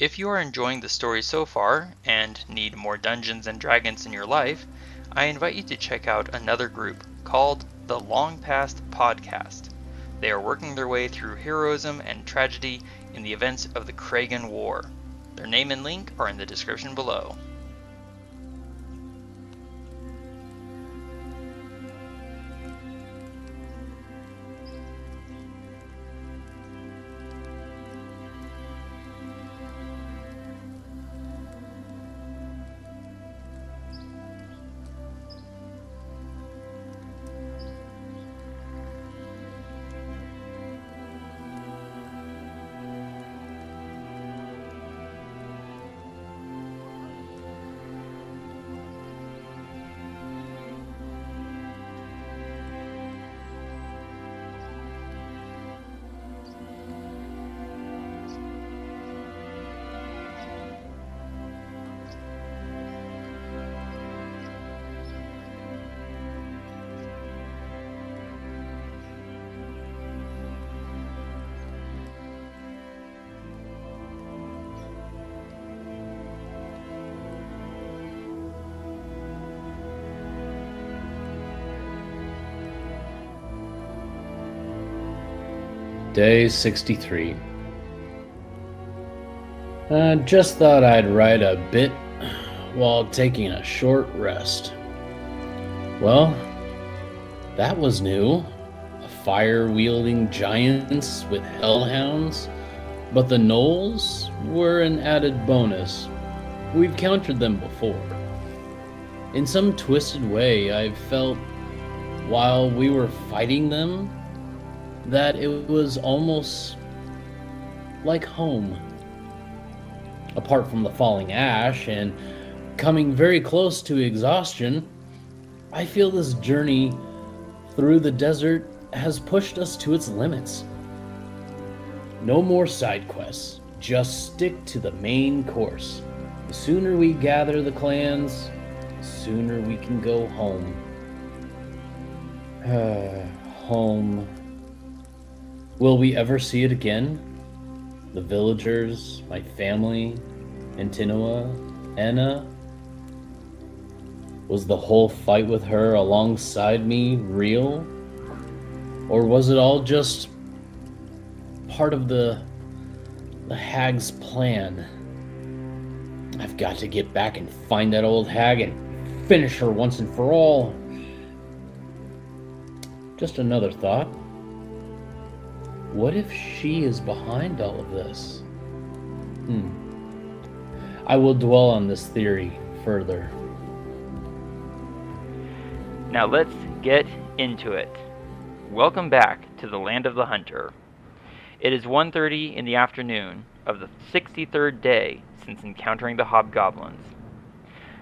If you are enjoying the story so far and need more Dungeons and Dragons in your life, I invite you to check out another group called the Long Past Podcast. They are working their way through heroism and tragedy in the events of the Chragan War. Their name and link are in the description below. Day 63. Just thought I'd write a bit while taking a short rest. Well, that was new. Fire-wielding giants with hellhounds, but the gnolls were an added bonus. We've countered them before. In some twisted way, I felt while we were fighting them that it was almost like home. Apart from the falling ash and coming very close to exhaustion, I feel this journey through the desert has pushed us to its limits. No more side quests, just stick to the main course. The sooner we gather the clans, the sooner we can go home. Home. Will we ever see it again? The villagers, my family, Antinoa, Anna? Was the whole fight with her alongside me real? Or was it all just part of the hag's plan? I've got to get back and find that old hag and finish her once and for all. Just another thought. What if she is behind all of this? I will dwell on this theory further. Now let's get into it. Welcome back to the Land of the Hunter. It is 1:30 in the afternoon of the 63rd day since encountering the hobgoblins.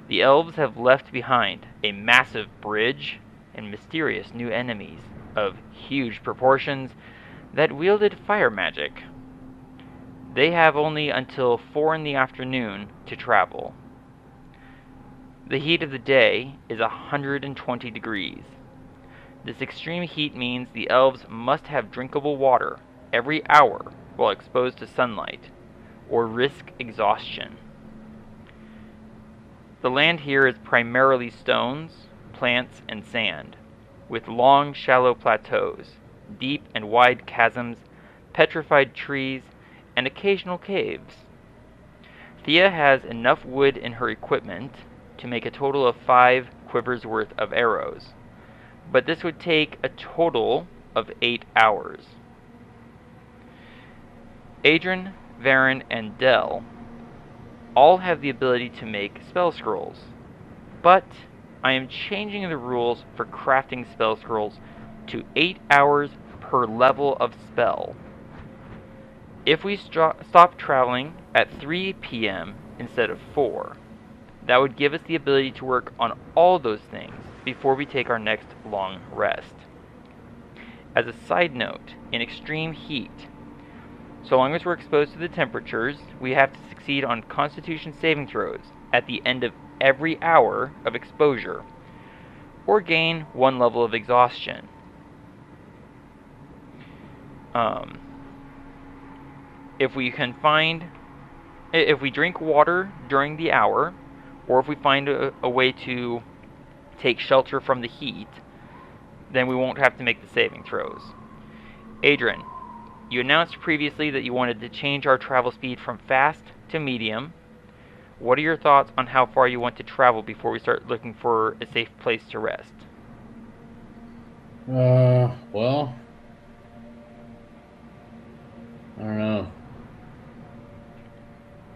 The elves have left behind a massive bridge and mysterious new enemies of huge proportions that wielded fire magic. They have only until 4 in the afternoon to travel. The heat of the day is 120 degrees. This extreme heat means the elves must have drinkable water every hour while exposed to sunlight, or risk exhaustion. The land here is primarily stones, plants, and sand, with long, shallow plateaus, deep and wide chasms, petrified trees, and occasional caves. Thía has enough wood in her equipment to make a total of 5 quivers worth of arrows, but this would take a total of 8 hours. Adran, Varin, and Del all have the ability to make spell scrolls, but I am changing the rules for crafting spell scrolls to 8 hours per level of spell. If we stop traveling at 3 p.m. instead of 4, that would give us the ability to work on all those things before we take our next long rest. As a side note, in extreme heat, so long as we're exposed to the temperatures, we have to succeed on Constitution saving throws at the end of every hour of exposure, or gain 1 level of exhaustion. If we can find if we drink water during the hour, or if we find a way to take shelter from the heat, then we won't have to make the saving throws. Adran, you announced previously that you wanted to change our travel speed from fast to medium. What are your thoughts on how far you want to travel before we start looking for a safe place to rest? Well, I don't know.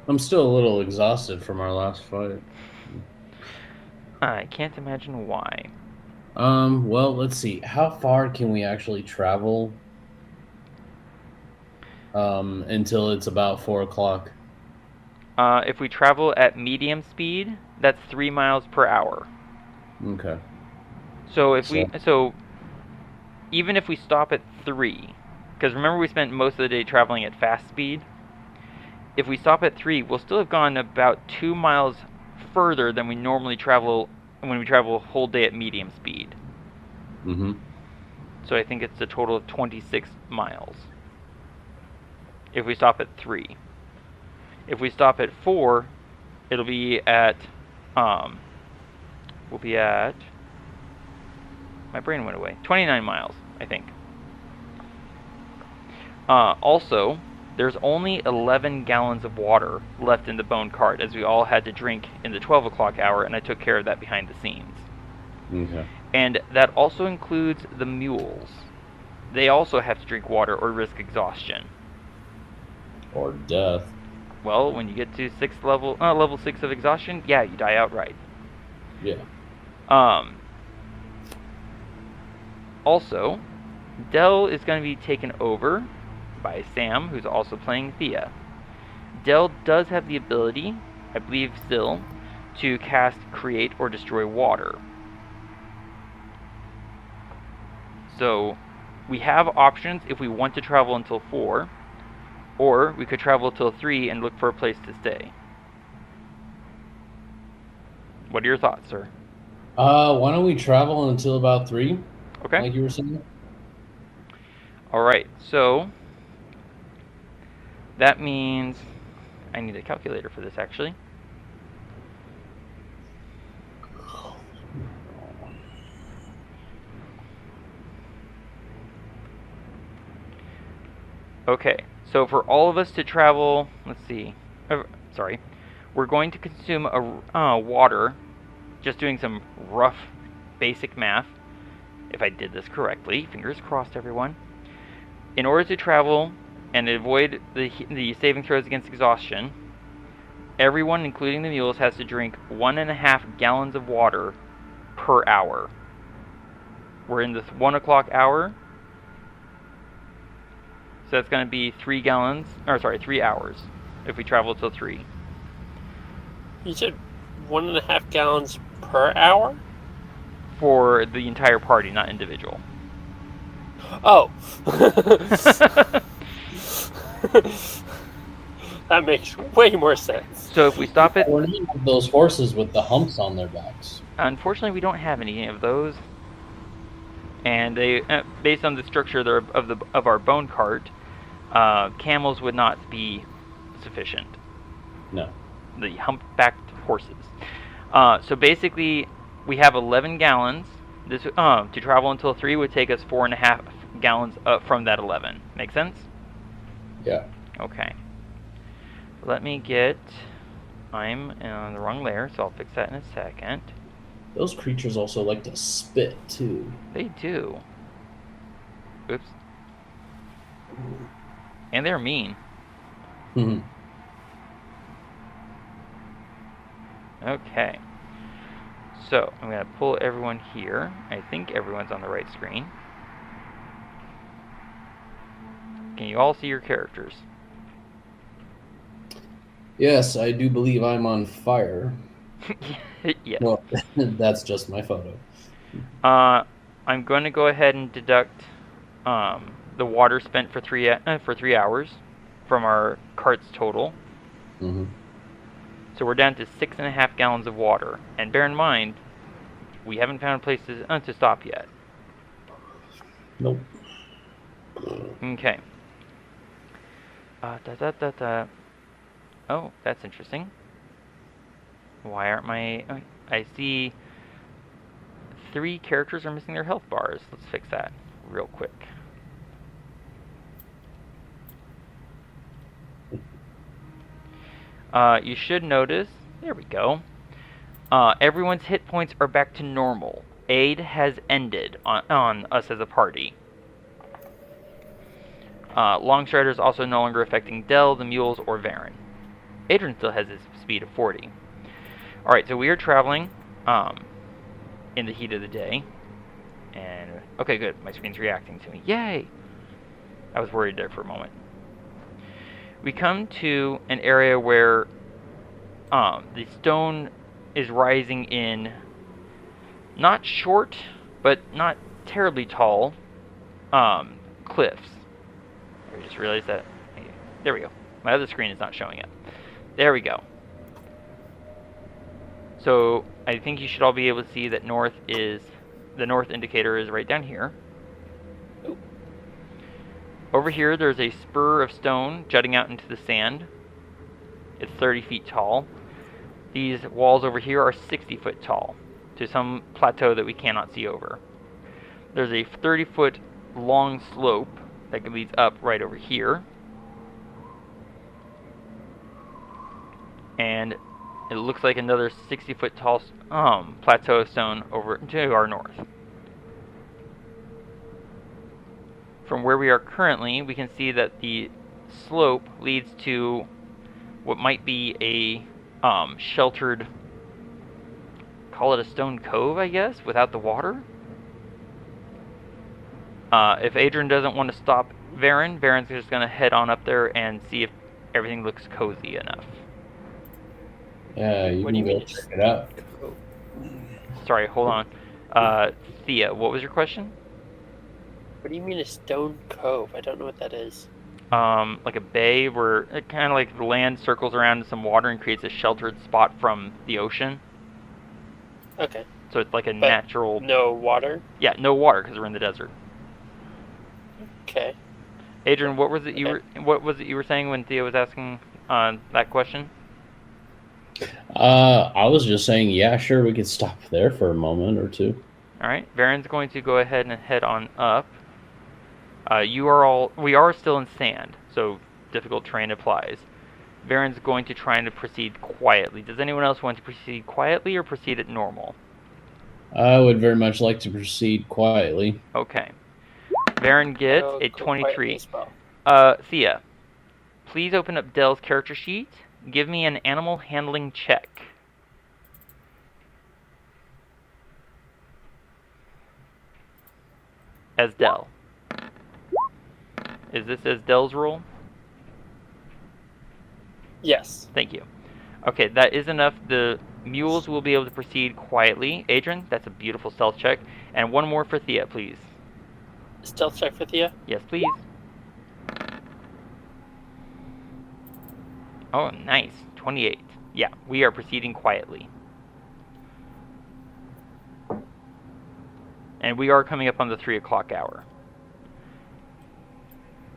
I'm still a little exhausted from our last fight. I can't imagine why. Well, let's see. How far can we actually travel? Until it's about 4 o'clock. If we travel at medium speed, that's 3 miles per hour. Okay. So even if we stop at 3, because remember we spent most of the day traveling at fast speed. If we stop at 3, we'll still have gone about 2 miles further than we normally travel when we travel a whole day at medium speed. Mm-hmm. So I think it's a total of 26 miles. If we stop at 3. If we stop at 4, it'll be at, we'll be at, my brain went away, 29 miles, I think. Also, there's only 11 gallons of water left in the bone cart, as we all had to drink in the 12 o'clock hour, and I took care of that behind the scenes. Okay. And that also includes the mules. They also have to drink water or risk exhaustion. Or death. Well, when you get to level 6 of exhaustion, yeah, you die outright. Yeah. Also, Dell is going to be taken over by Sam, who's also playing Thía. Dell does have the ability, I believe still, to cast Create or Destroy Water. So, we have options if we want to travel until 4, or we could travel till 3 and look for a place to stay. What are your thoughts, sir? Why don't we travel until about 3? Okay. Like you were saying? Alright, so that means I need a calculator for this actually. Okay, so for all of us to travel, let's see, we're going to consume a water, just doing some rough basic math, if I did this correctly, fingers crossed everyone. In order to travel and avoid the saving throws against exhaustion, everyone, including the mules, has to drink 1.5 gallons of water per hour. We're in this 1 o'clock hour, so that's going to be 3 hours, if we travel till 3. You said 1.5 gallons per hour? For the entire party, not individual. Oh. That makes way more sense. So if we stop at... We're not those horses with the humps on their backs. Unfortunately, we don't have any of those. And they, based on the structure of our bone cart, camels would not be sufficient. No. The humpbacked horses. So basically, we have 11 gallons. This to travel until 3 would take us 4.5 gallons from that 11. Make sense? Yeah. Okay. Let me get... I'm on the wrong layer, so I'll fix that in a second. Those creatures also like to spit, too. They do. Oops. And they're mean. Mm-hmm. Okay. So, I'm going to pull everyone here. I think everyone's on the right screen. Can you all see your characters? Yes, I do believe I'm on fire. Yes. Well, that's just my photo. I'm going to go ahead and deduct the water spent for 3 hours from our cart's total. Mm-hmm. So we're down to 6.5 gallons of water. And bear in mind, we haven't found a place to stop yet. Nope. Okay. Oh, that's interesting. Why aren't my... oh, I see 3 characters are missing their health bars. Let's fix that real quick. You should notice... There we go. Everyone's hit points are back to normal. Aid has ended on us as a party. Longstrider is also no longer affecting Dell, the mules, or Varin. Adran still has his speed of 40. Alright, so we are traveling in the heat of the day. And, okay, good. My screen's reacting to me. Yay! I was worried there for a moment. We come to an area where the stone is rising in not short, but not terribly tall cliffs. I just realized that. There we go. My other screen is not showing it. There we go. So I think you should all be able to see that the north indicator is right down here. Oop. Over here, there's a spur of stone jutting out into the sand. It's 30 feet tall. These walls over here are 60 foot tall, to some plateau that we cannot see over. There's a 30-foot long slope that leads up right over here. And it looks like another 60-foot tall plateau of stone over to our north. From where we are currently, we can see that the slope leads to what might be a sheltered, call it a stone cove, I guess, without the water. If Adran doesn't want to stop Varin, Varin's just going to head on up there and see if everything looks cozy enough. Yeah, you What do can you go mean? check it out. Sorry, hold on. Thía, what was your question? What do you mean a stone cove? I don't know what that is. Like a bay where it kind of like the land circles around some water and creates a sheltered spot from the ocean. Okay. So it's like a But natural... No water? Yeah, no water because we're in the desert. Okay. Adran, what was it you were saying when Thía was asking that question? I was just saying, yeah, sure, we could stop there for a moment or two. All right, Varin's going to go ahead and head on up. We are still in sand, so difficult terrain applies. Varin's going to try and proceed quietly. Does anyone else want to proceed quietly or proceed at normal? I would very much like to proceed quietly. Okay. Varin gets I'll a go 23. quietly as well. Thía, please open up Dell's character sheet. Give me an animal handling check. As Dell. Is this as Dell's role? Yes. Thank you. Okay, that is enough. The mules will be able to proceed quietly. Adran, that's a beautiful stealth check. And one more for Thía, please. Stealth check for Thía? Yes, please. Oh, nice. 28. Yeah, we are proceeding quietly. And we are coming up on the 3 o'clock hour.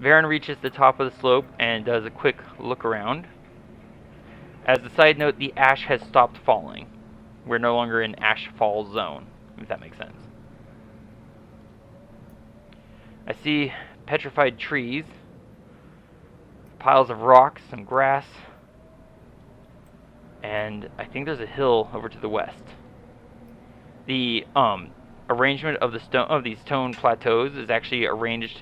Varin reaches the top of the slope and does a quick look around. As a side note, the ash has stopped falling. We're no longer in ash fall zone, if that makes sense. I see petrified trees, piles of rocks, some grass, and I think there's a hill over to the west. The arrangement of these stone plateaus is actually arranged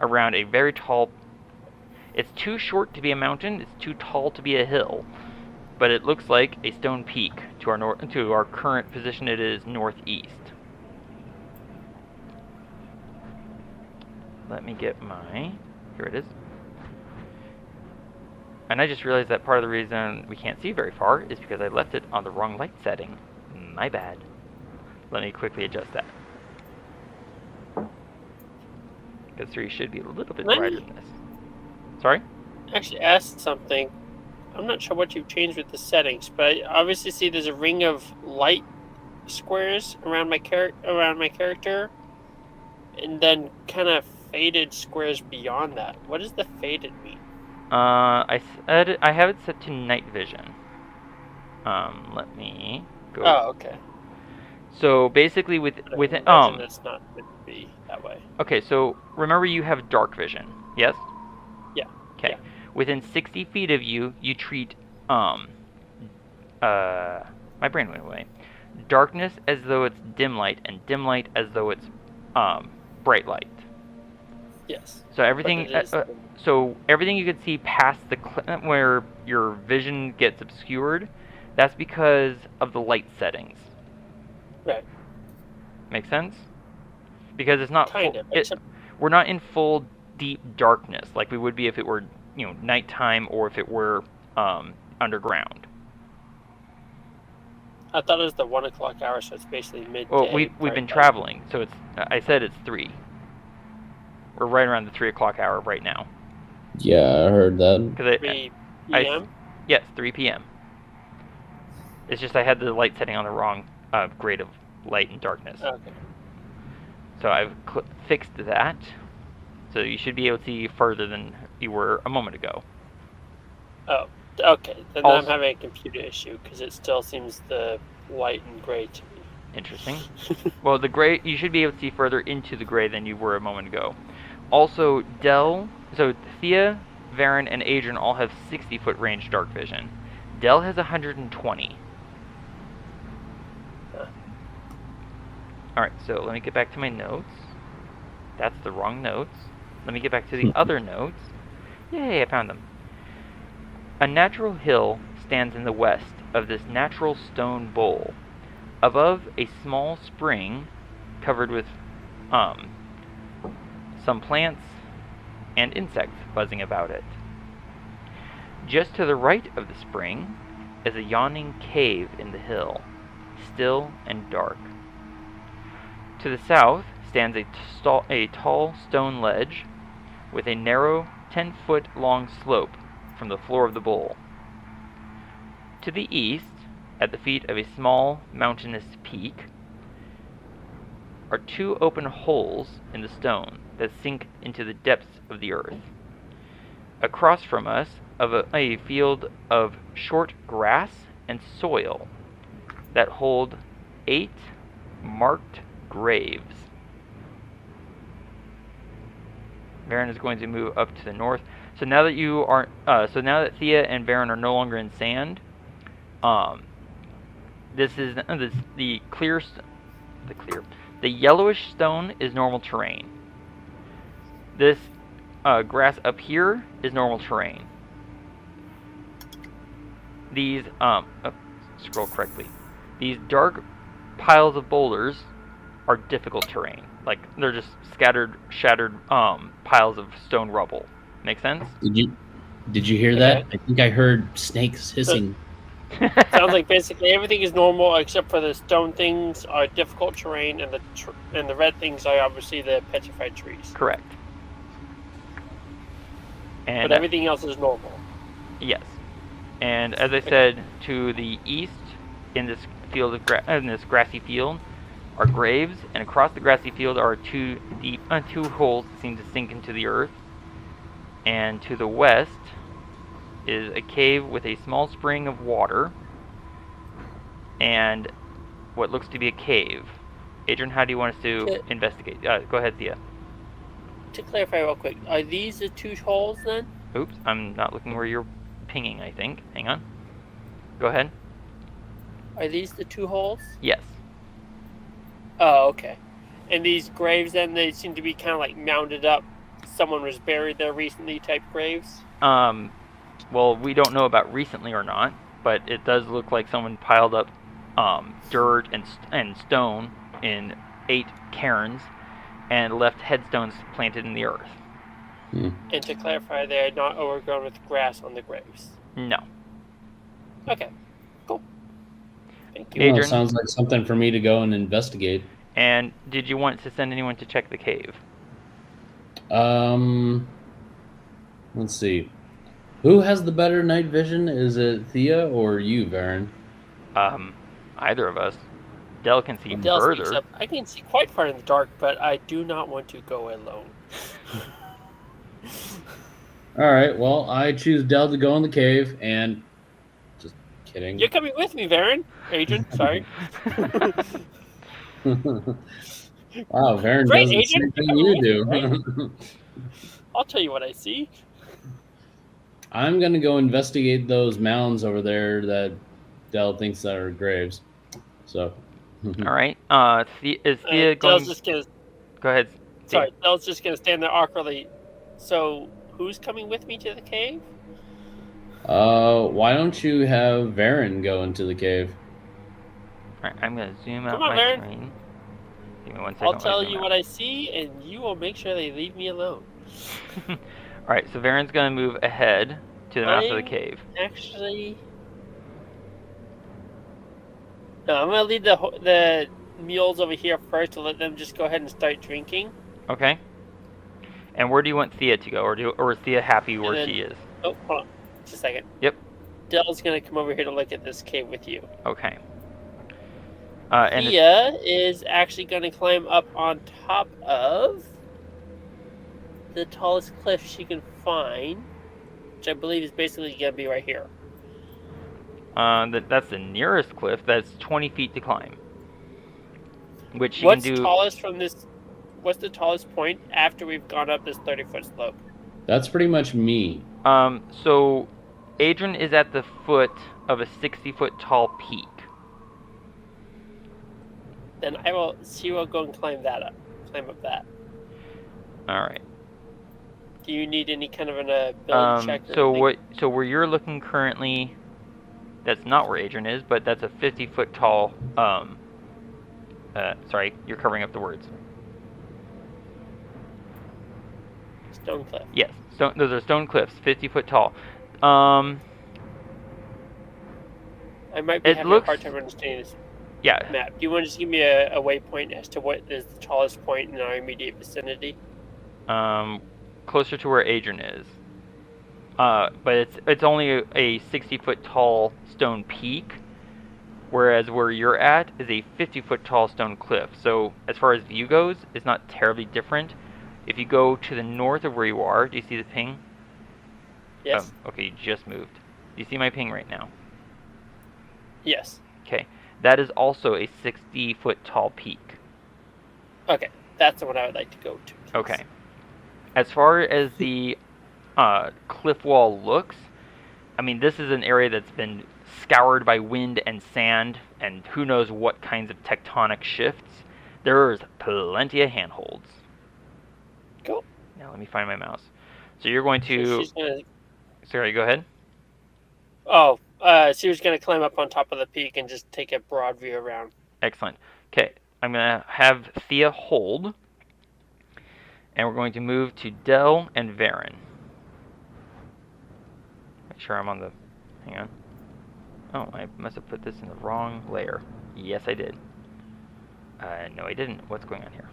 around a very tall... It's too short to be a mountain, it's too tall to be a hill, but it looks like a stone peak to our current position. It is northeast. Let me get my... Here it is. And I just realized that part of the reason we can't see very far is because I left it on the wrong light setting. My bad. Let me quickly adjust that. Because 3 should be a little bit brighter than this. Sorry? I actually asked something. I'm not sure what you've changed with the settings, but I obviously see there's a ring of light squares around my character, and then kind of faded squares beyond that. What does the faded mean? I have it set to night vision. Let me go. Oh, okay. So basically, I with imagine it's not meant to be that way. Okay, so remember you have dark vision, yes? Yeah. Okay. Yeah. Within 60 feet of you, you treat my brain went away. Darkness as though it's dim light, and dim light as though it's bright light. Yes. So everything, everything you can see past the where your vision gets obscured, that's because of the light settings. Right. Make sense? Because it's not Kind of. we're not in full deep darkness like we would be if it were nighttime or if it were underground. I thought it was the 1 o'clock hour, so it's basically midday. Well, we've been traveling, so I said it's 3. We're right around the 3 o'clock hour right now. Yeah, I heard that. 3 p.m.? Yes, 3 p.m. It's just I had the light setting on the wrong grade of light and darkness. Okay. So I've fixed that. So you should be able to see further than you were a moment ago. Oh, okay. Then Also, I'm having a computer issue because it still seems the white and gray to me. Interesting. Well, the gray, you should be able to see further into the gray than you were a moment ago. Also, so Thía, Varin, and Adran all have 60-foot range dark vision. Del has 120. Alright, so let me get back to my notes. That's the wrong notes. Let me get back to the other notes. Yay, I found them. A natural hill stands in the west of this natural stone bowl. Above, a small spring covered with some plants and insects buzzing about it. Just to the right of the spring is a yawning cave in the hill, still and dark. To the south stands a tall stone ledge with a narrow 10-foot long slope from the floor of the bowl. To the east, at the feet of a small mountainous peak, are 2 open holes in the stone that sink into the depths of the earth. Across from us, a field of short grass and soil that hold 8 marked graves. Varin is going to move up to the north. So now that now that Thía and Varin are no longer in sand, the yellowish stone is normal terrain. This grass up here is normal terrain. These scroll correctly. These dark piles of boulders are difficult terrain. Like they're just shattered piles of stone rubble. Make sense? Did you hear that? I think I heard snakes hissing. Sounds like basically everything is normal except for the stone things are difficult terrain, and the red things are obviously the petrified trees. Correct. And but everything else is normal. Yes. And as I said, to the east, in this field of in this grassy field, are graves, and across the grassy field are 2 holes that seem to sink into the earth. And to the west is a cave with a small spring of water and what looks to be a cave. Adran, how do you want us to investigate? Go ahead, Thía. To clarify real quick, are these the 2 holes then? Oops, I'm not looking where you're pinging, I think. Hang on. Go ahead. Are these the 2 holes? Yes. Oh, okay. And these graves then, they seem to be kind of like mounded up. Someone was buried there recently type graves? Well, we don't know about recently or not, but it does look like someone piled up dirt and stone in 8 cairns and left headstones planted in the earth. And to clarify, they are not overgrown with grass on the graves? No. Okay, cool. Thank you. Well, it sounds like something for me to go and investigate. And did you want to send anyone to check the cave? Let's see. Who has the better night vision? Is it Thía or you, Varin? Either of us. Del can see further. I can see quite far in the dark, but I do not want to go alone. All right. Well, I choose Dell to go in the cave, and just kidding. You're coming with me, Varin. Adran, sorry. Wow, Varen Great, does the Adran. same You're thing coming you with me, right? do. I'll tell you what I see. I'm gonna go investigate those mounds over there that Dell thinks that are graves. So. All right. Is Thea Dell's going? just gonna. Go ahead. Thea. Sorry, Dell's just gonna stand there awkwardly. So, who's coming with me to the cave? Why don't you have Varen go into the cave? All right. I'm gonna zoom out Come on, my Varin. screen. Give me 1 second. I'll tell you what I see, and you will make sure they leave me alone. All right. So Varen's gonna move ahead to the mouth of the cave. Actually, no. I'm gonna leave the mules over here first to let them just go ahead and start drinking. Okay. And where do you want Thea to go, or is Thea happy where she is? Oh, hold on, just a second. Yep. Dell's gonna come over here to look at this cave with you. Okay. And Thea is actually gonna climb up on top of the tallest cliff she can find, which I believe is basically gonna be right here. that's the nearest cliff. That's 20 feet to climb. Which you can do. What's the tallest point after we've gone up this 30-foot slope? That's pretty much me. So Adran is at the foot of a 60-foot tall peak. Then she will go and climb up that. All right. Do you need any kind of an ability check? So where you're looking currently, that's not where Adran is, but that's a 50-foot tall. Sorry, you're covering up the words. Stone cliff. Yes, those are stone cliffs, 50-foot tall. I might be having a hard time understanding this map. Do you want to just give me a waypoint as to what is the tallest point in our immediate vicinity? Closer to where Adran is. But it's only a 60-foot tall stone peak, whereas where you're at is a 50-foot tall stone cliff. So as far as view goes, it's not terribly different. If you go to the north of where you are, do you see the ping? Yes. Okay, you just moved. Do you see my ping right now? Yes. Okay, that is also a 60-foot tall peak. Okay, that's the one I would like to go to. Please. Okay. As far as the cliff wall looks, I mean, this is an area that's been scoured by wind and sand, and who knows what kinds of tectonic shifts. There's plenty of handholds. Cool. Now let me find my mouse. So you're going to... Sorry, go ahead. Oh, she was going to climb up on top of the peak and just take a broad view around. Excellent. Okay, I'm going to have Thea hold, and we're going to move to Dell and Varin. Make sure I'm on the... Hang on. Oh, I must have put this in the wrong layer. Yes, I did. No, I didn't. What's going on here?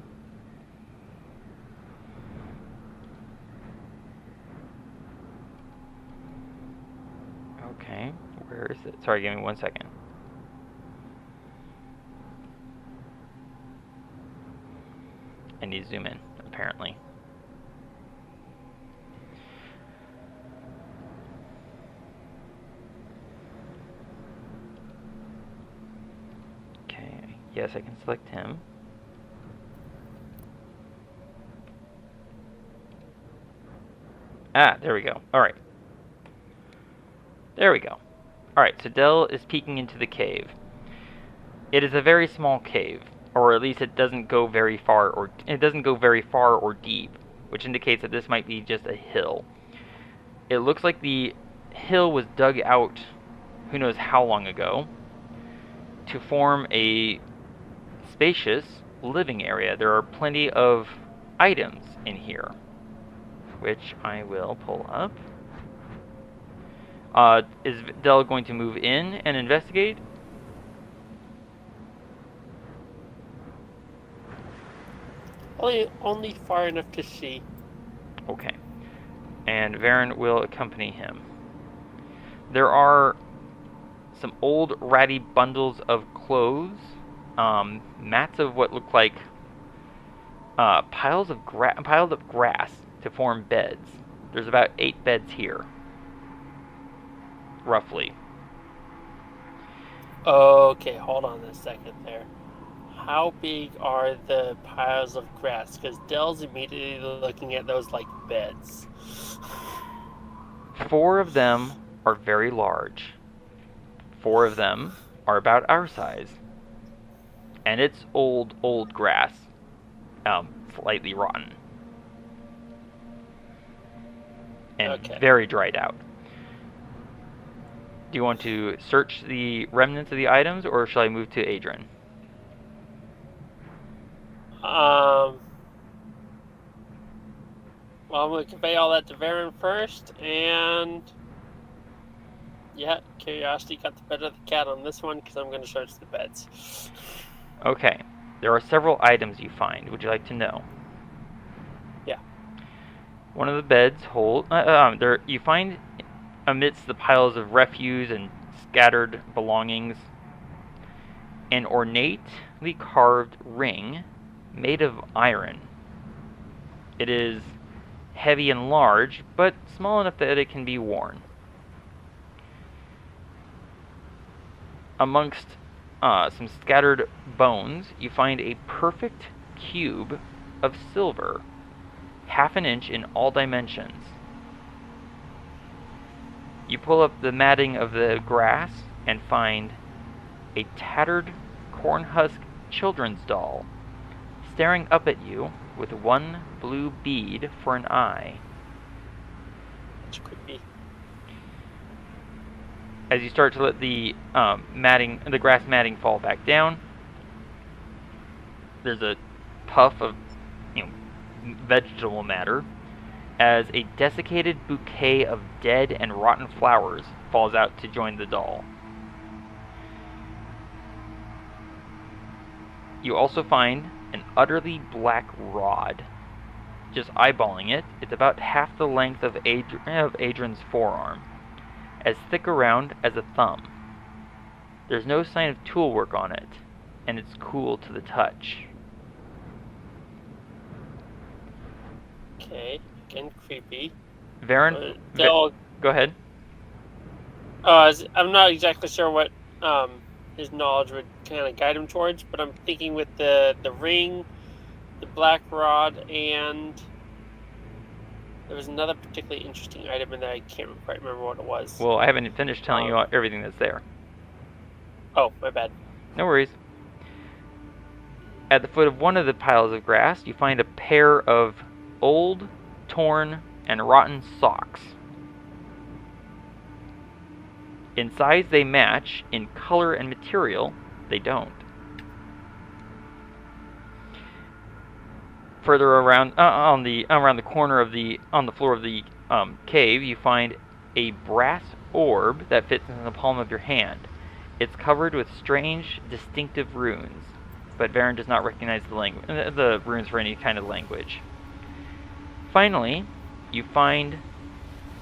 Okay, where is it? Sorry, give me 1 second. I need to zoom in, apparently. Okay, yes, I can select him. Ah, there we go. All right. There we go. Alright, so Dell is peeking into the cave. It is a very small cave, or at least it doesn't go very far or deep, which indicates that this might be just a hill. It looks like the hill was dug out who knows how long ago to form a spacious living area. There are plenty of items in here, which I will pull up. Is Dell going to move in and investigate? Only far enough to see. Okay. And Varin will accompany him. There are some old ratty bundles of clothes, mats of what look like piles of grass to form beds. There's about 8 beds here, roughly. Okay, hold on a second there. How big are the piles of grass? Because Dell's immediately looking at those like beds. 4 of them are very large. 4 of them are about our size. And it's old grass. Slightly rotten. And Okay. very dried out. Do you want to search the remnants of the items, or shall I move to Adran? Well, I'm going to convey all that to Varin first, and yeah, curiosity got the better of the cat on this one because I'm going to search the beds. Okay. There are several items you find. Would you like to know? Yeah. One of the beds you find amidst the piles of refuse and scattered belongings an ornately carved ring made of iron. It is heavy and large, but small enough that it can be worn. Amongst some scattered bones, you find a perfect cube of silver, half an inch in all dimensions. You pull up the matting of the grass and find a tattered corn-husk children's doll staring up at you with one blue bead for an eye. It's creepy. As you start to let the grass matting fall back down, there's a puff of vegetable matter as a desiccated bouquet of dead and rotten flowers falls out to join the doll. You also find an utterly black rod. Just eyeballing it, it's about half the length of Adran's forearm, as thick around as a thumb. There's no sign of tool work on it, and it's cool to the touch. Okay, again creepy. Varin, Dell, go ahead. I'm not exactly sure what his knowledge would kind of guide him towards, but I'm thinking with the ring, the black rod, and there was another particularly interesting item in there. I can't quite remember what it was. Well, I haven't finished telling you everything that's there. Oh, my bad. No worries. At the foot of one of the piles of grass, you find a pair of old, torn, and rotten socks. In size, they match. In color and material, they don't. Further around, around the corner of on the floor of the cave, you find a brass orb that fits in the palm of your hand. It's covered with strange, distinctive runes, but Varin does not recognize the runes for any kind of language. Finally, you find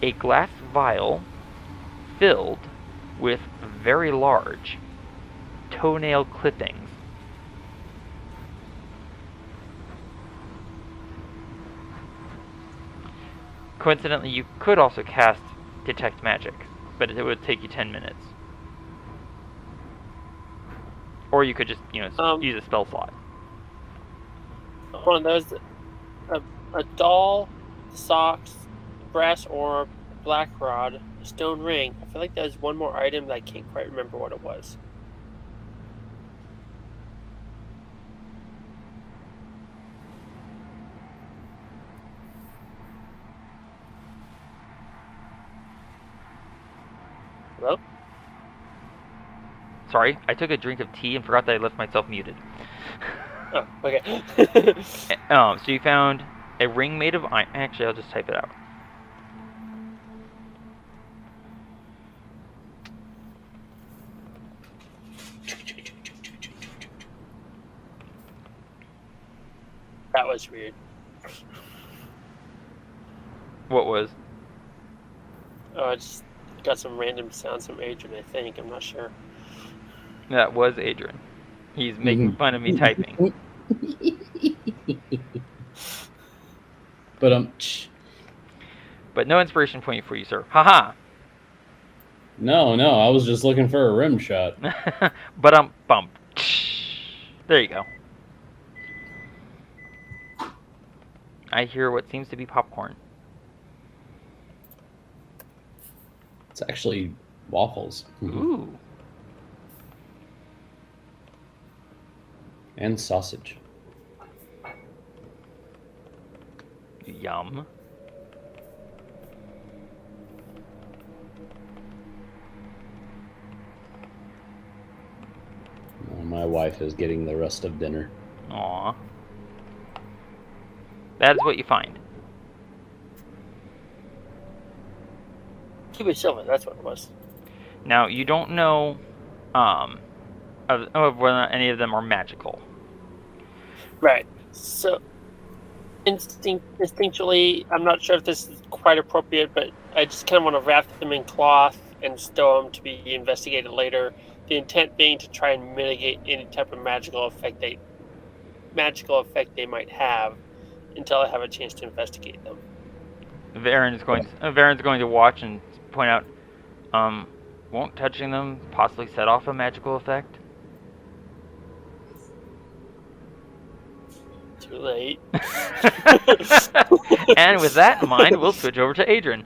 a glass vial filled with very large toenail clippings. Coincidentally, you could also cast Detect Magic, but it would take you 10 minutes. Or you could just, use a spell slot. Hold on, there's a doll, socks, brass orb, black rod, a stone ring. I feel like there's one more item that I can't quite remember what it was. Hello? Sorry, I took a drink of tea and forgot that I left myself muted. Oh, okay. So you found a ring made of iron. Actually, I'll just type it out. That was weird. What was? Oh, I just got some random sounds from Adran, I think. I'm not sure. That was Adran. He's making fun of me typing. But no inspiration point for you, sir. Haha. No, I was just looking for a rim shot. But bump. There you go. I hear what seems to be popcorn. It's actually waffles. Ooh. And sausage. Yum. My wife is getting the rest of dinner. Aw. That is what you find. Cubic silver, that's what it was. Now, you don't know of whether any of them are magical. Right. So, instinctually, I'm not sure if this is quite appropriate, but I just kind of want to wrap them in cloth and stow them to be investigated later. The intent being to try and mitigate any type of magical effect they might have until I have a chance to investigate them. Varin's going to watch and point out, won't touching them possibly set off a magical effect? Too late. And with that in mind, we'll switch over to Adran.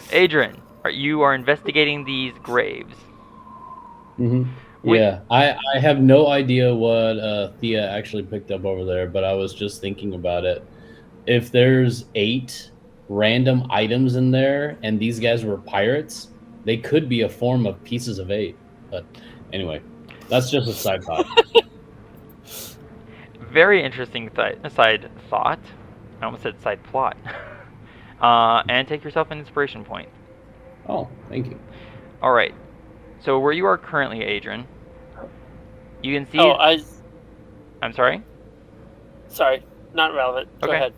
Adran, you are investigating these graves. Mm-hmm. Yeah, I have no idea what Thía actually picked up over there, but I was just thinking about it. If there's 8 random items in there and these guys were pirates, they could be a form of pieces of 8. But anyway, that's just a side thought. Very interesting side thought. I almost said side plot. And take yourself an inspiration point. Oh, thank you. All right. So where you are currently, Adran, you can see... I'm sorry? Sorry, not relevant. Go ahead.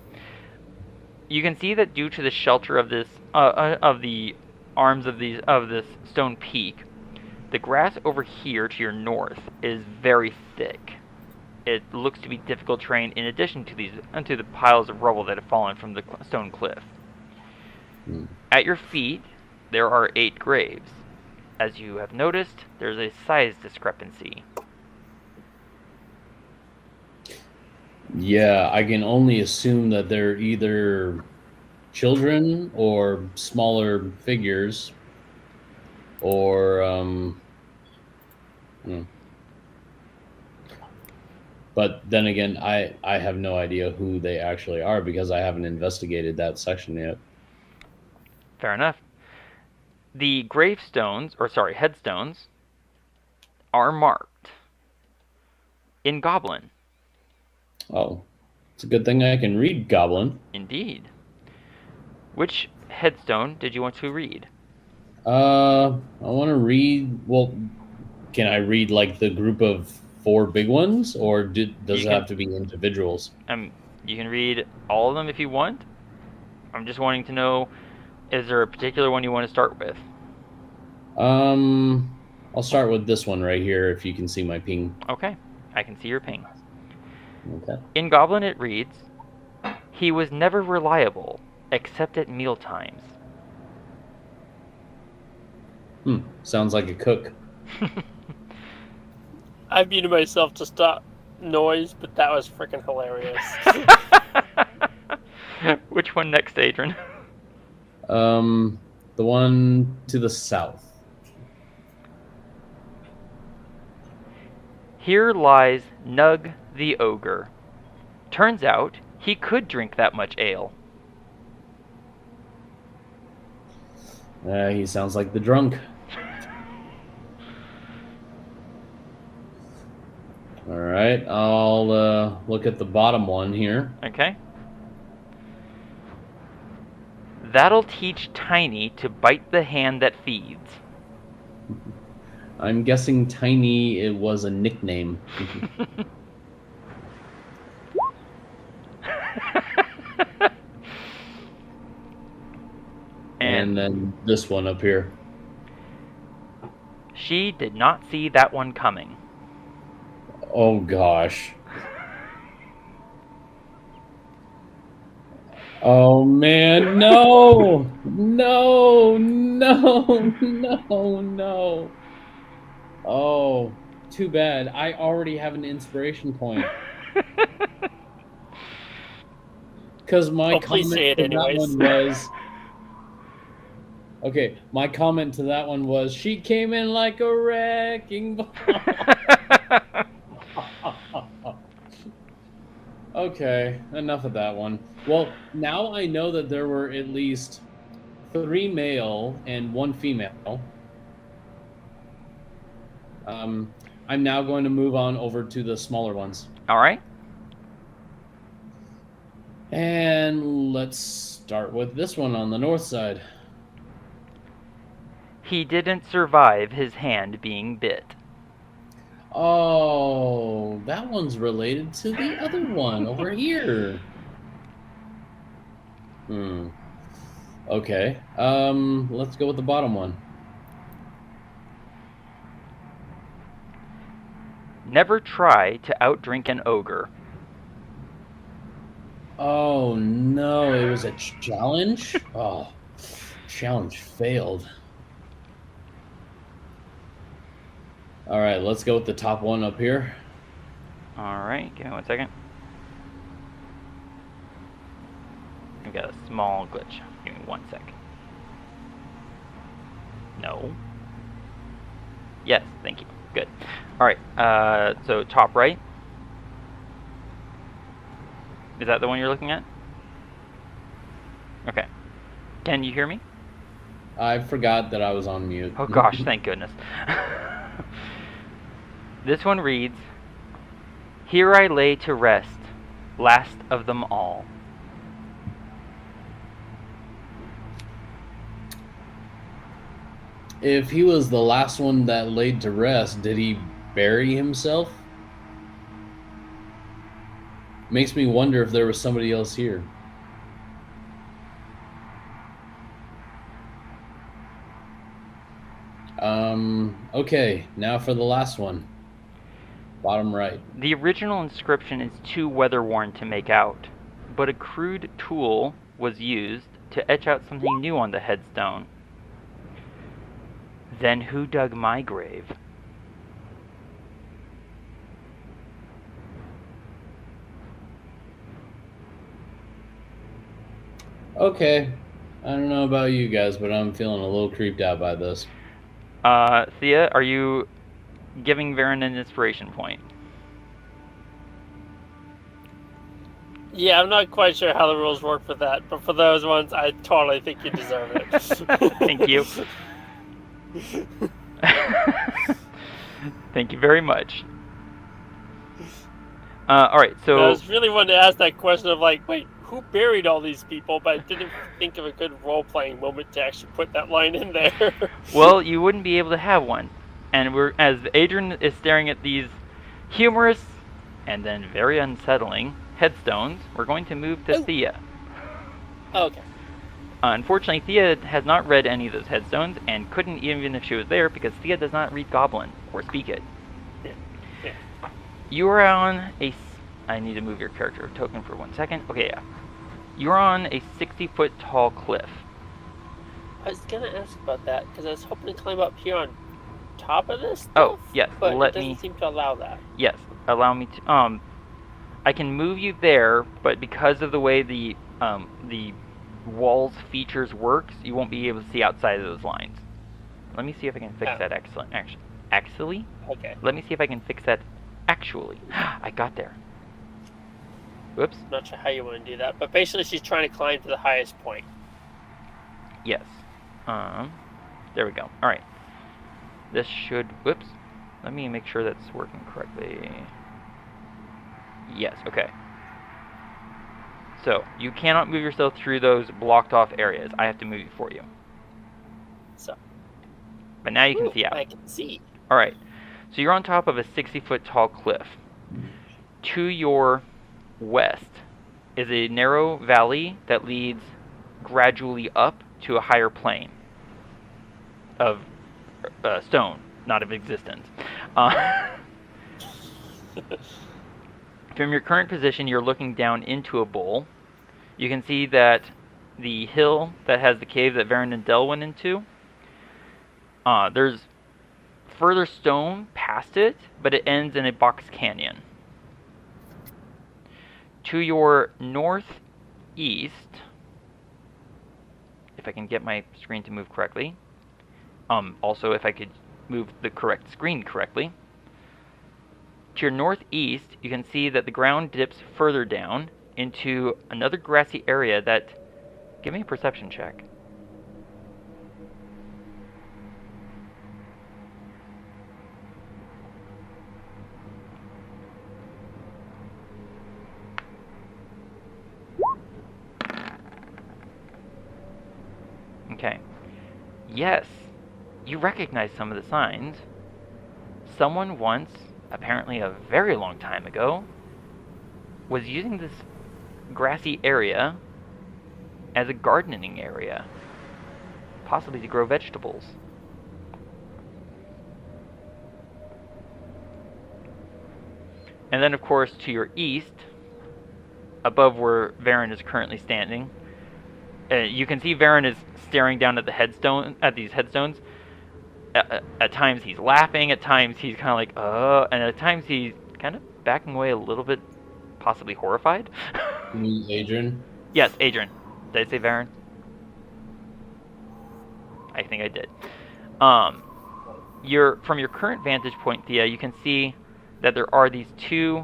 You can see that due to the shelter of this, of the arms of this stone peak, the grass over here to your north is very thick. It looks to be difficult terrain in addition to the piles of rubble that have fallen from the stone cliff. At your feet, there are 8 graves. As you have noticed, there's a size discrepancy. Yeah, I can only assume that they're either children or smaller figures, or But then again, I have no idea who they actually are because I haven't investigated that section yet. Fair enough. The headstones, are marked in Goblin. Oh, it's a good thing I can read Goblin. Indeed. Which headstone did you want to read? I want to read. Well, can I read like the group of 4 big ones, or does it have to be individuals? You can read all of them if you want. I'm just wanting to know, is there a particular one you want to start with? I'll start with this one right here, if you can see my ping. Okay, I can see your ping. Okay. In Goblin it reads, "He was never reliable, except at meal times." Sounds like a cook. I muted myself to stop noise, but that was freaking hilarious. Which one next, Adran? The one to the south. Here lies Nug the Ogre. Turns out he could drink that much ale. He sounds like the drunk. All right, I'll look at the bottom one here. Okay. That'll teach Tiny to bite the hand that feeds. I'm guessing Tiny, it was a nickname. And then this one up here. She did not see that one coming. Oh gosh. Oh man, no! No! No! No! No! Oh, too bad. I already have an inspiration point. Because my Please comment say it to that anyways. one was okay. My comment to that one was she came in like a wrecking ball. Okay, enough of that one. Well, now I know that there were at least 3 male and 1 female. I'm now going to move on over to the smaller ones. All right. And let's start with this one on the north side. He didn't survive his hand being bit. Oh, that one's related to the other one over here. Okay. Let's go with the bottom one. Never try to outdrink an ogre. Oh no, it was a challenge? Oh, challenge failed. All right, let's go with the top one up here. All right, give me 1 second. I've got a small glitch. Give me 1 sec. No. Yes, thank you. Good. All right, so top right. Is that the one you're looking at? Okay. Can you hear me? I forgot that I was on mute. Oh gosh, thank goodness. This one reads, "Here I lay to rest, last of them all." If he was the last one that laid to rest, did he bury himself? Makes me wonder if there was somebody else here. Okay, now for the last one. Bottom right. The original inscription is too weather-worn to make out, but a crude tool was used to etch out something new on the headstone. Then who dug my grave? Okay. I don't know about you guys, but I'm feeling a little creeped out by this. Thía, are you giving Varin an inspiration point? Yeah, I'm not quite sure how the rules work for that, but for those ones, I totally think you deserve it. Thank you. Thank you very much. All right, so I was really wanting to ask that question of like, wait, who buried all these people? But I didn't think of a good role-playing moment to actually put that line in there. well, you wouldn't be able to have one, and as Adran is staring at these humorous and then very unsettling headstones, we're going to move to Thía. Okay. Unfortunately, Thía has not read any of those headstones and couldn't even if she was there because Thía does not read Goblin or speak it. Yeah. You are on a... I need to move your character token for 1 second. Okay, yeah. You're on a 60-foot tall cliff. I was gonna ask about that because I was hoping to climb up here on top of this stuff. Oh, yes. But it doesn't seem to allow that. Yes, allow me to... I can move you there, but because of the way the walls features works, you won't be able to see outside of those lines. Let me see if I can fix that actually. Okay. Let me see if I can fix that actually. I got there. Whoops. Not sure how you want to do that, but basically she's trying to climb to the highest point. Yes. There we go. All right. This should... Whoops. Let me make sure that's working correctly. Yes, okay. So, you cannot move yourself through those blocked off areas. I have to move you for you. So. But now you can see out. I can see. Alright. So you're on top of a 60-foot tall cliff. To your west is a narrow valley that leads gradually up to a higher plane of stone, not of existence. From your current position, you're looking down into a bowl. You can see that the hill that has the cave that Varin and Del went into, there's further stone past it, but it ends in a box canyon. To your northeast, if I can get my screen to move correctly, also if I could move the correct screen correctly, to your northeast, you can see that the ground dips further down into another grassy area that... Give me a perception check. Okay. Yes, you recognize some of the signs. Someone once, apparently a very long time ago, was using this grassy area as a gardening area, possibly to grow vegetables. And then, of course, to your east, above where Varin is currently standing, you can see Varin is staring down at these headstones. At times he's laughing, at times he's kind of like, and at times he's kind of backing away a little bit, possibly horrified. Adran? Yes, Adran. Did I say Varin? I think I did. From your current vantage point, Thía, you can see that there are these two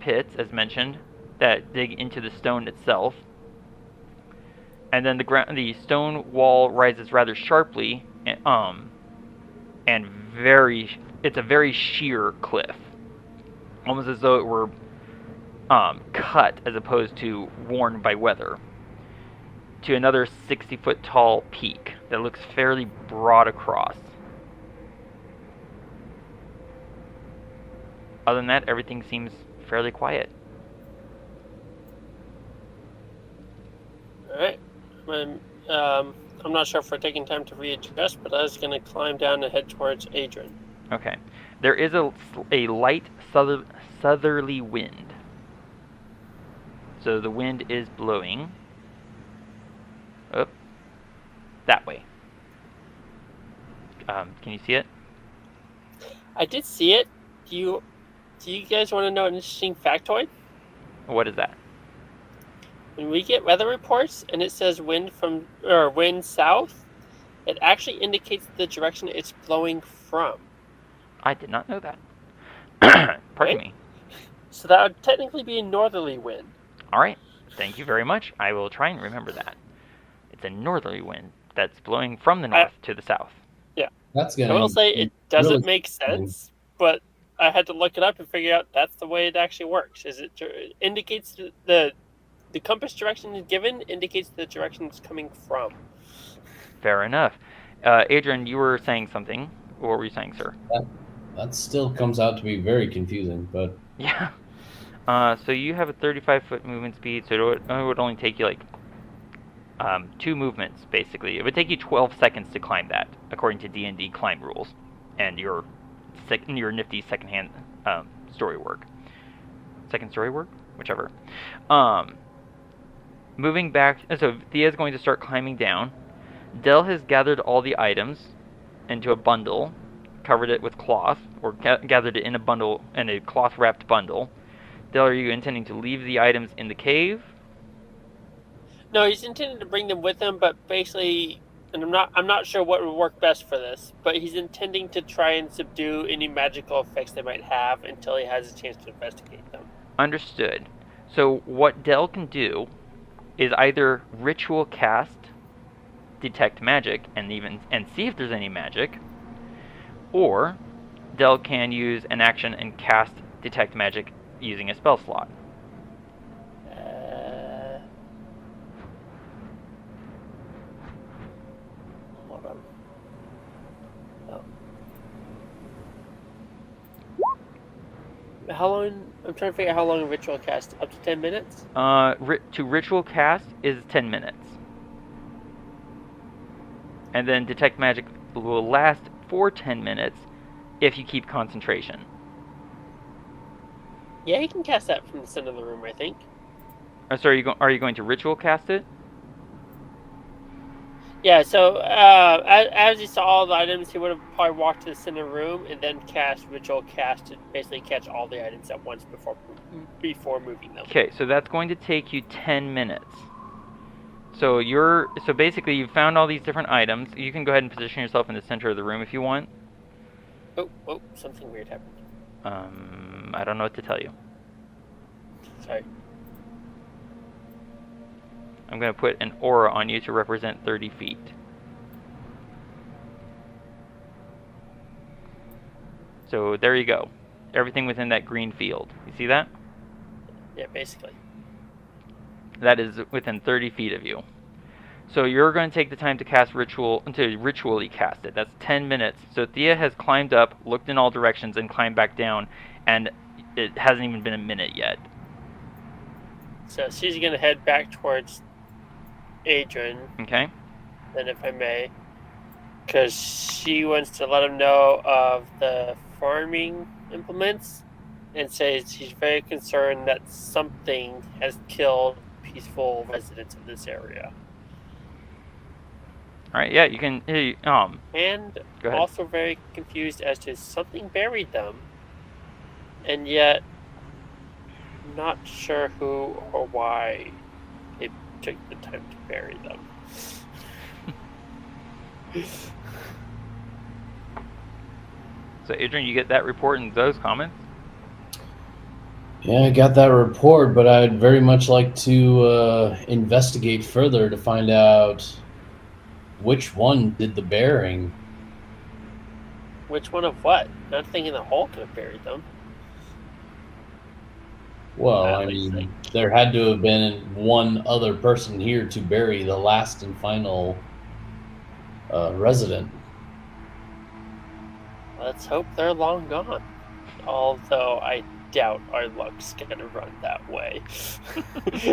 pits, as mentioned, that dig into the stone itself. And then the stone wall rises rather sharply, and it's a very sheer cliff, almost as though it were cut as opposed to worn by weather, to another 60-foot tall peak that looks fairly broad across. Other than that, everything seems fairly quiet. Alright. I'm not sure if we're taking time to readjust, but I was going to climb down and head towards Adran. Okay. There is a light southerly wind. So the wind is blowing up that way. Can you see it? I did see it. Do you guys want to know an interesting factoid? What is that? When we get weather reports and it says wind south, it actually indicates the direction it's blowing from. I did not know that. Pardon me. So that would technically be a northerly wind. All right. Thank you very much. I will try and remember that. It's a northerly wind that's blowing from the north to the south. Yeah. That's I will say it doesn't really make sense, but I had to look it up and figure out that's the way it actually works. It indicates the compass direction is given indicates the direction it's coming from. Fair enough. Adran, you were saying something. What were you saying, sir? That still comes out to be very confusing, but... Yeah. So you have a 35-foot movement speed, so it would only take you, 2 movements, basically. It would take you 12 seconds to climb that, according to D&D climb rules, and your nifty second-hand story work. Second story work? Whichever. Moving back, so Thea is going to start climbing down. Del has gathered all the items into a bundle, covered it with cloth, or gathered it in a cloth-wrapped bundle. Del, are you intending to leave the items in the cave? No, he's intending to bring them with him, but basically, and I'm not sure what would work best for this, but he's intending to try and subdue any magical effects they might have until he has a chance to investigate them. Understood. So what Del can do is either ritual cast detect magic and see if there's any magic, or Del can use an action and cast detect magic using a spell slot. Hold on. Oh. How long? I'm trying to figure out how long a ritual cast. Up to 10 minutes? To ritual cast is 10 minutes. And then detect magic will last for 10 minutes if you keep concentration. Yeah, you can cast that from the center of the room, I think. Sorry, are you going to ritual cast it? Yeah, so as he saw all the items, he would have probably walked to the center room and then cast ritual cast to basically catch all the items at once before moving them. Okay, so that's going to take you 10 minutes. So basically you found all these different items. You can go ahead and position yourself in the center of the room if you want. Oh, something weird happened. I don't know what to tell you. Sorry. I'm going to put an aura on you to represent 30 feet. So there you go. Everything within that green field. You see that? Yeah, basically. That is within 30 feet of you. So you're going to take the time to cast ritually cast it. That's 10 minutes. So Thía has climbed up, looked in all directions, and climbed back down, and it hasn't even been a minute yet. So she's going to head back towards Adran. Okay. Then, if I may, because she wants to let him know of the farming implements, and says she's very concerned that something has killed peaceful residents of this area. All right. Yeah, you can. And go ahead. Also very confused as to something buried them, and yet not sure who or why it took the time to bury them. So Adran, you get that report and those comments? Yeah, I got that report, but I'd very much like to investigate further to find out which one did the bearing. Which one of what? Not thinking the hole could have buried them. Well, I mean, there had to have been one other person here to bury the last and final resident. Let's hope they're long gone. Although I doubt our luck's gonna run that way.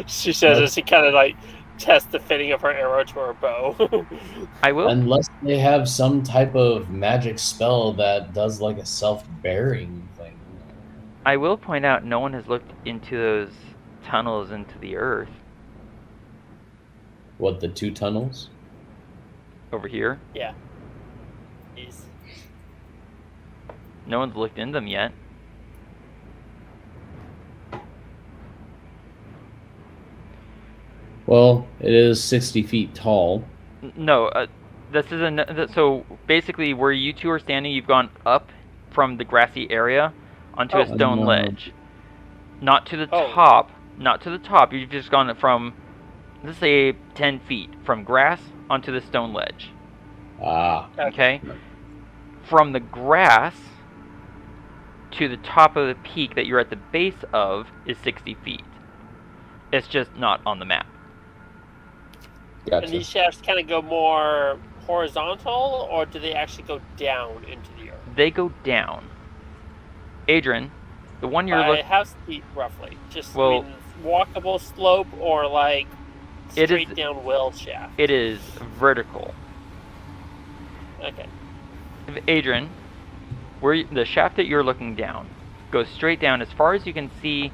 She says as she kind of like tests the fitting of her arrow to her bow. I will. Unless they have some type of magic spell that does like a self-bearing thing. I will point out no one has looked into those tunnels into the earth. What, the 2 tunnels? Over here? Yeah. These. No one's looked in them yet. Well, it is 60 feet tall. No, this is so basically where you two are standing, you've gone up from the grassy area onto a stone ledge. Not to the top. Not to the top. You've just gone from, let's say, 10 feet from grass onto the stone ledge. Ah. Okay? From the grass to the top of the peak that you're at the base of is 60 feet. It's just not on the map. Gotcha. And these shafts kind of go more horizontal, or do they actually go down into the earth? They go down. Adran, the one you're looking... How steep, roughly? Just well, walkable slope, or like straight down well shaft? It is vertical. Okay. Adran, the shaft that you're looking down goes straight down as far as you can see.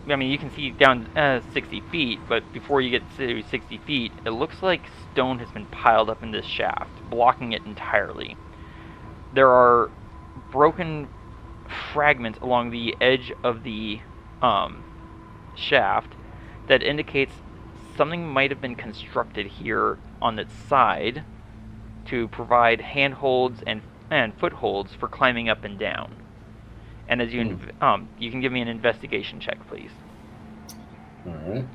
I mean, you can see down 60 feet, but before you get to 60 feet, it looks like stone has been piled up in this shaft, blocking it entirely. There are broken fragments along the edge of the shaft that indicates something might have been constructed here on its side to provide handholds and footholds for climbing up and down. And as you you can give me an investigation check, please. All right.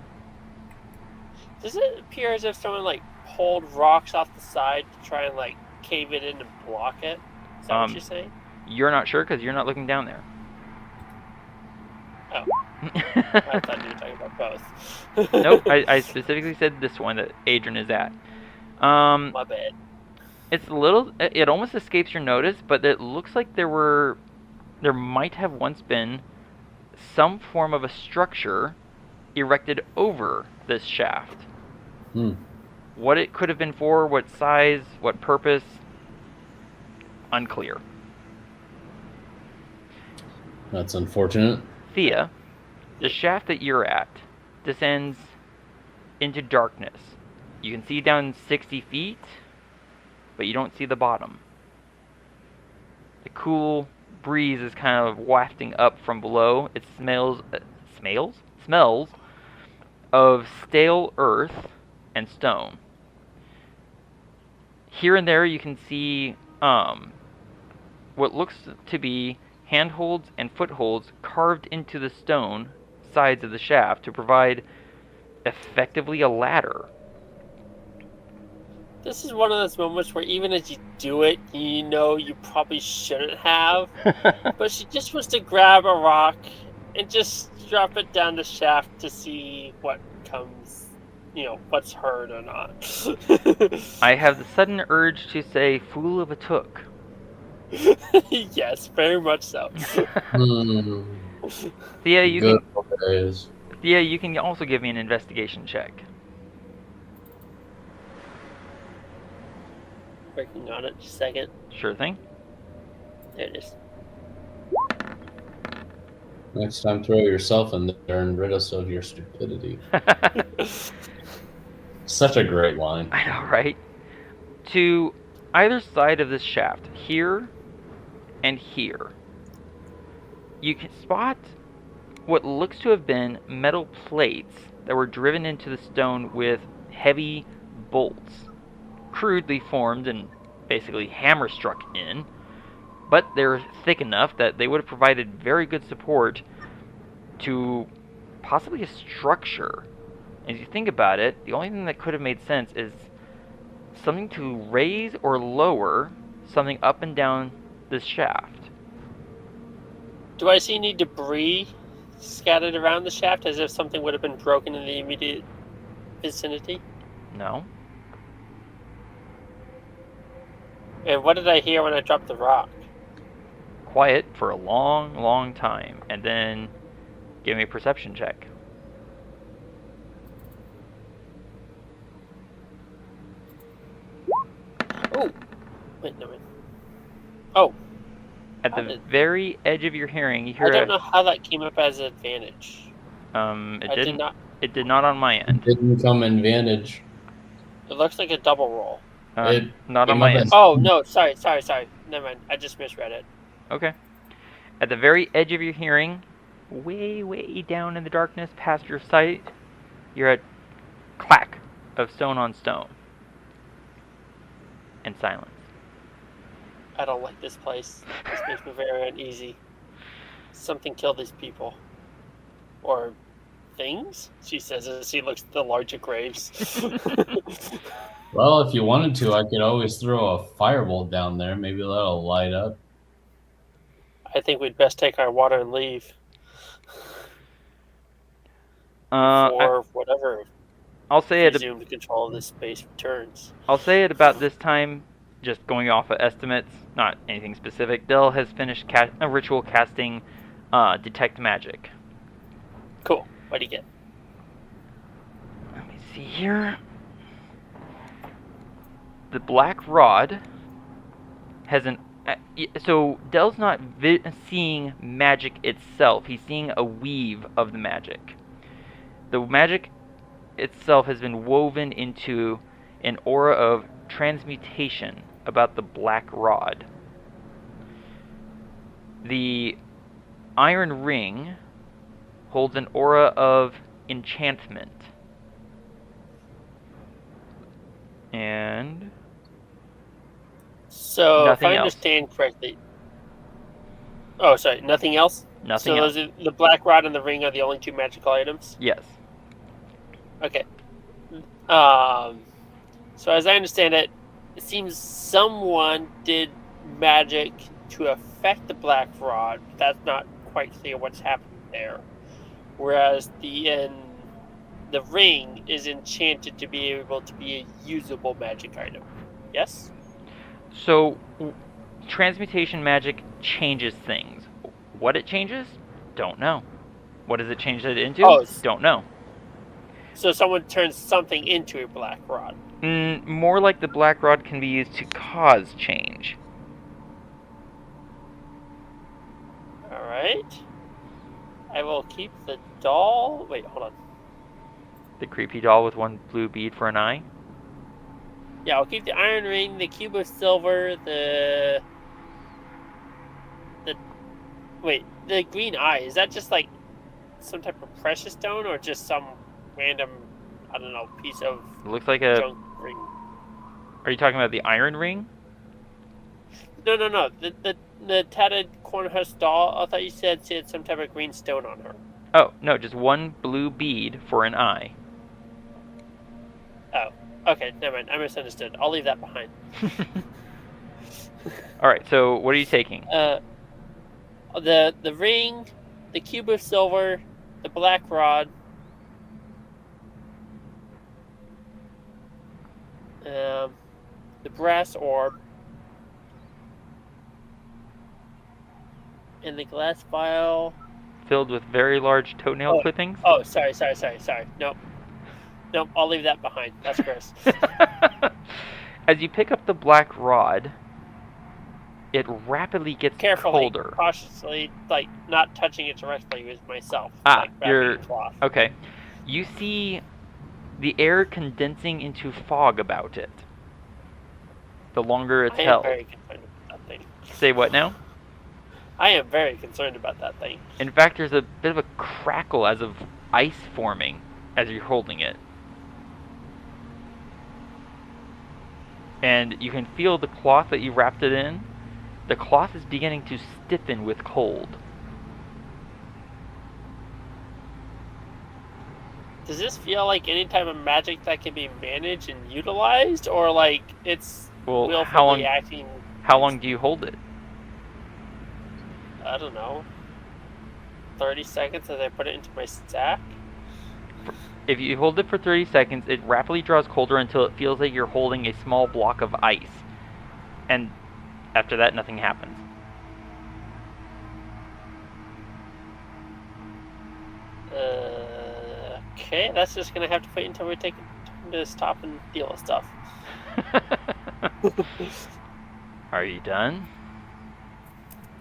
Does it appear as if someone like pulled rocks off the side to try and like cave it in and block it? Is that what you're saying? You're not sure because you're not looking down there. Oh. I thought you were talking about both. Nope, I specifically said this one that Adran is at. My bad. It's a little. It almost escapes your notice, but it looks like there might have once been some form of a structure erected over this shaft. What it could have been for, what size, what purpose, unclear. That's unfortunate. Thía, the shaft that you're at descends into darkness. You can see down 60 feet, but you don't see the bottom. The cool breeze is kind of wafting up from below. It smells of stale earth and stone. Here and there you can see what looks to be handholds and footholds carved into the stone sides of the shaft to provide effectively a ladder. This is one of those moments where even as you do it, you know you probably shouldn't have. But she just wants to grab a rock and just drop it down the shaft to see what comes, what's heard or not. I have the sudden urge to say, fool of a took. Yes, very much so. Thea, Thea, you can also give me an investigation check. Working on it, just a second. Sure thing. There it is. Next time, throw yourself in there and rid us of your stupidity. Such a great line. I know, right? To either side of this shaft, here and here, you can spot what looks to have been metal plates that were driven into the stone with heavy bolts, crudely formed and basically hammer struck in, but they're thick enough that they would have provided very good support to possibly a structure. As you think about it, the only thing that could have made sense is something to raise or lower something up and down this shaft. Do I see any debris scattered around the shaft as if something would have been broken in the immediate vicinity? No. And what did I hear when I dropped the rock? Quiet for a long, long time, and then give me a perception check. Oh! Wait, no, wait. Oh! At the very edge of your hearing, you hear I don't know how that came up as an advantage. It did not on my end. It didn't come in advantage. It looks like a double roll. Not on my end. Oh, no, sorry. Never mind. I just misread it. Okay. At the very edge of your hearing, way, way down in the darkness past your sight, you're at clack of stone on stone. And silence. I don't like this place. This makes me very uneasy. Something killed these people. Or things? She says as she looks at the larger graves. Well, if you wanted to, I could always throw a firebolt down there. Maybe that'll light up. I think we'd best take our water and leave. Or whatever. I'll say resumed control of this space returns. I'll say at about this time, just going off of estimates, not anything specific, Dell has finished a ritual casting Detect Magic. Cool. What do you get? Let me see here. The black rod has an... so Dell's not seeing magic itself. He's seeing a weave of the magic. The magic itself has been woven into an aura of transmutation about the black rod. The iron ring holds an aura of enchantment. And so, nothing if I else. understand correctly... Oh, sorry, nothing else? Nothing so else. The black rod and the ring are the only two magical items? Yes. Okay. So as I understand it, it seems someone did magic to affect the black rod. That's not quite clear what's happened there. Whereas the ring is enchanted to be able to be a usable magic item. Yes? So, transmutation magic changes things. What it changes? Don't know. What does it change it into? Oh, don't know. So someone turns something into a black rod. More like the black rod can be used to cause change. Alright. I will keep the doll... Wait, hold on. The creepy doll with one blue bead for an eye? Yeah, I'll keep the iron ring, the cube of silver, the green eye. Is that just like some type of precious stone or just some random, I don't know, piece of It looks like a... junk ring? Are you talking about the iron ring? No. The tattered cornhusk doll, I thought you said she had some type of green stone on her. Oh, no, just one blue bead for an eye. Oh, okay, never mind. I misunderstood. I'll leave that behind. Alright, so what are you taking? The ring, the cube of silver, the black rod, the brass orb, and the glass vial. Filled with very large toenail clippings? Oh, sorry. Nope, I'll leave that behind. That's gross. As you pick up the black rod, it rapidly gets Carefully, colder. cautiously, like not touching it directly with myself. Ah, like you're... a cloth. Okay. You see the air condensing into fog about it. The longer it's I am held. very concerned about that thing. Say what now? I am very concerned about that thing. In fact, there's a bit of a crackle as of ice forming as you're holding it. And you can feel the cloth that you wrapped it in. The cloth is beginning to stiffen with cold. Does this feel like any type of magic that can be managed and utilized, or like it's Well, willfully acting? How long do you hold it? I don't know. 30 seconds as I put it into my sack. If you hold it for 30 seconds, it rapidly draws colder until it feels like you're holding a small block of ice. And after that, nothing happens. Okay, that's just gonna have to wait until we take time to stop and deal with stuff. Are you done?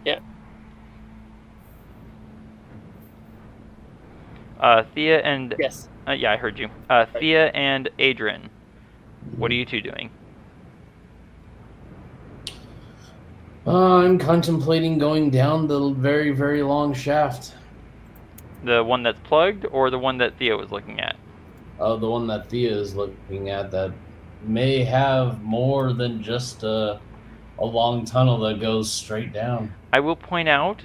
Yeah. Thía and... Yes. Yeah, I heard you. Thía and Adran, what are you two doing? I'm contemplating going down the very, very long shaft. The one that's plugged, or the one that Thía was looking at? The one that Thía is looking at that may have more than just a long tunnel that goes straight down. I will point out,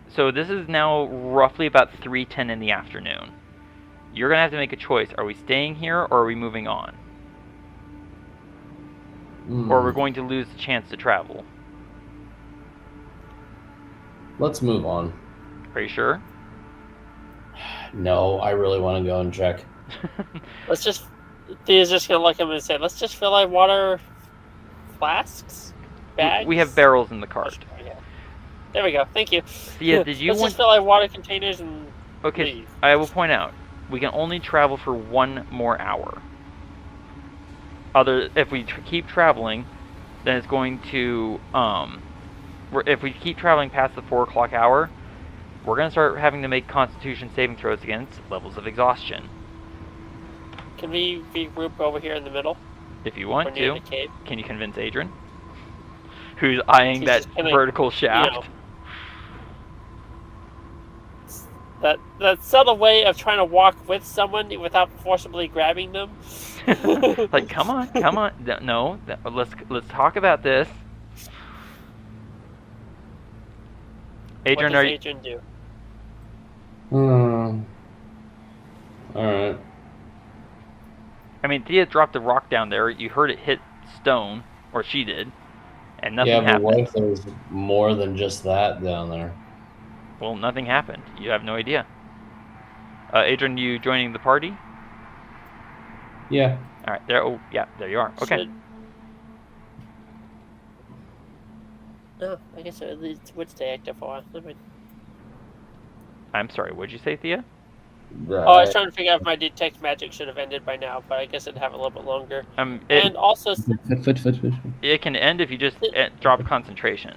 so this is now roughly about 3:10 in the afternoon. You're going to have to make a choice. Are we staying here, or are we moving on? Or we're going to lose the chance to travel? Let's move on. Are you sure? No, I really want to go and check. Let's just... Thea's just gonna look at him and say, let's just fill our water flasks? Bags? We have barrels in the cart. Yeah. There we go. Thank you. Yeah, did you Let's want... just fill our water containers and Okay, leave. I will point out, we can only travel for 1 more hour. If we keep traveling, then it's going to, if we keep traveling past the 4 o'clock hour, we're going to start having to make Constitution saving throws against levels of exhaustion. Can we regroup over here in the middle? If you Or want near to, the cave? can you convince Adran? Who's eyeing He's that just kinda, vertical shaft? That subtle way of trying to walk with someone without forcibly grabbing them. Like, come on. No, let's talk about this. Adran, What does Adran do? Alright. I mean, Thía dropped a rock down there. You heard it hit stone, or she did, and nothing Yeah, but happened. what if there's more than just that down there? Well, nothing happened. You have no idea. Adran, you joining the party? Yeah. All right, there. Oh, yeah, there you are. Okay. No, I guess it would stay active for a while. Never mind. I'm sorry. What'd you say, Thía? Oh, I was trying to figure out if my detect magic should have ended by now, but I guess it'd have a little bit longer. And also, it can end if you just drop concentration.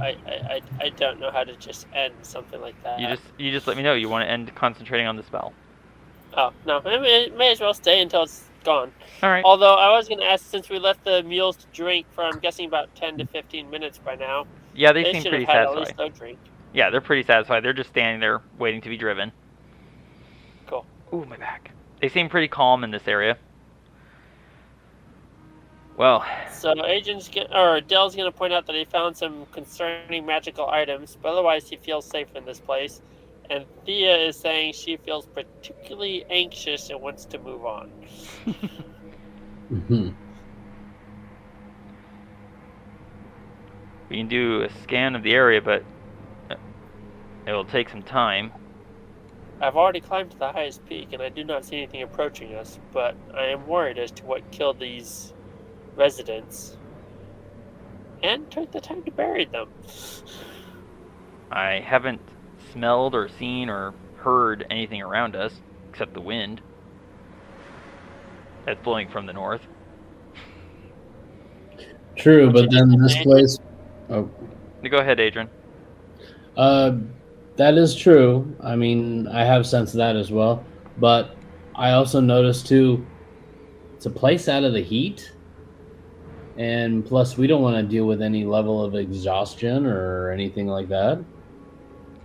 I don't know how to just end something like that. You just let me know. You want to end concentrating on the spell. Oh, no. It may as well stay until it's gone. All right. Although, I was going to ask, since we left the mules to drink for, I'm guessing, about 10 to 15 minutes by now. Yeah, they seem should pretty have had satisfied. at least a drink. Yeah, they're pretty satisfied. They're just standing there waiting to be driven. Cool. Ooh, my back. They seem pretty calm in this area. Well. So Dell's going to point out that he found some concerning magical items, but otherwise he feels safe in this place. And Thía is saying she feels particularly anxious and wants to move on. We can do a scan of the area, but it will take some time. I've already climbed to the highest peak, and I do not see anything approaching us, but I am worried as to what killed these residents and took the time to bury them. I haven't smelled or seen or heard anything around us except the wind that's blowing from the north. True, but then this place... Oh. Go ahead, Adran. That is true. I mean, I have sensed that as well. But I also noticed, too, it's a place out of the heat. And plus, we don't want to deal with any level of exhaustion or anything like that.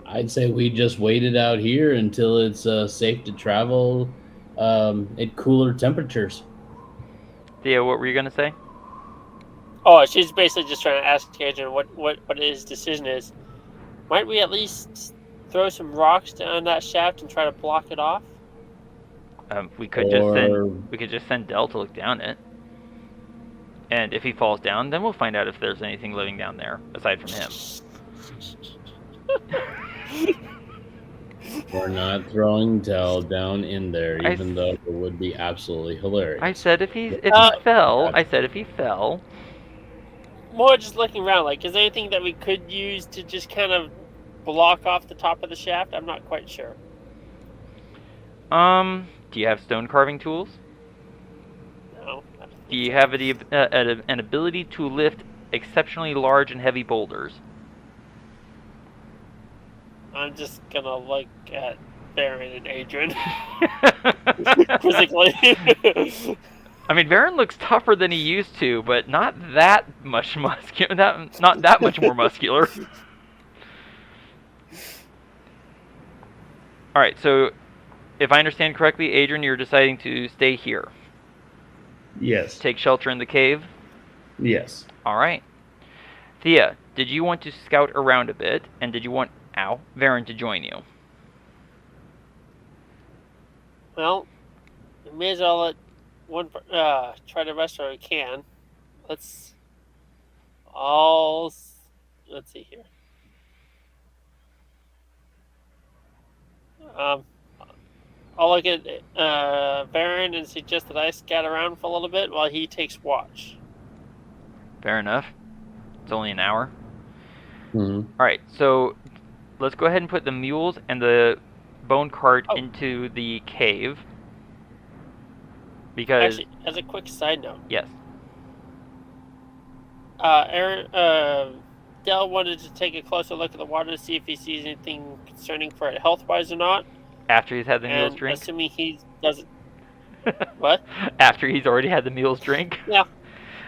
I'd say we just waited out here until it's safe to travel at cooler temperatures. Thía, what were you going to say? Oh, she's basically just trying to ask Adran what his decision is. Might we at least throw some rocks down that shaft and try to block it off? We could just send Dell to look down it. And if he falls down, then we'll find out if there's anything living down there aside from him. We're not throwing Dell down in there, even though it would be absolutely hilarious. I said if he fell. More just looking around, like, is there anything that we could use to just kind of block off the top of the shaft? I'm not quite sure. Do you have stone carving tools? No. Do you have an ability to lift exceptionally large and heavy boulders? I'm just gonna look at Varin and Adran. Physically. I mean, Varin looks tougher than he used to, but not that much muscular. Not that much more muscular. All right, so if I understand correctly, Adran, you're deciding to stay here. Yes. Take shelter in the cave? Yes. All right. Thía, did you want to scout around a bit, and did you want Varin to join you? Well, we may as well let one try to rest where we can. Let's see here. I'll look at Varin and suggest that I scout around for a little bit while he takes watch. Fair enough. It's only an hour. Mm-hmm. All right, so let's go ahead and put the mules and the bone cart into the cave. Because... Actually, as a quick side note. Yes. Dell wanted to take a closer look at the water to see if he sees anything concerning for it health-wise or not. After he's had the mules drink? Assuming he doesn't... What? After he's already had the mules drink? Yeah.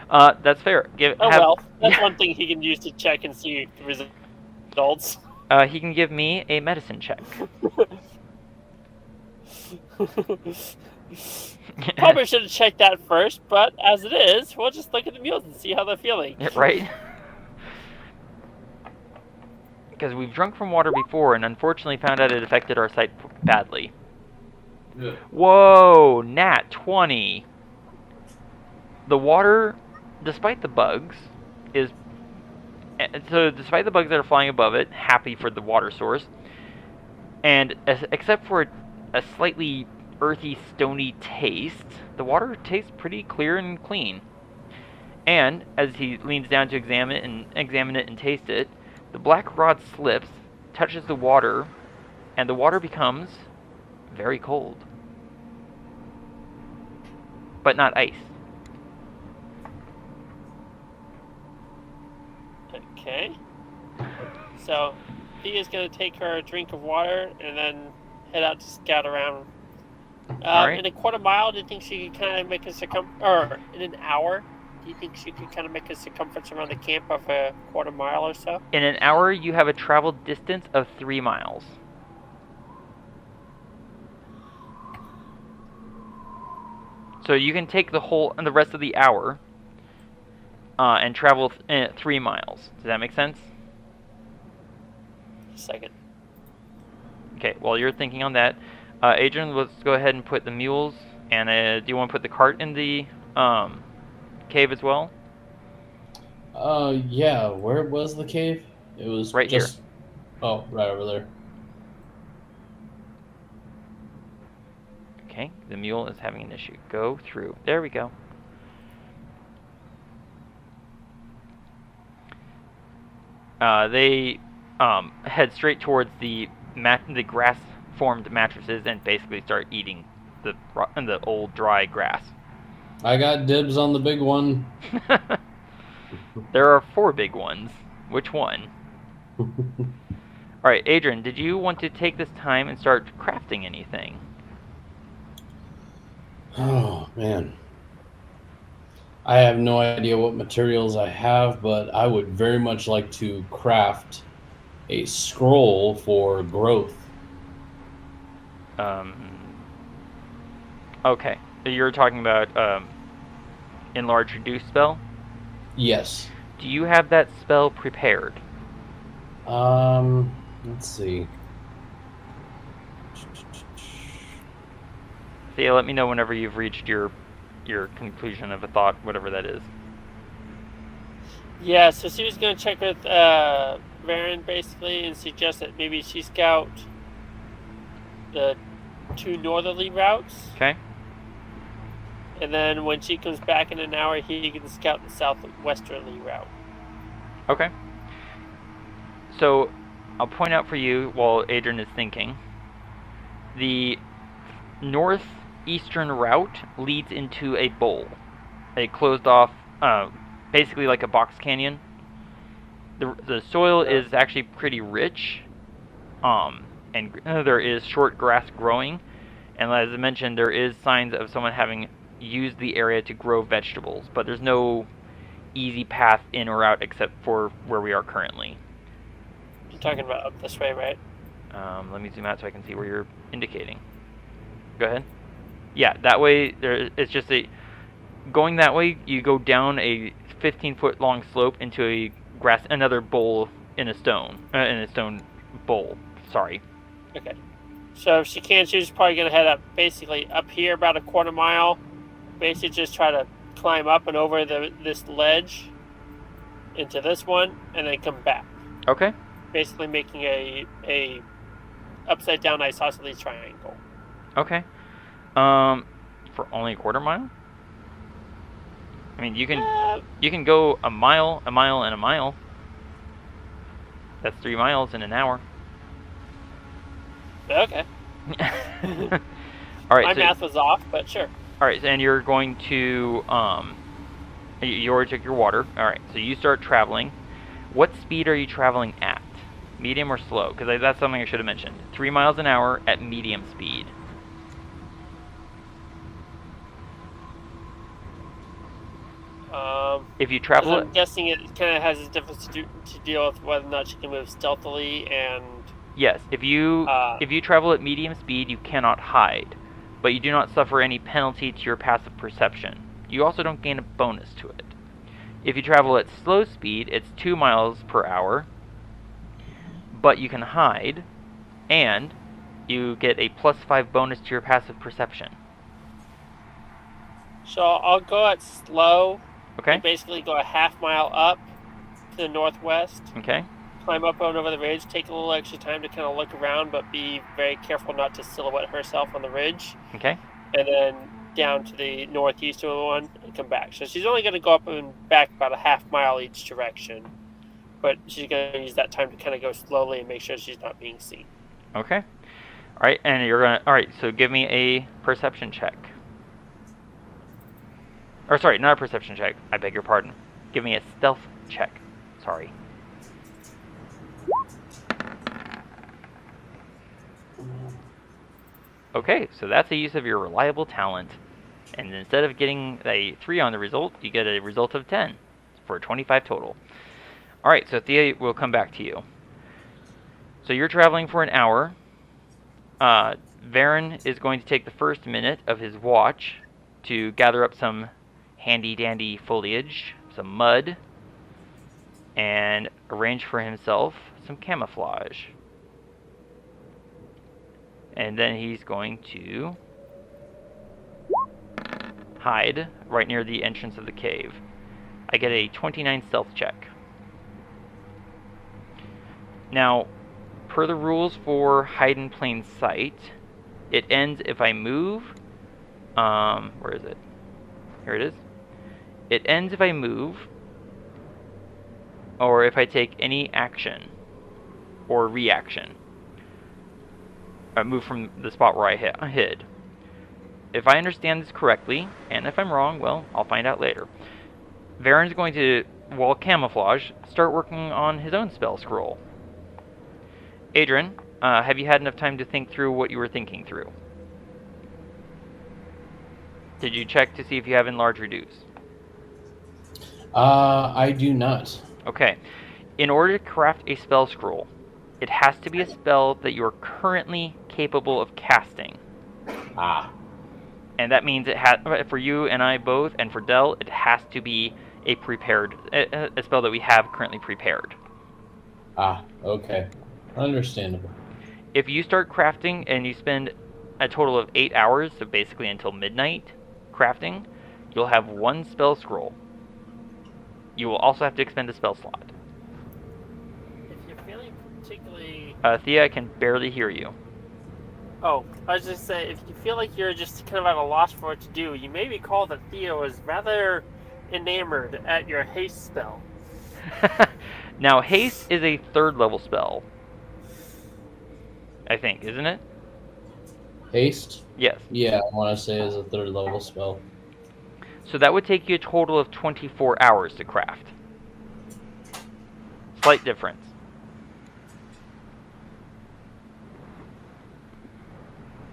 That's fair. That's one thing he can use to check and see the results. He can give me a medicine check. Probably should have checked that first, but as it is, we'll just look at the mules and see how they're feeling. Right? Because we've drunk from water before and unfortunately found out it affected our sight badly. Yeah. Whoa! Nat 20! The water, despite the bugs, despite the bugs that are flying above it, happy for the water source, and except for a slightly earthy, stony taste, the water tastes pretty clear and clean. And as he leans down to examine it and taste it, the black rod slips, touches the water, and the water becomes very cold. But not ice. Okay. So Thea's going to take her a drink of water and then head out to scout around. Alright. In a quarter mile, do you think she could kind of make a or in an hour, do you think she could kind of make a circumference around the camp of a quarter mile or so? In an hour, you have a travel distance of 3 miles. So you can take the rest of the hour and travel 3 miles. Does that make sense? Second. Okay, while you're thinking on that, Adran, let's go ahead and put the mules, and do you want to put the cart in the cave as well? Yeah, where was the cave? It was right just... here. Oh, right over there. Okay, the mule is having an issue. Go through. There we go. They head straight towards the grass-formed mattresses and basically start eating the old dry grass. I got dibs on the big one. There are 4 big ones. Which one? Alright, Adran, did you want to take this time and start crafting anything? Oh, man. I have no idea what materials I have, but I would very much like to craft a scroll for growth. Okay. You're talking about enlarge reduce spell? Yes. Do you have that spell prepared? Let's see. Thea, let me know whenever you've reached your conclusion of a thought, whatever that is. Yeah, so she was going to check with Varin basically and suggest that maybe she scout the 2 northerly routes. Okay. And then when she comes back in an hour, he can scout the southwesterly route. Okay. So, I'll point out for you while Adran is thinking. The northeastern route leads into a bowl. A closed off, basically like a box canyon. The soil is actually pretty rich. And there is short grass growing. And as I mentioned, there is signs of someone having used the area to grow vegetables, but there's no easy path in or out except for where we are currently. You're talking about up this way, right? Let me zoom out so I can see where you're indicating. Go ahead. Yeah, that way it's just going that way. You go down a 15-foot long slope into another bowl in a stone bowl. Sorry. Okay. So if she can't, she's probably gonna head up basically up here about a quarter mile. Basically, just try to climb up and over this ledge into this one, and then come back. Okay. Basically, making a upside down isosceles triangle. Okay. For only a quarter mile. I mean, you can go a mile, and a mile. That's 3 miles in an hour. Okay. All right. My math was off, but sure. All right, and you're going to you already took your water. All right, so you start traveling. What speed are you traveling at? Medium or slow? Because that's something I should have mentioned. 3 miles an hour at medium speed. If you travel, I'm guessing it kind of has a difference to deal with whether or not she can move stealthily and. Yes, if you travel at medium speed, you cannot hide, but you do not suffer any penalty to your passive perception. You also don't gain a bonus to it. If you travel at slow speed, it's 2 miles per hour, but you can hide, and you get a +5 bonus to your passive perception. So I'll go at slow. Okay. And basically go a half mile up to the northwest. Okay. Climb up and over the ridge. Take a little extra time to kind of look around, but be very careful not to silhouette herself on the ridge. Okay. And then down to the northeast one and come back. So she's only going to go up and back about a half mile each direction. But she's going to use that time to kind of go slowly and make sure she's not being seen. Okay. All right, and you're going to... All right, so give me a perception check. Or sorry, not a perception check. I beg your pardon. Give me a stealth check. Sorry. Okay, so that's a use of your reliable talent. And instead of getting a 3 on the result, you get a result of 10 for a 25 total. Alright, so Thea, will come back to you. So you're traveling for an hour. Varin is going to take the first minute of his watch to gather up some handy-dandy foliage, some mud, and arrange for himself some camouflage. And then he's going to hide right near the entrance of the cave. I get a 29 stealth check. Now, per the rules for hide in plain sight, it ends if I move. Where is it? Here it is. It ends if I move, or if I take any action or reaction. I move from the spot where I hid. If I understand this correctly, and if I'm wrong, well, I'll find out later. Varin's going to, while camouflage, start working on his own spell scroll. Adran, have you had enough time to think through what you were thinking through? Did you check to see if you have enlarge reduce? I do not. Okay. In order to craft a spell scroll, it has to be a spell that you are currently capable of casting. Ah. And that means it has, for you and I both, and for Del, it has to be a prepared, a spell that we have currently prepared. Ah, okay. Understandable. If you start crafting and you spend a total of 8 hours, so basically until midnight, crafting, you'll have one spell scroll. You will also have to expend a spell slot. If you're feeling particularly... Thea, I can barely hear you. Oh, I was just saying, if you feel like you're just kind of at a loss for what to do, you may recall that Thea was rather enamored at your haste spell. Now, haste is a 3rd level spell. I think, isn't it? Haste? Yes. Yeah, I want to say is a 3rd level spell. So that would take you a total of 24 hours to craft. Slight difference.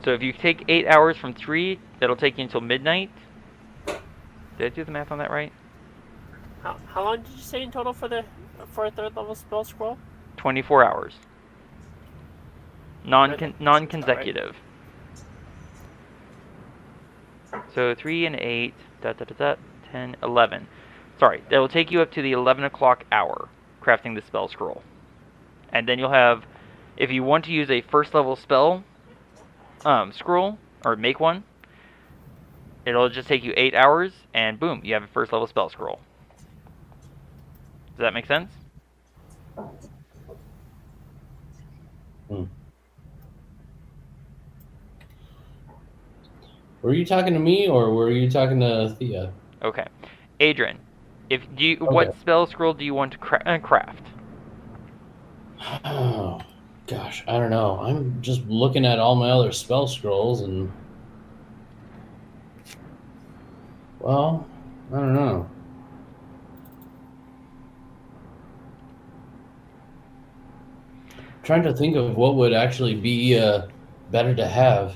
So if you take 8 hours from 3, that'll take you until midnight. Did I do the math on that right? How long did you say in total for a 3rd level spell scroll? 24 hours. Non-consecutive. So 3 and 8, 10, 11. Sorry, that will take you up to the 11 o'clock hour, crafting the spell scroll. And then you'll have, if you want to use a 1st level spell scroll, or make one, it'll just take you 8 hours, and boom, you have a 1st level spell scroll. Does that make sense? Were you talking to me, or were you talking to Thea? Okay. Adran, what spell scroll do you want to craft? Oh, gosh, I don't know. I'm just looking at all my other spell scrolls, and... well, I don't know. Trying to think of what would actually be better to have.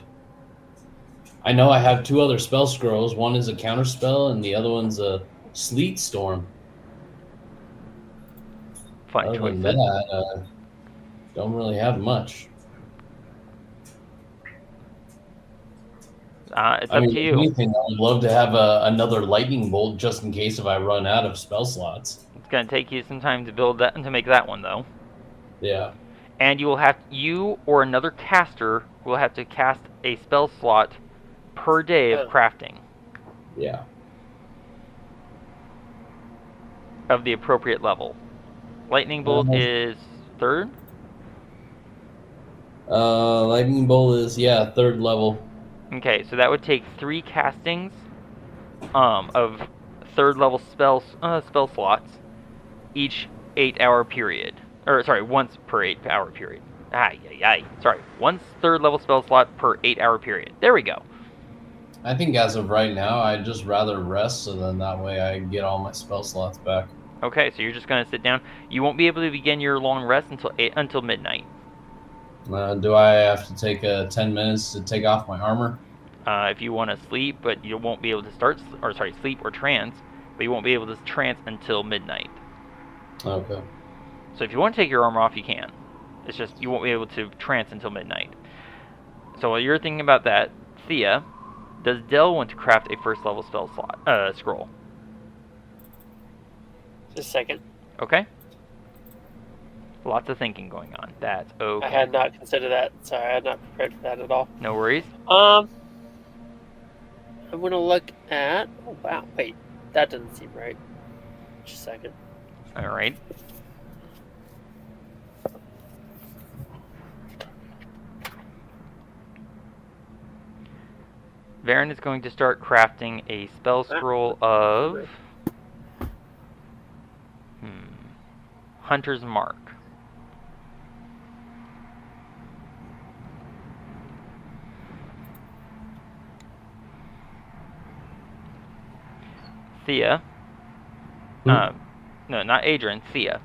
I know I have 2 other spell scrolls. One is a counter spell, and the other one's a sleet storm. Fine Other choices. than that, don't really have much. It's up to you. Anything, I would love to have another lightning bolt just in case if I run out of spell slots. It's going to take you some time to build that and to make that one, though. Yeah. And you or another caster will have to cast a spell slot per day of crafting. Yeah. Of the appropriate level. Lightning bolt is 3rd? Lightning bolt is, 3rd level. Okay, so that would take 3 castings of 3rd level spell slots each 8-hour period. Or, sorry, once per 8-hour period. Sorry, once 3rd level spell slot per 8-hour period. There we go. I think as of right now, I'd just rather rest, so then that way I get all my spell slots back. Okay, so you're just going to sit down. You won't be able to begin your long rest until midnight. Do I have to take 10 minutes to take off my armor? If you want to sleep, but you won't be able to sleep or trance, but you won't be able to trance until midnight. Okay. So if you want to take your armor off, you can. It's just you won't be able to trance until midnight. So while you're thinking about that, Thía, does Del want to craft a first level spell scroll? Just a second. Okay. Lots of thinking going on. That's okay. I had not considered that. Sorry, I had not prepared for that at all. No worries. I'm gonna look at. Oh wow! Wait, that doesn't seem right. Just a second. All right. Varin is going to start crafting a spell scroll of Hunter's Mark. Thía. No, not Adran. Thía.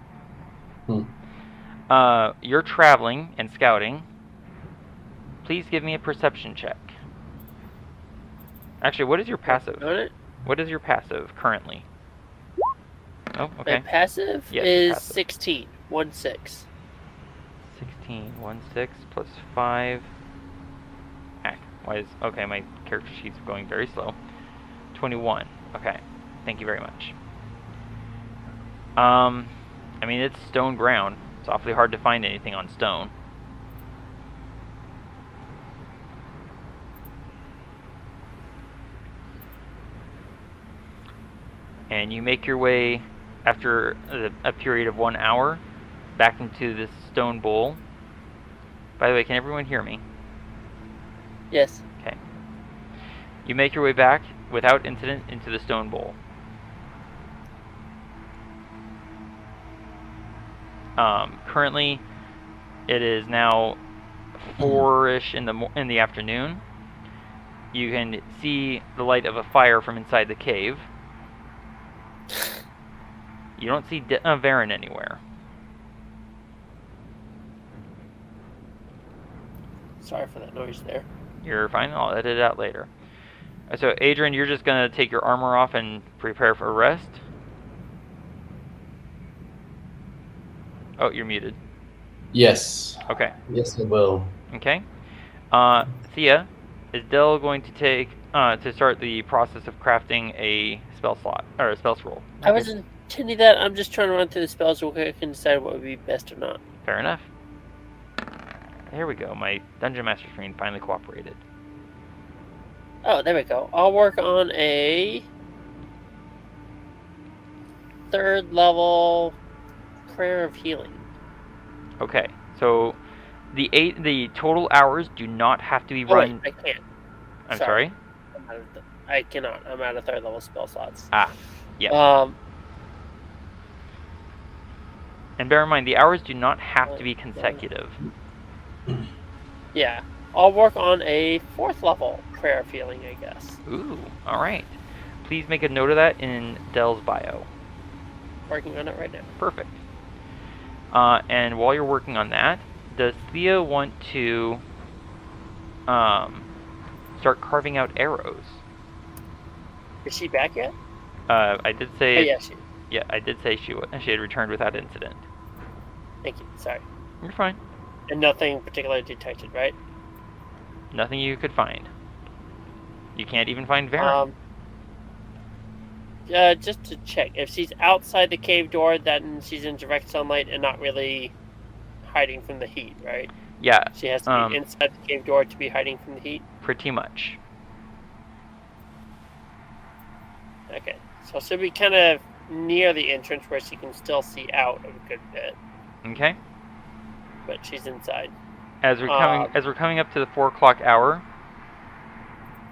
You're traveling and scouting. Please give me a perception check. Actually, what is your passive? What is your passive currently? Oh, okay. My passive is 16. 1/6. 16, 1/6 plus 5. Why is okay? My character sheet's going very slow. 21. Okay. Thank you very much. I mean, it's stone ground. It's awfully hard to find anything on stone. And you make your way, after a period of 1 hour, back into this stone bowl. By the way, can everyone hear me? Yes. Okay. You make your way back, without incident, into the stone bowl. Currently, it is now 4-ish in the afternoon. You can see the light of a fire from inside the cave. You don't see Varin anywhere. Sorry for that noise there. You're fine. I'll edit it out later. So, Adran, you're just going to take your armor off and prepare for rest. Oh, you're muted. Yes. Okay. Yes, I will. Okay. Thía, is Del going to take to start the process of crafting a spell slot or a spell scroll? I wasn't intending that. I'm just trying to run through the spells real quick and decide what would be best or not. Fair enough. There we go. My Dungeon Master screen finally cooperated. Oh, there we go. I'll work on a 3rd level Prayer of Healing. Okay, so the total hours do not have to be run. Wait, I can't. I'm sorry. I cannot. I'm out of 3rd level spell slots. Yeah. And bear in mind, the hours do not have to be consecutive. Yeah. I'll work on a 4th level Prayer of Healing, I guess. Ooh, all right. Please make a note of that in Del's bio. Working on it right now. Perfect. And while you're working on that, does Thía want to start carving out arrows? Is she back yet? I did say. Oh, yeah, she. Yeah, I did say she had returned without incident. Thank you. Sorry. You're fine. And nothing particularly detected, right? Nothing you could find. You can't even find Varin. Just to check, if she's outside the cave door, then she's in direct sunlight and not really hiding from the heat, right? Yeah. She has to be inside the cave door to be hiding from the heat? Pretty much. Okay. So she'll be kind of near the entrance where she can still see out a good bit. Okay. But she's inside. As we're coming up to the 4 o'clock hour,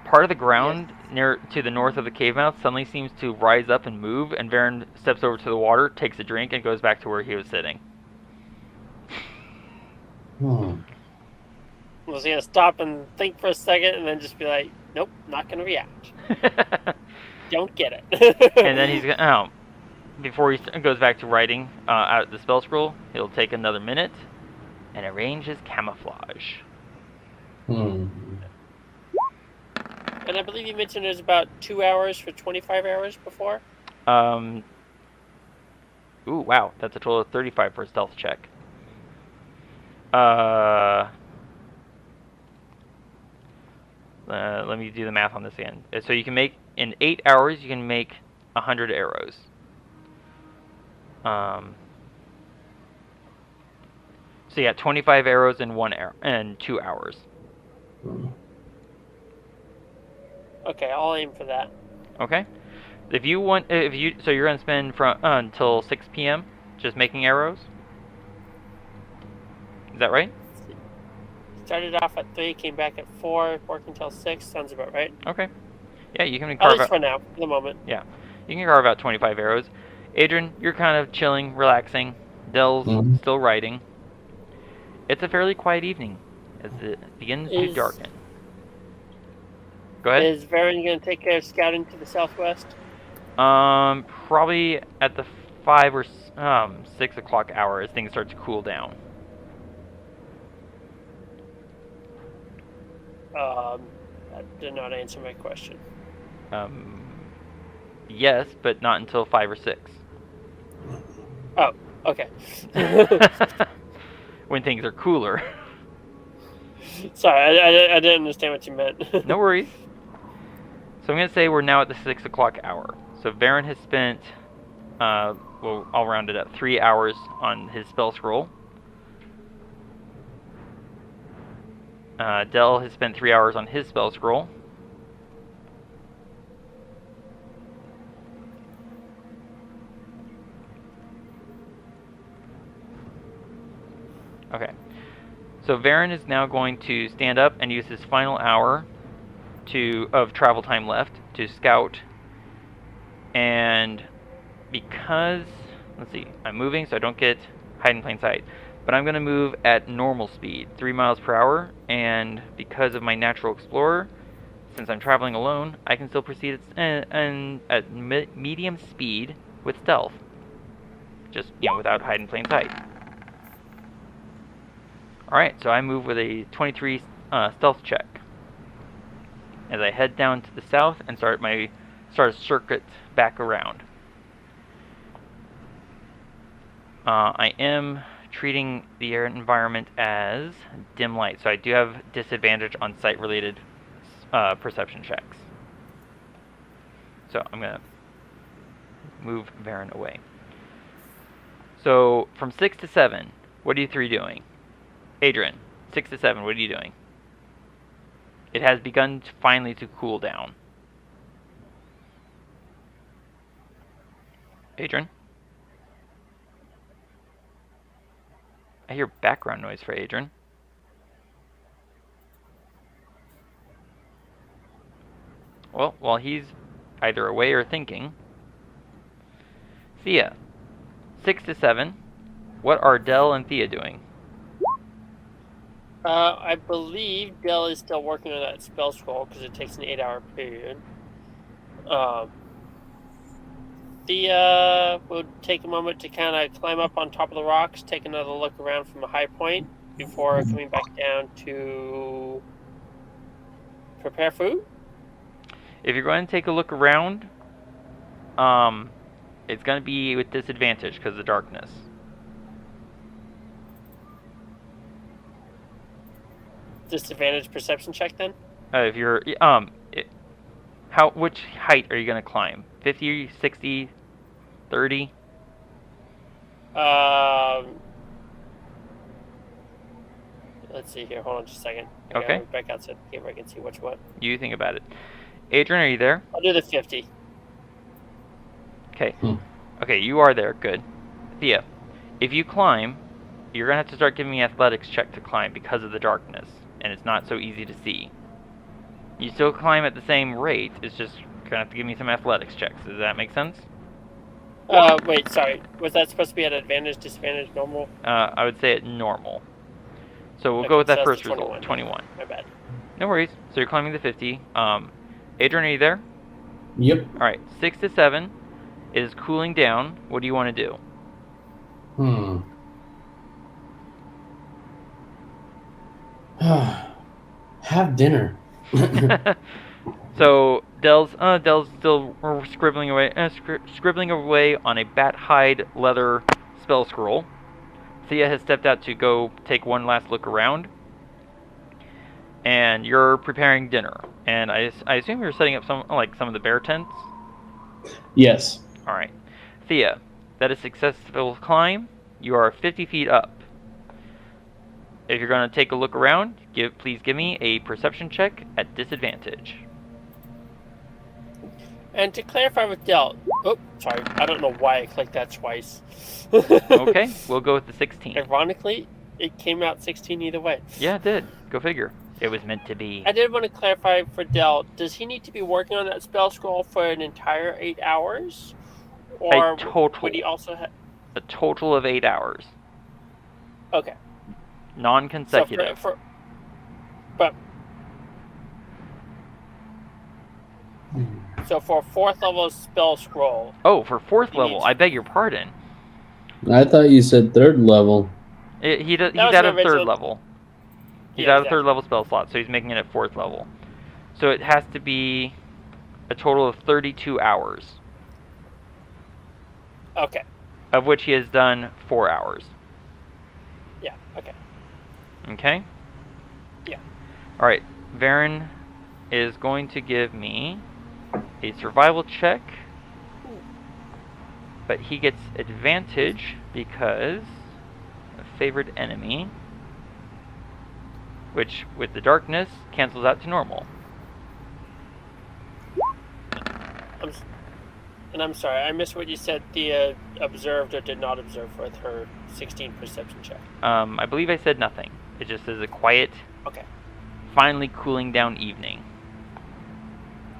part of the ground near to the north of the cave mouth suddenly seems to rise up and move, and Varin steps over to the water, takes a drink, and goes back to where he was sitting. Was he gonna stop and think for a second, and then just be like, "Nope, not gonna react. Don't get it." And then he's gonna before he goes back to writing out the spell scroll, he'll take another minute, and arrange his camouflage. Hmm. And I believe you mentioned there's about 2 hours for 25 arrows before. Ooh, wow, that's a total of 35 for a stealth check. Let me do the math on this again. So you can make, in 8 hours, you can make 100 arrows. So yeah, 25 arrows in 2 hours. Okay, I'll aim for that. Okay. So you're gonna spend from until 6 p.m. just making arrows. Is that right? Started off at 3, came back at 4, worked until 6. Sounds about right. Okay. Yeah, you can At carve least out. for now, for the moment. Yeah, you can carve out 25 arrows. Adran, you're kind of chilling, relaxing. Dell's still writing. It's a fairly quiet evening as it begins to darken. Go ahead. Is Varin going to take care of scouting to the southwest? Probably at the 5 or 6 o'clock hour as things start to cool down. That did not answer my question. Yes, but not until 5 or 6. Oh, okay. When things are cooler. Sorry, I didn't understand what you meant. No worries. So I'm going to say we're now at the 6 o'clock hour. So Varin has spent, well, I'll round it up, 3 hours on his spell scroll. Dell has spent 3 hours on his spell scroll. Okay. So Varin is now going to stand up and use his final hour of travel time left to scout. And because, let's see, I'm moving so I don't get hide in plain sight. But I'm going to move at normal speed, 3 miles per hour, and because of my natural explorer, since I'm traveling alone, I can still proceed at medium speed with stealth. Just, without hide in plain sight. Alright, so I move with a 23 stealth check as I head down to the south and start a circuit back around. I am treating the air environment as dim light, so I do have disadvantage on sight-related perception checks. So I'm going to move Varin away. So from 6 to 7, what are you three doing? Adran, 6 to 7, what are you doing? It has begun finally to cool down. Adran? I hear background noise for Adran. Well, while he's either away or thinking, Thía, 6 to 7, what are Dell and Thía doing? I believe Dell is still working on that spell scroll because it takes an 8-hour period. Thía will take a moment to kind of climb up on top of the rocks, take another look around from a high point before coming back down to prepare food. If you're going to take a look around, it's going to be with disadvantage because of the darkness. Disadvantage perception check then? If you're which height are you going to climb? 50, 60, 30? Let's see here. Hold on just a second. Okay. Back outside the game where I can see what's what. You think about it. Adran, are you there? I'll do the 50. Okay. Okay, you are there. Good. Thía, if you climb, you're going to have to start giving me an athletics check to climb because of the darkness, and it's not so easy to see. You still climb at the same rate, it's just going to have to give me some athletics checks. Does that make sense? Wait, sorry. Was that supposed to be at advantage, disadvantage, normal? I would say at normal. So we'll Okay, go with so that that's first the result, 21. 21. My bad. No worries. So you're climbing the 50. Adran, are you there? Yep. Alright, 6 to 7 is cooling down. What do you want to do? Have dinner. So Dell's still scribbling away on a bat hide leather spell scroll. Thía has stepped out to go take one last look around, and you're preparing dinner. And I assume you're setting up some of the bear tents. Yes. All right, Thía, that is a successful climb. You are 50 feet up. If you're going to take a look around, please give me a perception check at disadvantage. And to clarify with Del, oh, sorry, I don't know why I clicked that twice. Okay, we'll go with the 16. Ironically, it came out 16 either way. Yeah, it did. Go figure. It was meant to be. I did want to clarify for Del, does he need to be working on that spell scroll for an entire 8 hours? Or would he also have... A total of 8 hours. Okay. Non-consecutive. So for a 4th level spell scroll... Oh, for 4th level. I beg your pardon. I thought you said 3rd level. He's at a 3rd level. He's at a 3rd level spell slot, so he's making it at 4th level. So it has to be a total of 32 hours. Okay. Of which he has done 4 hours. Yeah, okay. Okay? Yeah. Alright, Varin is going to give me a survival check, but he gets advantage because a favored enemy, which with the darkness cancels out to normal. I'm sorry, I missed what you said Thía observed or did not observe with her 16 perception check. I believe I said nothing. It just is a quiet, okay, finally cooling down evening.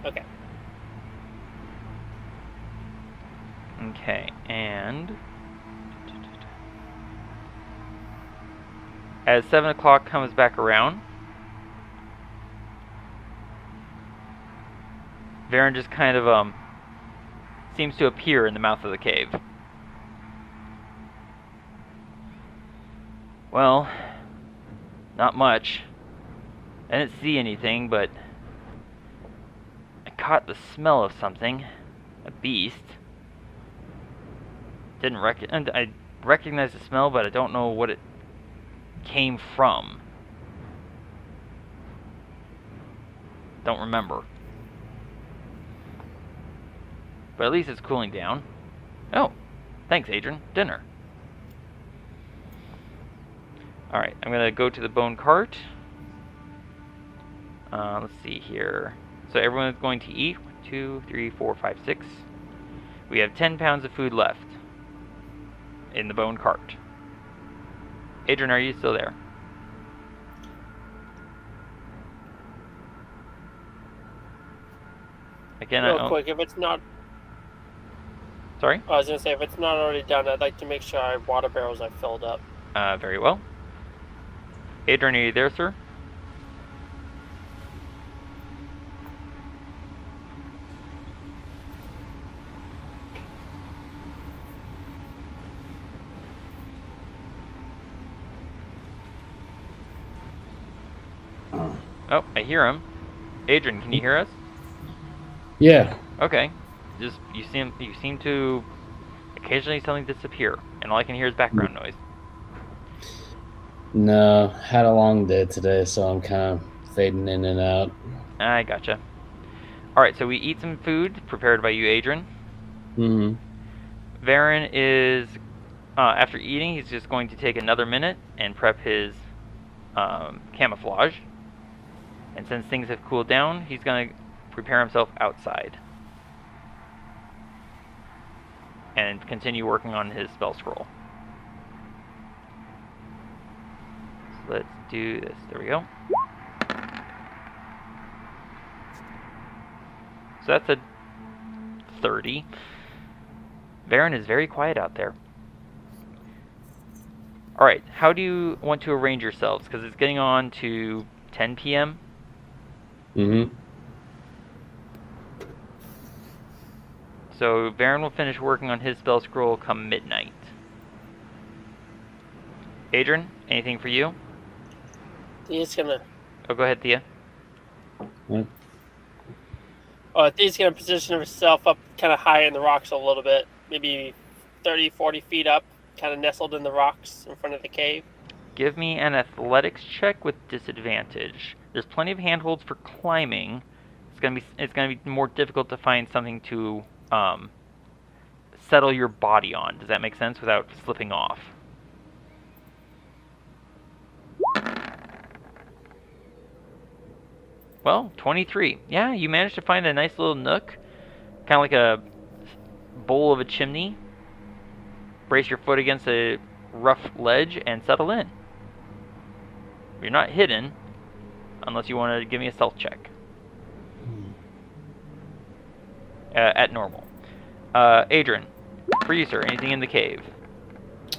Okay. Okay, and as 7 o'clock comes back around, Varin just kind of seems to appear in the mouth of the cave. Well, not much. I didn't see anything, but I caught the smell of something. A beast. I recognize the smell, but I don't know what it came from. Don't remember. But at least it's cooling down. Oh, thanks, Adran. Dinner. Alright, I'm going to go to the bone cart. Let's see here. So everyone is going to eat. 1, 2, 3, 4, 5, 6. We have 10 pounds of food left in the bone cart. Adran, are you still there? Again, real quick, if it's not... Sorry? I was going to say, if it's not already done, I'd like to make sure our water barrels are filled up. Very well. Adran, are you there, sir? Oh, I hear him. Adran, can you hear us? Yeah. Okay. Just you seem to occasionally something disappear, and all I can hear is background noise. No, had a long day today, so I'm kind of fading in and out. I gotcha. Alright, so we eat some food prepared by you, Adran. Mm-hmm. Varin is, after eating, he's just going to take another minute and prep his camouflage. And since things have cooled down, he's going to prepare himself outside. And continue working on his spell scroll. So let's do this. There we go. So that's a 30. Varin is very quiet out there. Alright, how do you want to arrange yourselves? Because it's getting on to 10 p.m. Mm-hmm. So Varin will finish working on his spell scroll come midnight. Adran, anything for you? He's gonna. Oh, go ahead, Thea. What? Oh, Thea's gonna position herself up kind of high in the rocks a little bit, maybe 30, 40 feet up, kind of nestled in the rocks in front of the cave. Give me an athletics check with disadvantage. There's plenty of handholds for climbing. It's gonna be more difficult to find something to settle your body on. Does that make sense without slipping off? Well, 23. Yeah, you managed to find a nice little nook, kind of like a bowl of a chimney. Brace your foot against a rough ledge and settle in. You're not hidden, unless you want to give me a stealth check. At normal. Adran, for you, sir, anything in the cave?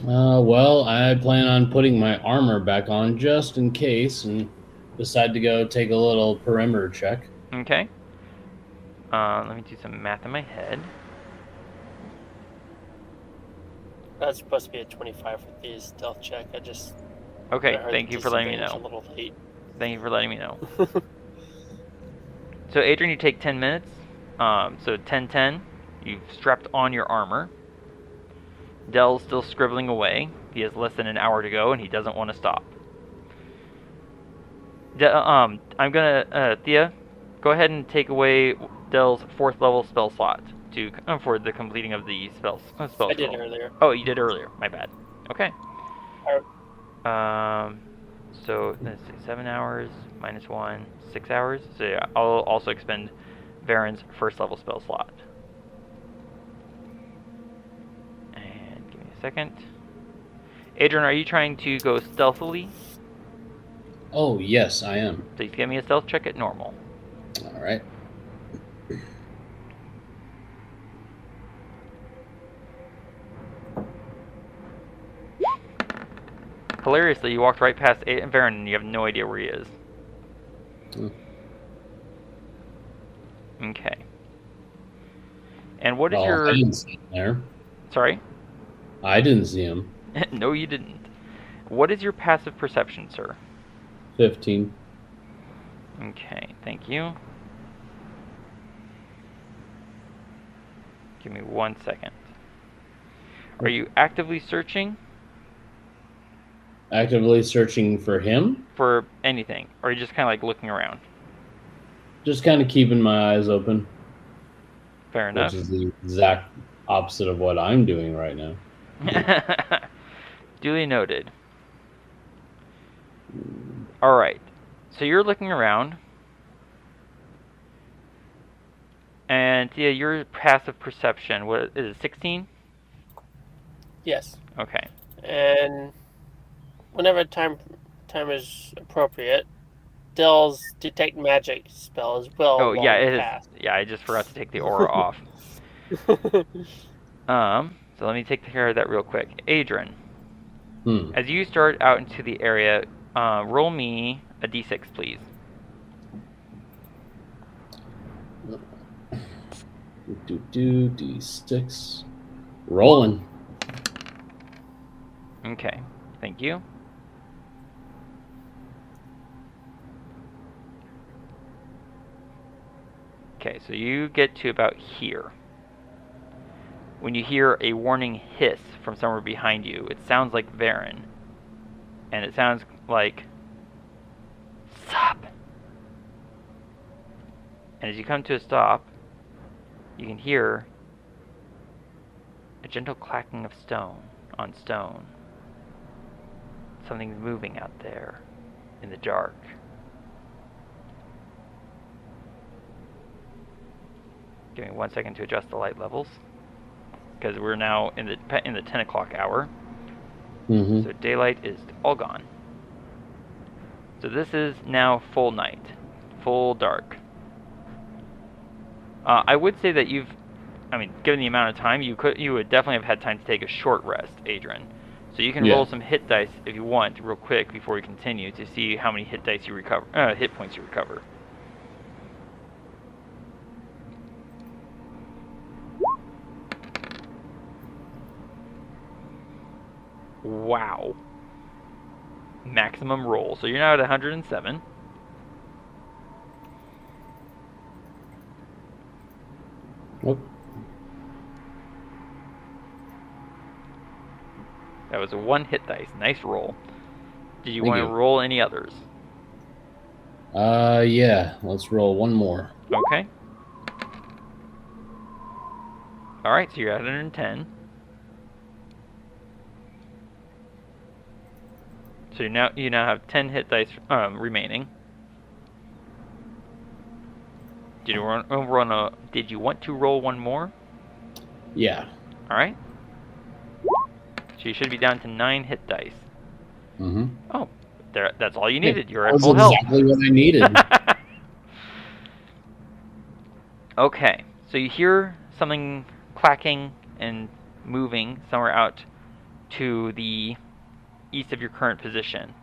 Well, I plan on putting my armor back on just in case, and decide to go take a little perimeter check. Okay. Let me do some math in my head. That's supposed to be a 25 for Thea's stealth check. I just. Okay, I heard thank you for letting me disadvantage know. A little late. Thank you for letting me know. So, Adran, you take 10 minutes. So 10-10, you've strapped on your armor. Dell's still scribbling away. He has less than an hour to go, and he doesn't want to stop. I'm gonna, Thea, go ahead and take away Dell's 4th level spell slot for the completing of the spell I scroll. did earlier. Oh, you did earlier. My bad. Okay. So let's see, 7 hours minus 1, 6 hours. So yeah, I'll also expend Varin's 1st level spell slot. And give me a second. Adran, are you trying to go stealthily? Oh, yes, I am. Please give me a stealth check at normal. All right. Hilariously, you walked right past Varin and you have no idea where he is. Okay. And what is your... I didn't see him there. Sorry? I didn't see him. No, you didn't. What is your passive perception, sir? 15. Okay, thank you. Give me 1 second. Are you actively searching? Actively searching for him? For anything? Or are you just kind of like looking around? Just kind of keeping my eyes open. Fair enough. Which is the exact opposite of what I'm doing right now. Duly noted. Alright. So you're looking around. And yeah, your passive perception, what is it, 16? Yes. Okay. And whenever time is appropriate, Dell's detect magic spell is well. Oh yeah, it is. Cast. Yeah, I just forgot to take the aura off. So let me take care of that real quick. Adran, as you start out into the area, roll me a d6, please. D6. Rolling. Okay, thank you. Okay, so you get to about here. When you hear a warning hiss from somewhere behind you, it sounds like Varin. And it sounds like... Stop! And as you come to a stop, you can hear a gentle clacking of stone on stone. Something's moving out there in the dark. Give me 1 second to adjust the light levels, because we're now in the 10 o'clock hour. So daylight is all gone. So this is now full night, full dark. I would say that given the amount of time, you would definitely have had time to take a short rest, Adran. So you can roll some hit dice if you want, real quick, before we continue, to see how many hit points you recover. Wow. maximum roll. So you're now at 107. Nope. That was a 1 hit dice. Nice roll. Did you Thank want to you. roll any others? Yeah. Let's roll one more. Okay. Alright, so you're at 110. So you now have 10 hit dice remaining. Did you want to roll one more? Yeah. Alright. So you should be down to 9 hit dice. Mm-hmm. Oh, that's all you needed. You're at That full was health. exactly what I needed. Okay, so you hear something clacking and moving somewhere out to the east of your current position.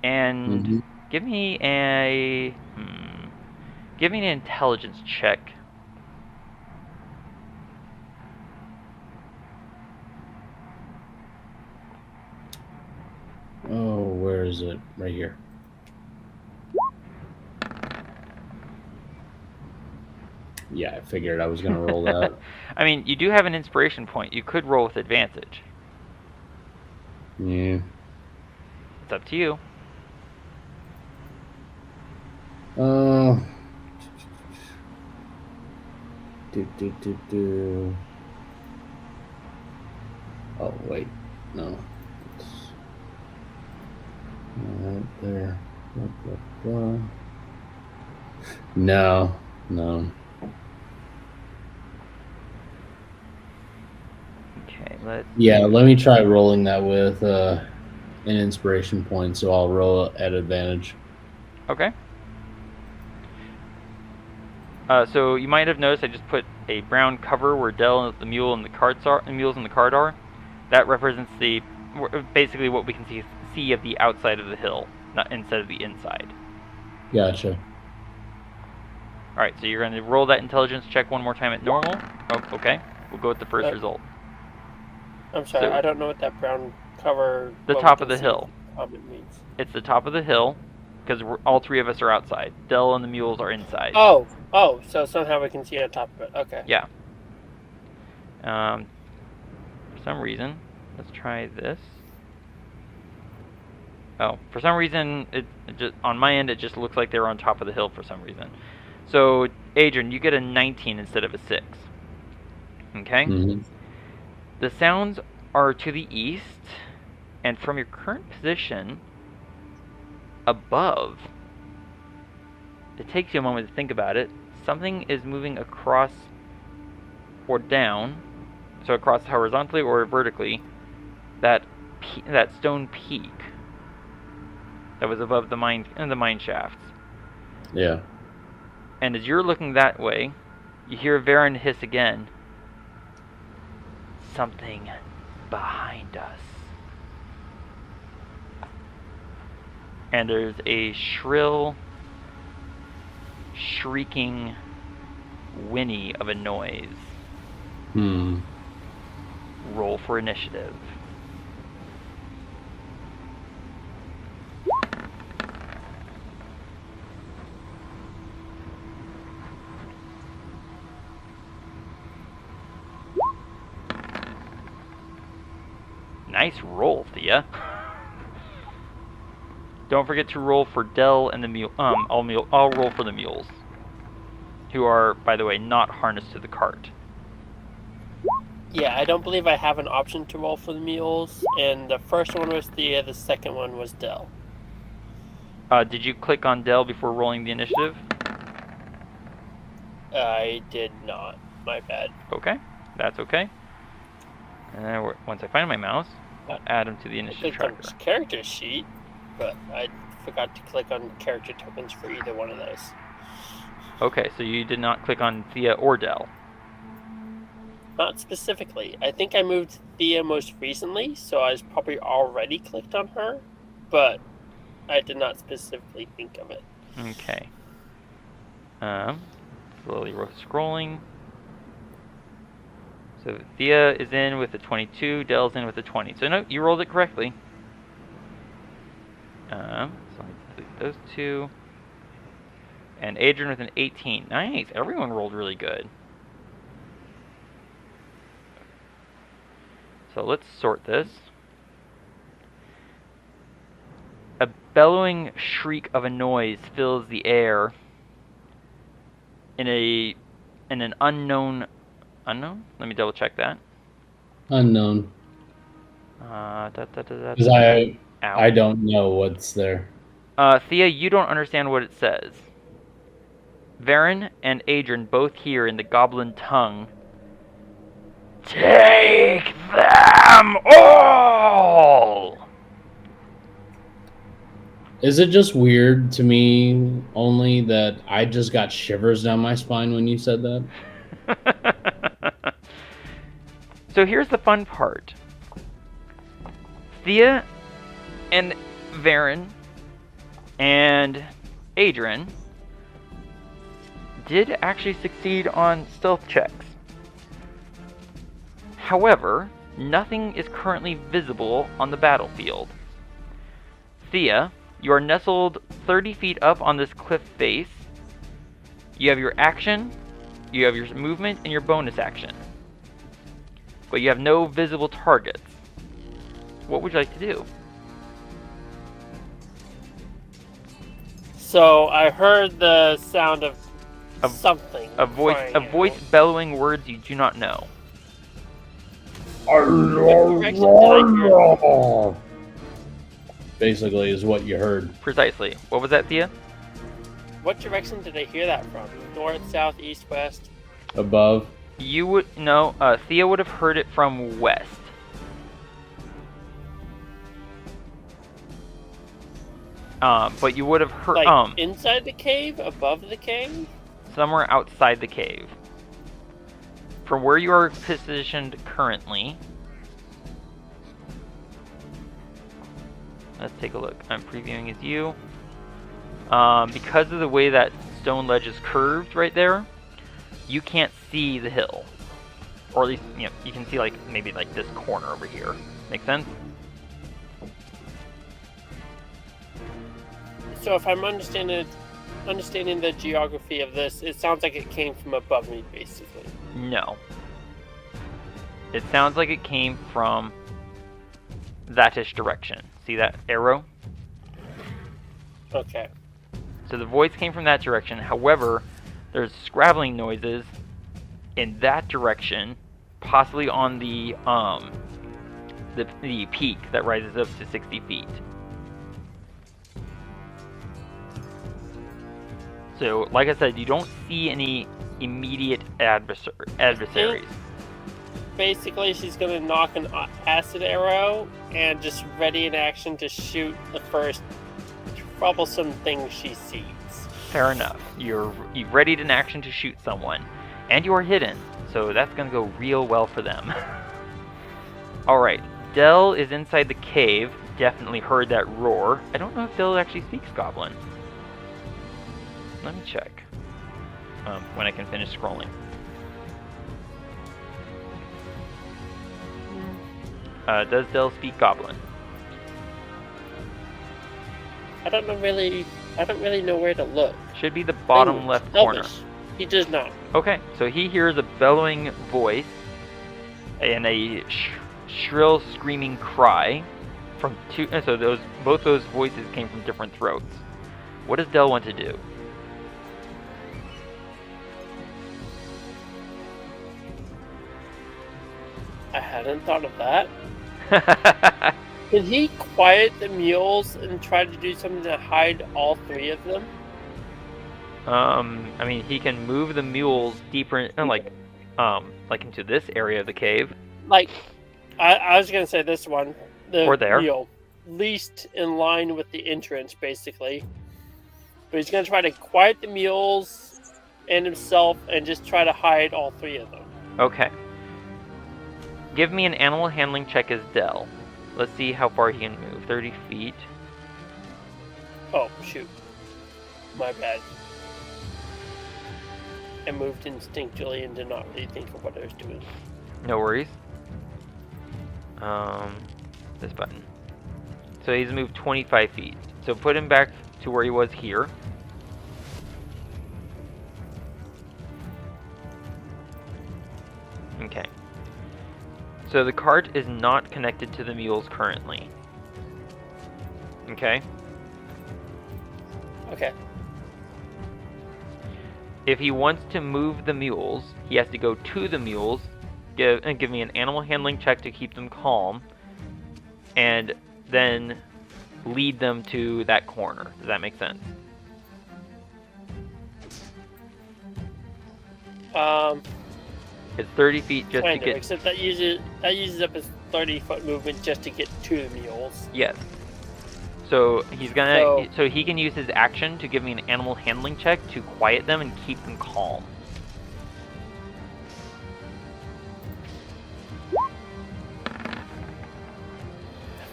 And Mm-hmm. give me an intelligence check. Oh, where is it? Right here. Yeah, I figured I was going to roll that. I mean, you do have an inspiration point. You could roll with advantage. Yeah. It's up to you. Oh, wait. No. It's right there. Blah, blah, blah. No. Okay, let's... Yeah, let me try rolling that with an inspiration point, so I'll roll at advantage. Okay. So you might have noticed I just put a brown cover where Dell, the mule, and the carts are. The mules and the cart are. That represents basically what we can see of the outside of the hill, not instead of the inside. Gotcha. All right, so you're going to roll that intelligence check one more time at normal. Oh, okay. We'll go with the first result. I'm sorry, So- I don't know what that brown cover... The what we top can of the see hill. comment means. It's the top of the hill because all three of us are outside. Dell and the mules are inside. Oh, so somehow we can see on top of it. Okay. Yeah. For some reason, let's try this. Oh, for some reason, it just on my end it just looks like they're on top of the hill for some reason. So, Adran, you get a 19 instead of a 6. Okay? Mm-hmm. The sounds are to the east, and from your current position, above, it takes you a moment to think about it, something is moving across or down, so across horizontally or vertically, that stone peak that was above the mine shafts. Yeah. And as you're looking that way, you hear Varin hiss again. Something behind us. And there's a shrill, shrieking whinny of a noise. Roll for initiative. Nice roll, Thía. Don't forget to roll for Dell and the mule. I'll roll for the mules, who are, by the way, not harnessed to the cart. Yeah, I don't believe I have an option to roll for the mules, and the first one was Thea, the second one was Dell. Did you click on Dell before rolling the initiative? I did not. My bad. Okay, that's okay. And then once I find my mouse, I'll add them to the I initiative clicked on tracker. this character sheet, but I forgot to click on character tokens for either one of those. Okay, so you did not click on Thía or Dell. Not specifically. I think I moved Thea most recently, so I was probably already clicked on her, but I did not specifically think of it. Okay. Slowly scrolling. So Thea is in with a 22, Dell's in with a 20. So no, you rolled it correctly. So I delete those two. And Adran with an 18. Nice. Everyone rolled really good. So let's sort this. A bellowing shriek of a noise fills the air in an unknown. Unknown? Let me double check that. Unknown. Because I don't know what's there. Thía, you don't understand what it says. Varin and Adran both hear in the goblin tongue, "Take them all!" Is it just weird to me only that I just got shivers down my spine when you said that? So here's the fun part. Thía and Varin and Adran did actually succeed on stealth checks. However, nothing is currently visible on the battlefield. Thía, you are nestled 30 feet up on this cliff face. You have your action, you have your movement, and your bonus action. But you have no visible targets. What would you like to do? So I heard the sound of something. A voice bellowing words you do not know. Basically is what you heard. Precisely. What was that, Thía? What direction did I hear that from? North, south, east, west? Above. You would no. Thía would have heard it from west. But you would have heard like inside the cave, above the cave, somewhere outside the cave. From where you are positioned currently. Let's take a look. I'm previewing as you. Because of the way that stone ledge is curved right there, you can't see the hill. Or at least, you can see like maybe like this corner over here. Make sense? So if I'm understanding the geography of this, it sounds like it came from above me, basically. No. It sounds like it came from that-ish direction. See that arrow? Okay. So the voice came from that direction. However, there's scrabbling noises in that direction, possibly on the peak that rises up to 60 feet. So, like I said, you don't see any immediate adversaries. Basically, she's going to knock an acid arrow and just ready in action to shoot the first troublesome thing she sees. Fair enough. You're readied in action to shoot someone. And you are hidden, so that's going to go real well for them. Alright, Del is inside the cave. Definitely heard that roar. I don't know if Del actually speaks Goblin. Let me check. When I can finish scrolling. Does Del speak Goblin? I don't really know where to look. Should be the bottom left corner. He does not. Okay, so he hears a bellowing voice and a shrill screaming cry from two. So both those voices came from different throats. What does Del want to do? I hadn't thought of that. Can he quiet the mules and try to do something to hide all three of them? I mean, he can move the mules deeper, like into this area of the cave. Like, I was gonna say this one, or there, mule, least in line with the entrance, basically. But he's gonna try to quiet the mules and himself, and just try to hide all three of them. Okay. Give me an animal handling check as Del. Let's see how far he can move. 30 feet. Oh, shoot. My bad. I moved instinctually and did not really think of what I was doing. No worries. This button. So he's moved 25 feet. So put him back to where he was here. Okay. So the cart is not connected to the mules currently. Okay? Okay. If he wants to move the mules, he has to go to the mules, give me an animal handling check to keep them calm, and then lead them to that corner. Does that make sense? It's 30 feet just to get... Except that uses up his 30-foot movement just to get to the mules. Yes. So he's gonna... So he can use his action to give me an animal handling check to quiet them and keep them calm.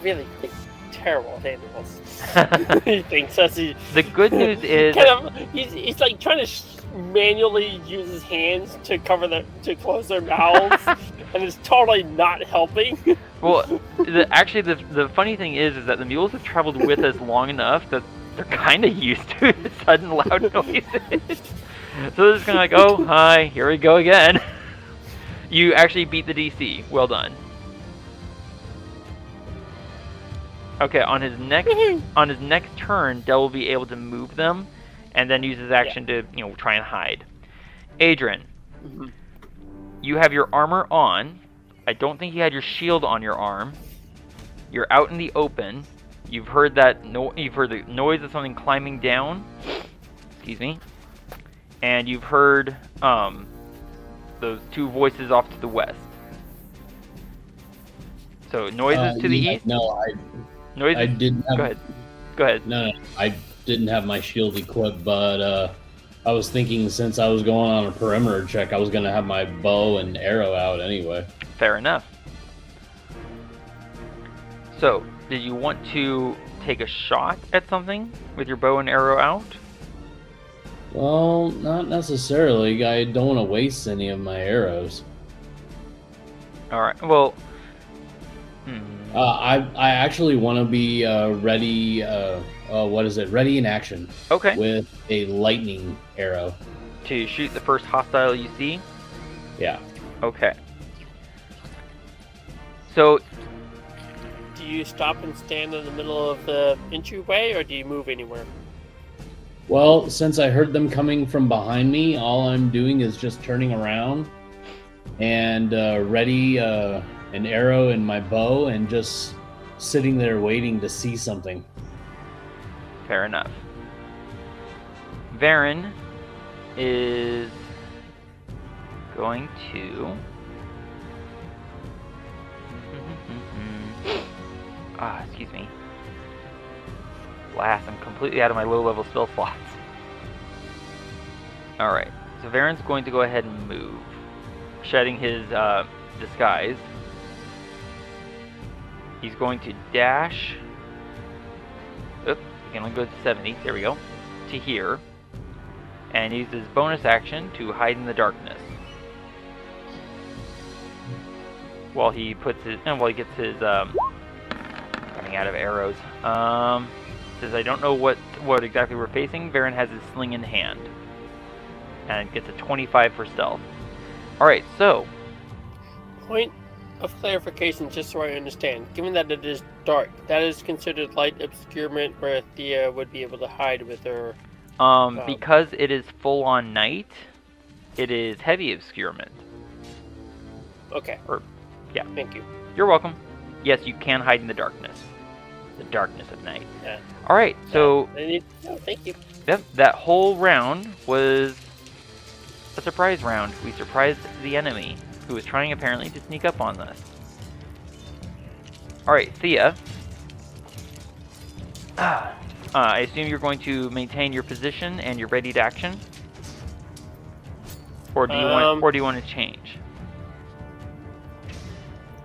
Really terrible at animals. He thinks that's The good news is... he's like trying to manually use his hands to close their mouths, and it's totally not helping. Well, actually, the funny thing is that the mules have traveled with us long enough that they're kind of used to sudden loud noises. So they're just kind of like, oh, hi, here we go again. You actually beat the DC. Well done. Okay, on his next turn, Del will be able to move them, and then use his action to try and hide. Adran, you have your armor on. I don't think you had your shield on your arm. You're out in the open. You've heard that you've heard the noise of something climbing down. Excuse me. And you've heard those two voices off to the west. So noises to the east. No, noises. I didn't have. Go ahead. No, I didn't have my shield equipped, but I was thinking since I was going on a perimeter check, I was going to have my bow and arrow out anyway. Fair enough. So, did you want to take a shot at something with your bow and arrow out? Well, not necessarily. I don't want to waste any of my arrows. Alright, well... I actually want to be ready, ready in action. Okay. With a lightning arrow. To shoot the first hostile you see? Yeah. Okay. So... Do you stop and stand in the middle of the entryway, or do you move anywhere? Well, since I heard them coming from behind me, all I'm doing is just turning around and ready an arrow and my bow and just sitting there waiting to see something. Fair enough. Varin is going to... excuse me. Blast, I'm completely out of my low-level spell slots. Alright, so Varin's going to go ahead and move, shedding his disguise. He's going to dash... Oops, he can only go to 70, there we go, to here. And use his bonus action to hide in the darkness. While he puts his... while he gets his... running out of arrows. Since I don't know what exactly we're facing, Varin has his sling in hand. And gets a 25 for stealth. Alright, so... Point of clarification, just so I understand. Given that it is dark, that is considered light obscurement where Thía would be able to hide with her... because it is full-on night, it is heavy obscurement. Okay. Yeah. Thank you. You're welcome. Yes, you can hide in the darkness. The darkness of night. Yeah. Alright, so... thank you. Yep, that whole round was a surprise round. We surprised the enemy, who was trying apparently to sneak up on us. Alright, Thía. I assume you're going to maintain your position and you're ready to action? Or do you want to change?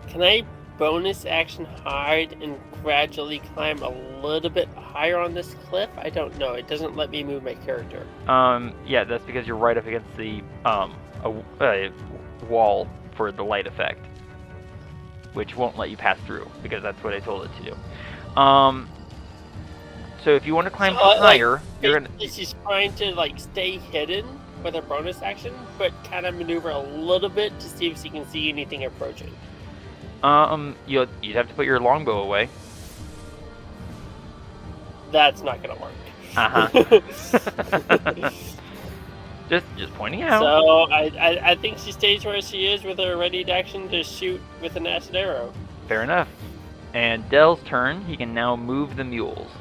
Can I bonus action hide and gradually climb a little bit higher on this cliff? I don't know. It doesn't let me move my character. Yeah, that's because you're right up against the wall for the light effect, which won't let you pass through because that's what I told it to do. So if you want to climb So, higher, you're gonna. She's trying to like stay hidden with her bonus action, but kind of maneuver a little bit to see if she can see anything approaching. You'd have to put your longbow away. That's not gonna work. just pointing out. So I think she stays where she is with her ready action to shoot with an acid arrow. Fair enough. And Dell's turn. He can now move the mules.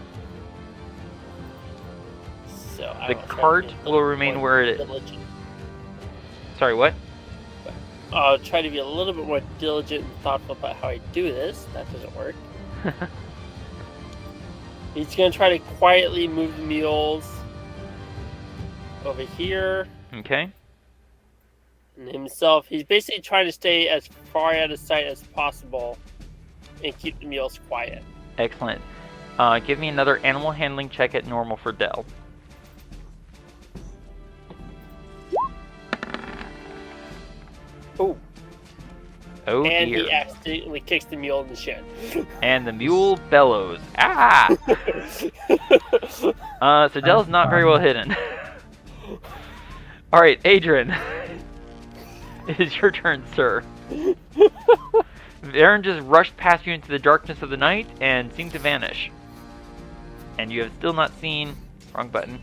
So The cart will remain where it is. Sorry, what? I'll try to be a little bit more diligent and thoughtful about how I do this. That doesn't work. He's going to try to quietly move the mules over here. Okay. And himself, he's basically trying to stay as far out of sight as possible and keep the mules quiet. Excellent. Give me another animal handling check at normal for Dell. Oh. Oh and dear. he accidentally kicks the mule in the shin. And the mule bellows. Ah! So Dell's not very well hidden. Alright, Adran. It is your turn, sir. Varin just rushed past you into the darkness of the night and seemed to vanish. And you have still not seen... Wrong button.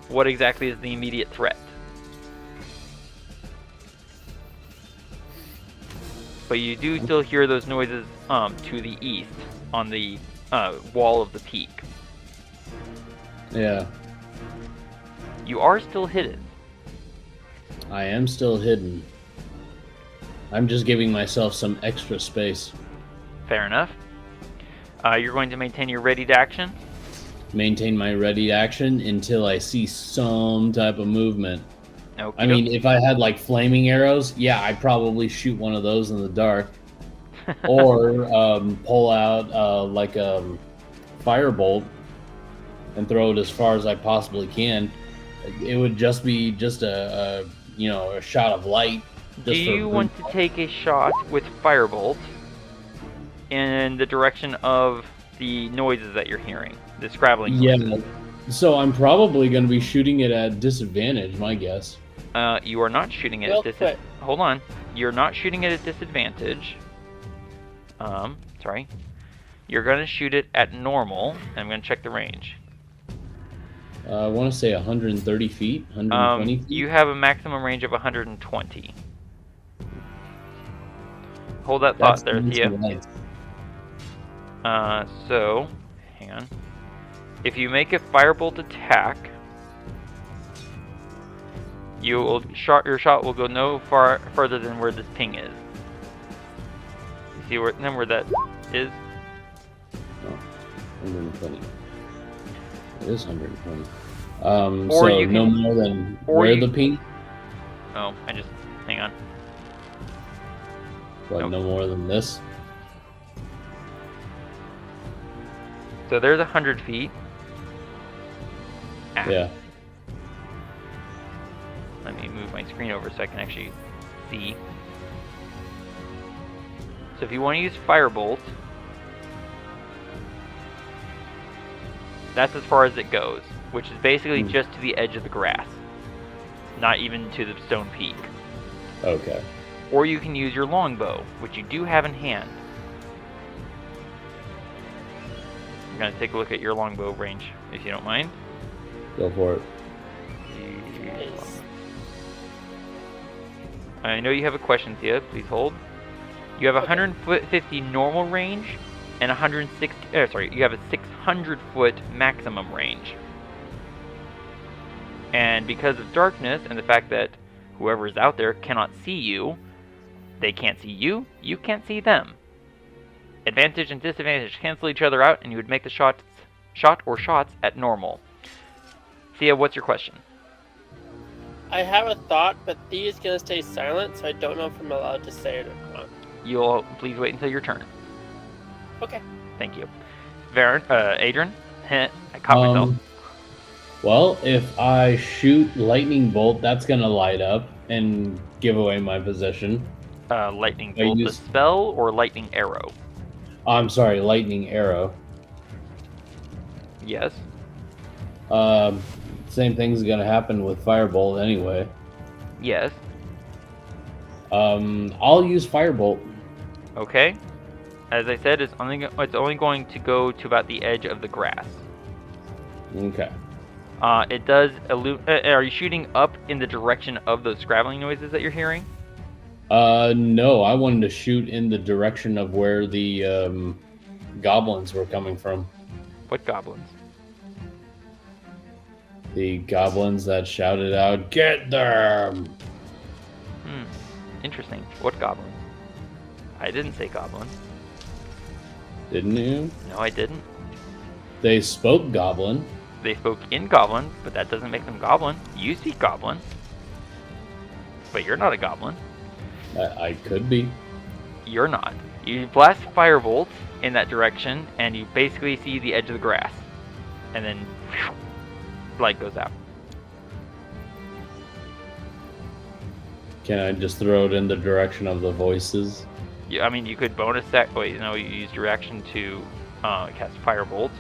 What exactly is the immediate threat? But you do still hear those noises to the east on the wall of the peak. Yeah. You are still hidden. I am still hidden. I'm just giving myself some extra space. Fair enough. You're going to maintain your ready to action? Maintain my ready action until I see some type of movement. Okay. I mean, if I had like flaming arrows, yeah, I'd probably shoot one of those in the dark. Or pull out like a firebolt and throw it as far as I possibly can. It would just be a shot of light. Do you want to take a shot with firebolt in the direction of the noises that you're hearing? The scrabbling noises? Yeah. So I'm probably going to be shooting it at disadvantage, my guess. You are not shooting it at disadvantage. Hold on. You're not shooting it at disadvantage. Sorry. You're going to shoot it at normal. I'm going to check the range. I want to say 130 feet, 120 feet. You have a maximum range of 120. Hold that thought there, Thía. So, hang on. If you make a firebolt attack, your shot will go no further than where this ping is. You see where that is? No, 120. It is 120. Or so you can, no more than where the ping? Oh, hang on. But Nope. no more than this? So there's 100 feet. Ah. Yeah. Let me move my screen over so I can actually see. So if you want to use firebolt, that's as far as it goes, which is basically just to the edge of the grass, not even to the stone peak. Okay. Or you can use your longbow, which you do have in hand. I'm going to take a look at your longbow range, if you don't mind. Go for it. I know you have a question, Thía. Please hold. You have 150 normal range and 160. You have a 600-foot maximum range. And because of darkness and the fact that whoever is out there cannot see you, they can't see you, you can't see them. Advantage and disadvantage cancel each other out, and you would make the shot or shots at normal. Thía, what's your question? I have a thought, but Thea is going to stay silent, so I don't know if I'm allowed to say it or not. You'll please wait until your turn. Okay. Thank you. Adran? I caught myself. Well, if I shoot lightning bolt, that's going to light up and give away my position. Lightning bolt, the spell, or lightning arrow? I'm sorry, lightning arrow. Yes. Same thing's gonna happen with Firebolt anyway. Yes. I'll use Firebolt. Okay. As I said, it's only going to go to about the edge of the grass. Okay. It does are you shooting up in the direction of those scrabbling noises that you're hearing? No, I wanted to shoot in the direction of where the goblins were coming from. What goblins? The goblins that shouted out, "Get them!" Interesting. What goblins? I didn't say goblin. Didn't you? No, I didn't. They spoke goblin. They spoke in goblin, but that doesn't make them goblin. You speak goblin, but you're not a goblin. I could be. You're not. You blast Firebolt in that direction, and you basically see the edge of the grass. And then, light goes out. Can I just throw it in the direction of the voices? Yeah, I mean, you could bonus that. Wait, no, you used your action to cast Firebolt.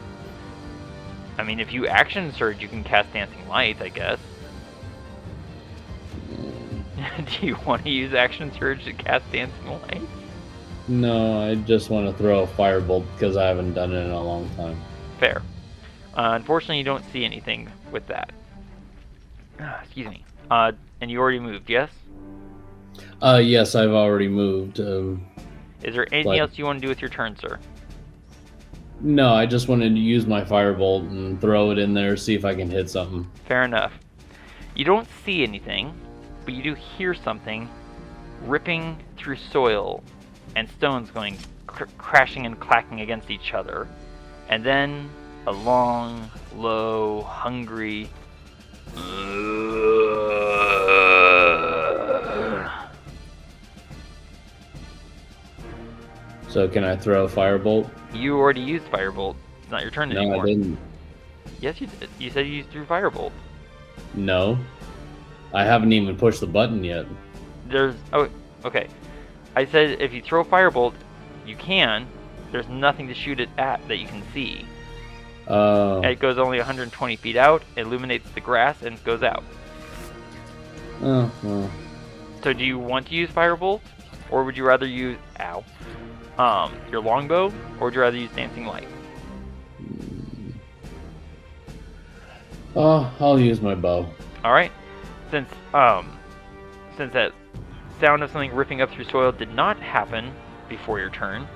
I mean, if you action surge, you can cast Dancing Light, I guess. Do you want to use action surge to cast Dancing Light? No, I just want to throw a Firebolt because I haven't done it in a long time. Fair. Unfortunately, you don't see anything with that. Excuse me. And you already moved, yes? Yes, I've already moved. Is there anything else you want to do with your turn, sir? No, I just wanted to use my Firebolt and throw it in there, see if I can hit something. Fair enough. You don't see anything, but you do hear something ripping through soil and stones going crashing and clacking against each other. And then a long, low, hungry... So can I throw a Firebolt? You already used Firebolt. It's not your turn anymore. No, I didn't. Yes, you did. You said you threw Firebolt. No. I haven't even pushed the button yet. Oh, okay. I said if you throw Firebolt, you can. There's nothing to shoot it at that you can see. It goes only 120 feet out, illuminates the grass, and goes out. Oh, well. So do you want to use Firebolt? Or would you rather use... Ow. Your longbow? Or would you rather use Dancing Light? Oh, I'll use my bow. Alright. Since that sound of something ripping up through soil did not happen before your turn,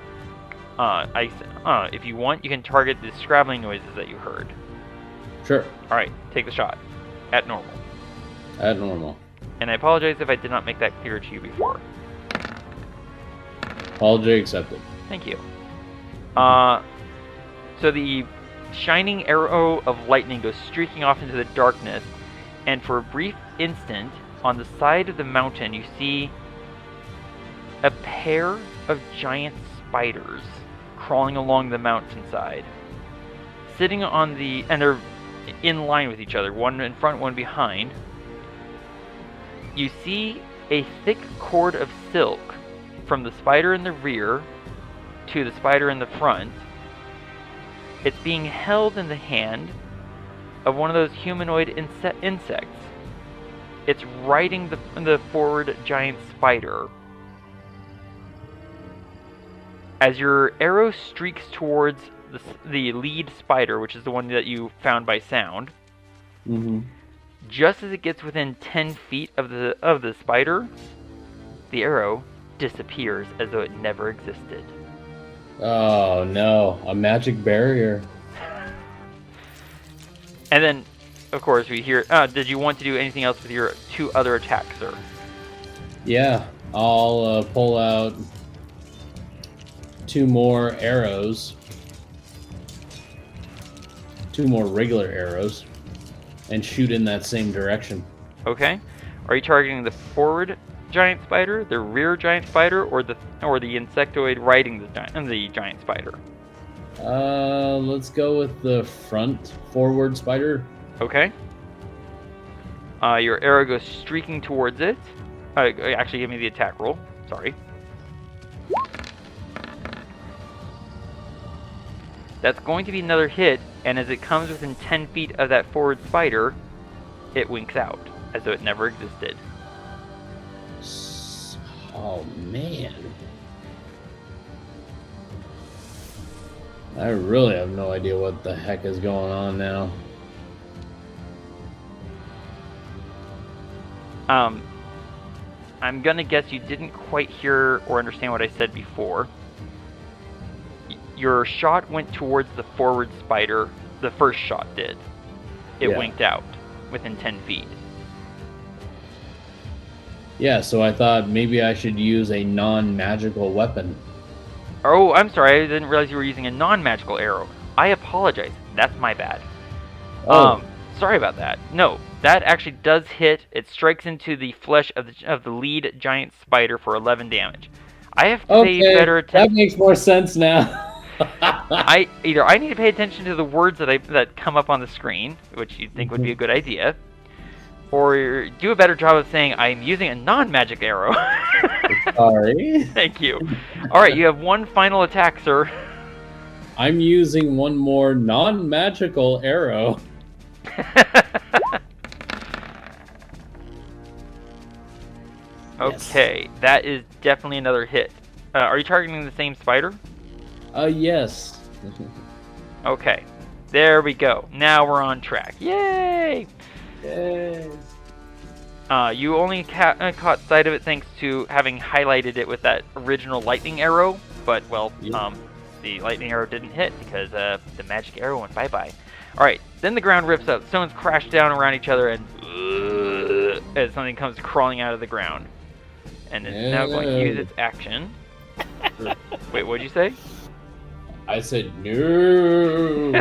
if you want, you can target the scrabbling noises that you heard. Sure. Alright, take the shot. At normal. At normal. And I apologize if I did not make that clear to you before. Apology accepted. Thank you. So the shining arrow of lightning goes streaking off into the darkness, and for a brief instant, on the side of the mountain, you see a pair of giant spiders crawling along the mountainside, sitting on the... and they're in line with each other, one in front, one behind. You see a thick cord of silk from the spider in the rear to the spider in the front. It's being held in the hand of one of those humanoid insects. It's riding the forward giant spider. As your arrow streaks towards the lead spider, which is the one that you found by sound, just as it gets within 10 feet of the spider, the arrow disappears as though it never existed. Oh no, a magic barrier. And then, of course, we hear... did you want to do anything else with your two other attacks, sir? Yeah, I'll pull out 2 more arrows. 2 more regular arrows. And shoot in that same direction. Okay. Are you targeting the forward giant spider, the rear giant spider, or the insectoid riding the giant spider? Let's go with the front forward spider. Okay. Your arrow goes streaking towards it. Actually, give me the attack roll. Sorry. That's going to be another hit, and as it comes within 10 feet of that forward spider, it winks out, as though it never existed. Oh, man. I really have no idea what the heck is going on now. I'm gonna guess you didn't quite hear or understand what I said before. Your shot went towards the forward spider. The first shot did. It winked out within 10 feet. Yeah, so I thought maybe I should use a non-magical weapon. Oh, I'm sorry. I didn't realize you were using a non-magical arrow. I apologize. That's my bad. Oh. Sorry about that. No, that actually does hit. It strikes into the flesh of the lead giant spider for 11 damage. I have to pay better attention. That makes more sense now. I need to pay attention to the words that come up on the screen, which you'd think would be a good idea, or do a better job of saying I'm using a non-magic arrow. Sorry. Thank you. All right, you have one final attack, sir. I'm using one more non-magical arrow. Okay, that is definitely another hit. Are you targeting the same spider? Yes. Okay, there we go. Now we're on track. Yay! Yay. You only caught sight of it thanks to having highlighted it with that original lightning arrow, but, well, the lightning arrow didn't hit because the magic arrow went bye-bye. Alright, then the ground rips up. Stones crash down around each other and as something comes crawling out of the ground. And it's now going to use its action. Wait, what'd you say? I said no.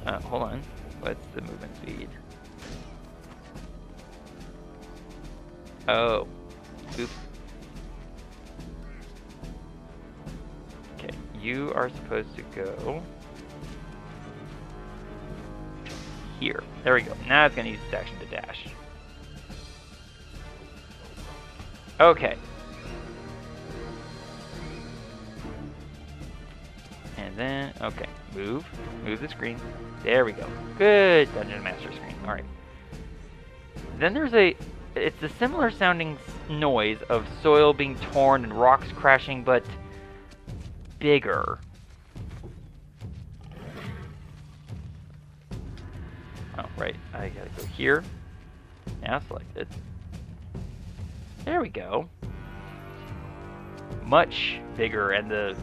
Hold on. What's the movement speed? Oh. Oops. Okay, you are supposed to go here. There we go. Now it's going to use its action to dash. Okay. And then, okay, move the screen. There we go. Good Dungeon Master screen. All right. Then there's it's a similar sounding noise of soil being torn and rocks crashing, but bigger. Oh, right. I gotta go here. Now select it. There we go. Much bigger, and the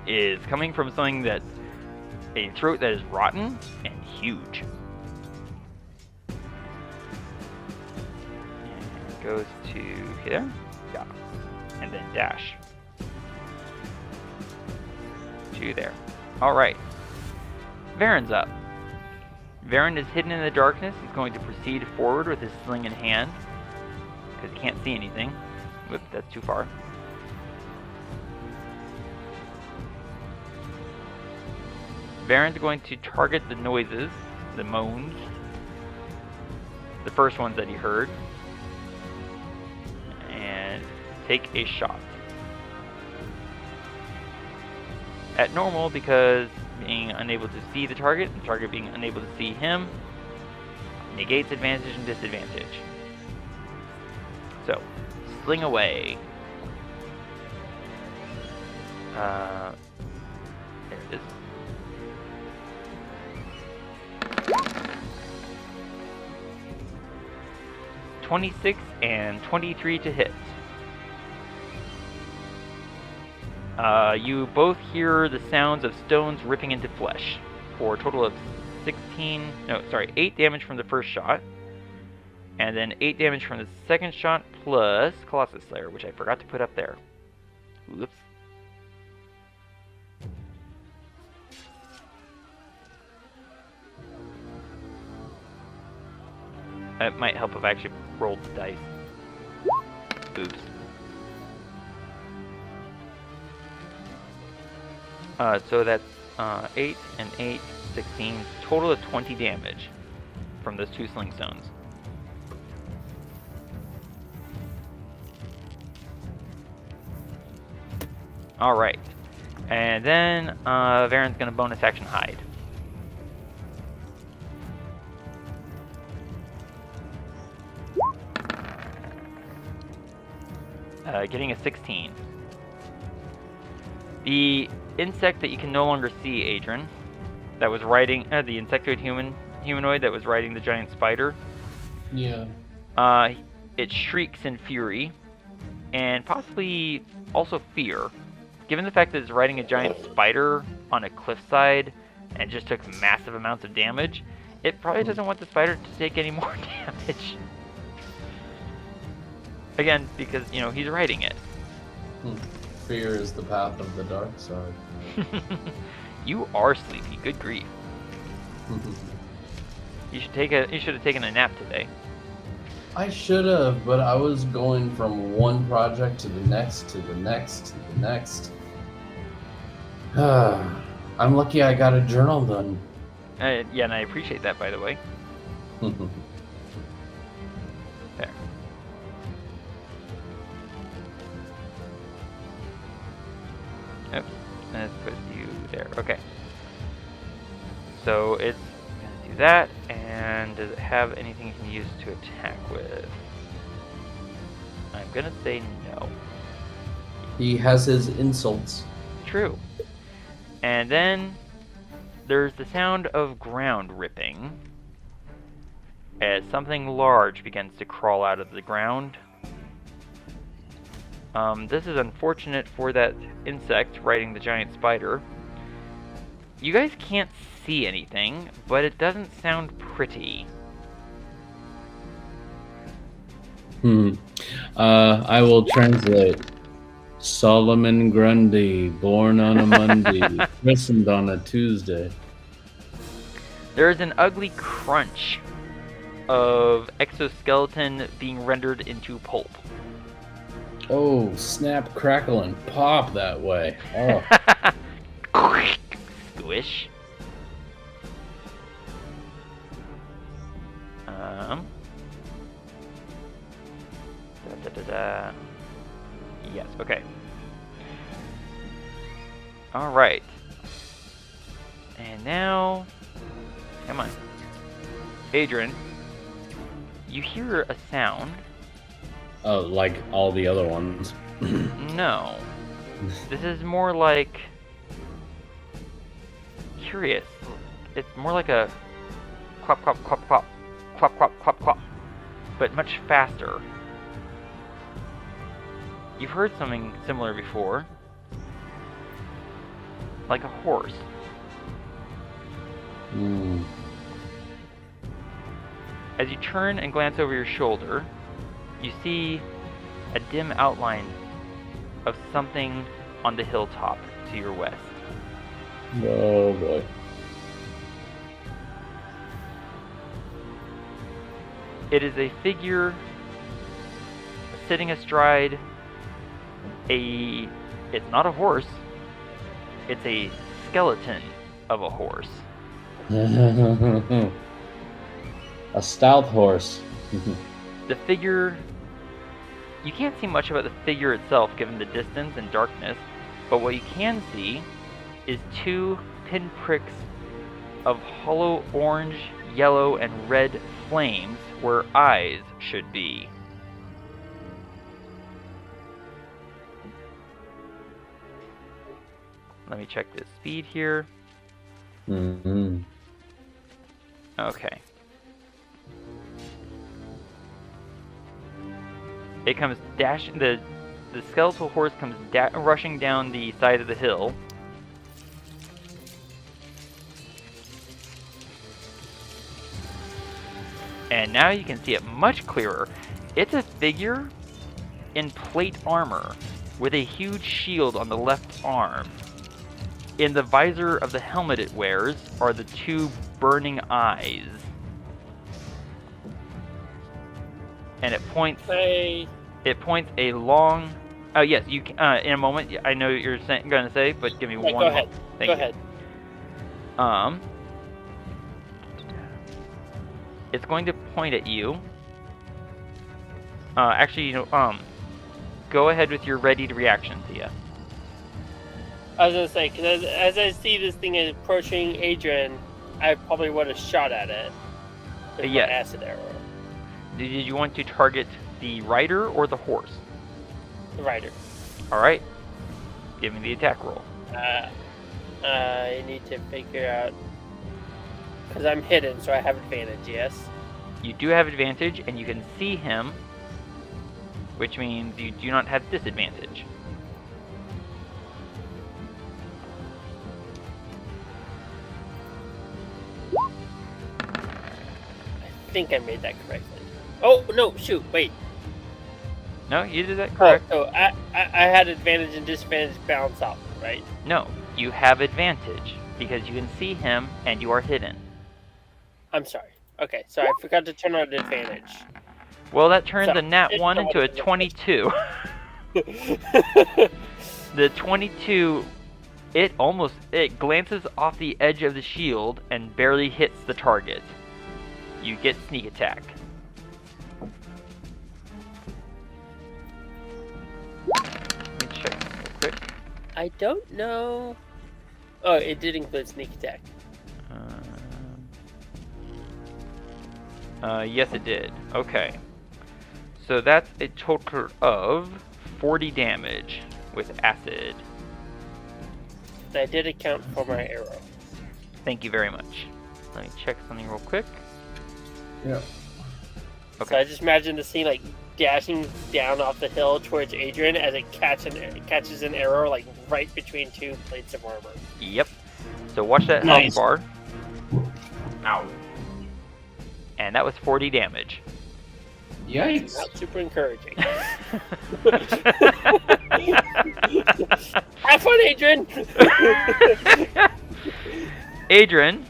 is coming from something that's a throat that is rotten and huge. And it goes to here, yeah, and then dash to there. All right, Varin's up. Varin is hidden in the darkness. He's going to proceed forward with his sling in hand because he can't see anything. Whoop, that's too far. Varin's going to target the noises, the moans, the first ones that he heard, and take a shot. At normal, because being unable to see the target, and the target being unable to see him, negates advantage and disadvantage. So, sling away. There it is. $26 and 23 to hit. You both hear the sounds of stones ripping into flesh for a total of 8 damage from the first shot, and then 8 damage from the second shot plus Colossus Slayer, which I forgot to put up there. Whoops. It might help if I actually rolled the dice. Oops. So that's 8 and 8, 16, total of 20 damage from those 2 sling stones. All right. And then Varin's going to bonus action hide. Getting a 16. The insect that you can no longer see, Adran, that was riding the insectoid humanoid that was riding the giant spider. Yeah. It shrieks in fury, and possibly also fear. Given the fact that it's riding a giant spider on a cliffside and just took massive amounts of damage, it probably doesn't want the spider to take any more damage. Again, because, you know, he's riding it. Fear is the path of the dark side. You are sleepy. Good grief. You should have taken a nap today. I should have, but I was going from one project to the next, to the next, to the next. I'm lucky I got a journal done. Yeah, and I appreciate that, by the way. There. Oops. Let's put you there. Okay. So it's going to do that, and does it have anything you can use to attack with? I'm going to say no. He has his insults. True. And then there's the sound of ground ripping as something large begins to crawl out of the ground. This is unfortunate for that insect riding the giant spider. You guys can't see anything, but it doesn't sound pretty. I will translate. Solomon Grundy, born on a Monday, christened on a Tuesday. There is an ugly crunch of exoskeleton being rendered into pulp. Oh, snap, crackle, and pop that way. Oh. Squish. Yes, okay. Alright. And now... Come on. Adran, you hear a sound. Oh, like all the other ones. No. This is more like... curious. It's more like a... Clop, clop, clop, clop. Clop, clop, clop, clop. But much faster. You've heard something similar before. Like a horse. As you turn and glance over your shoulder, you see a dim outline of something on the hilltop to your west. Oh boy. It is a figure sitting astride it's not a horse, it's a skeleton of a horse. A stout horse. The figure, you can't see much about the figure itself given the distance and darkness, but what you can see is two pinpricks of hollow orange, yellow, and red flames where eyes should be. Let me check the speed here. Okay. It comes dashing. The skeletal horse comes rushing down the side of the hill. And now you can see it much clearer. It's a figure in plate armor with a huge shield on the left arm. In the visor of the helmet it wears are the two burning eyes. And it points a long... Oh, yes, you can, in a moment. I know what you're going to say, but give me one moment. Go ahead. Thank you. It's going to point at you. Actually, go ahead with your ready to reaction, Thía. I was gonna say, because as I see this thing approaching Adran, I probably would have shot at it with my Yes. acid arrow. Did you want to target the rider or the horse? The rider. All right. Give me the attack roll. I need to figure out, because I'm hidden, so I have advantage. Yes. You do have advantage, and you can see him, which means you do not have disadvantage. I think I made that correctly. Oh no! Shoot! Wait. No, you did that correct. Oh, I had advantage and disadvantage balance out, right? No, you have advantage because you can see him and you are hidden. I'm sorry. Okay, so I forgot to turn on advantage. Well, that turns So, a nat it's 1 not into a an advantage. 22. The 22, it glances off the edge of the shield and barely hits the target. You get sneak attack. Let me check real quick. I don't know. Oh, it did include sneak attack. Yes, it did. Okay. So that's a total of 40 damage with acid. That did account for my arrow. Thank you very much. Let me check something real quick. Yeah. So Okay. I just imagine the scene like dashing down off the hill towards Adran as it catches an arrow like right between two plates of armor. Yep. So watch that Nice. health bar. Ow. And that was 40 damage. Yikes. Not super encouraging. Have fun, Adran! Adran,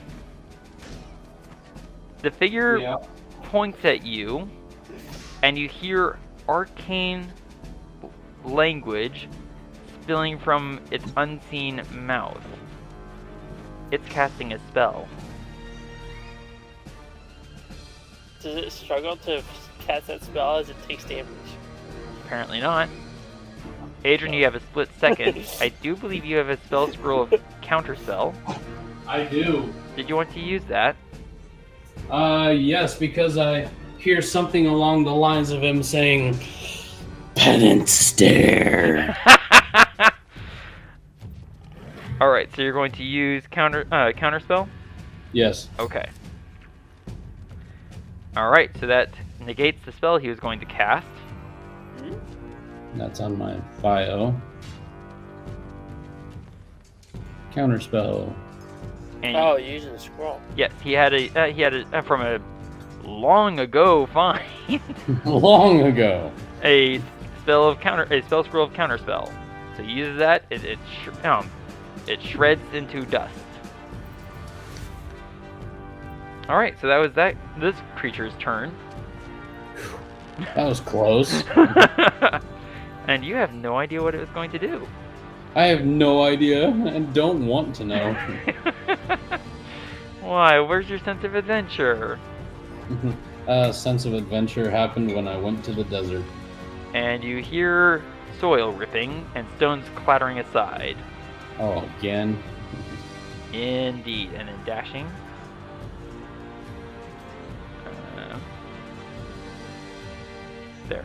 the figure Yeah. points at you, and you hear arcane language spilling from its unseen mouth. It's casting a spell. Does it struggle to cast that spell as it takes damage? Apparently not. Adran, you have a split second. I do believe you have a spell scroll of counterspell. I do. Did you want to use that? Yes, because I hear something along the lines of him saying, "Penance stare." Alright, so you're going to use counterspell? Yes. Okay. Alright, so that negates the spell he was going to cast. That's on my bio. Counterspell. And Oh, you're using the scroll. yes, he had a from a long ago find Long ago. a spell scroll of counterspell. So he uses that, it shreds into dust. Alright, so that was this creature's turn. That was close. And you have no idea what it was going to do. I have no idea and don't want to know. Why? Where's your sense of adventure? Sense of adventure happened when I went to the desert. And you hear soil ripping and stones clattering aside. Oh, again? Indeed. And then dashing. There.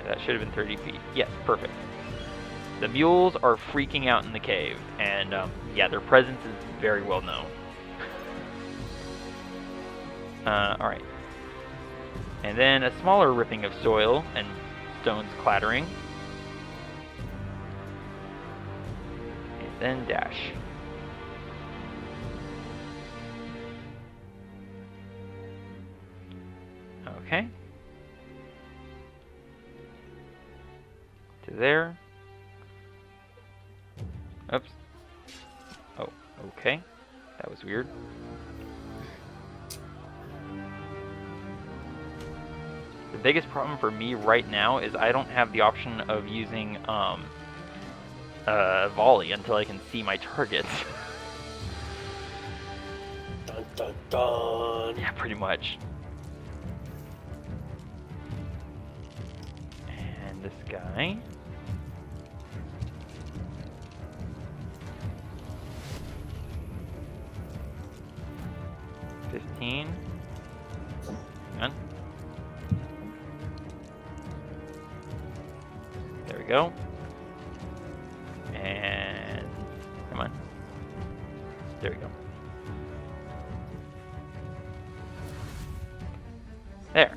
That should have been 30 feet. Yes, perfect. The mules are freaking out in the cave, and yeah, their presence is very well known. Alright. And then a smaller ripping of soil and stones clattering. And then dash. Okay. To there. Oops. Oh, okay. That was weird. The biggest problem for me right now is I don't have the option of using volley until I can see my targets. Dun dun dun. Yeah, pretty much. And this guy. 15. Hang on. There we go. And come on. There we go. There.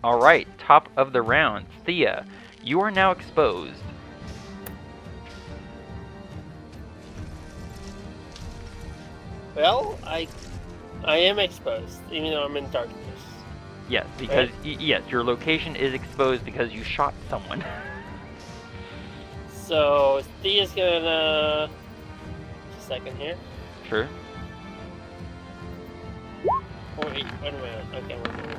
All right, top of the round. Thía, you are now exposed. Well, I am exposed, even though I'm in darkness. Yes, because yes, your location is exposed because you shot someone. So Thea's gonna just a second here. Sure. Oh, wait a minute. Okay, wait a minute.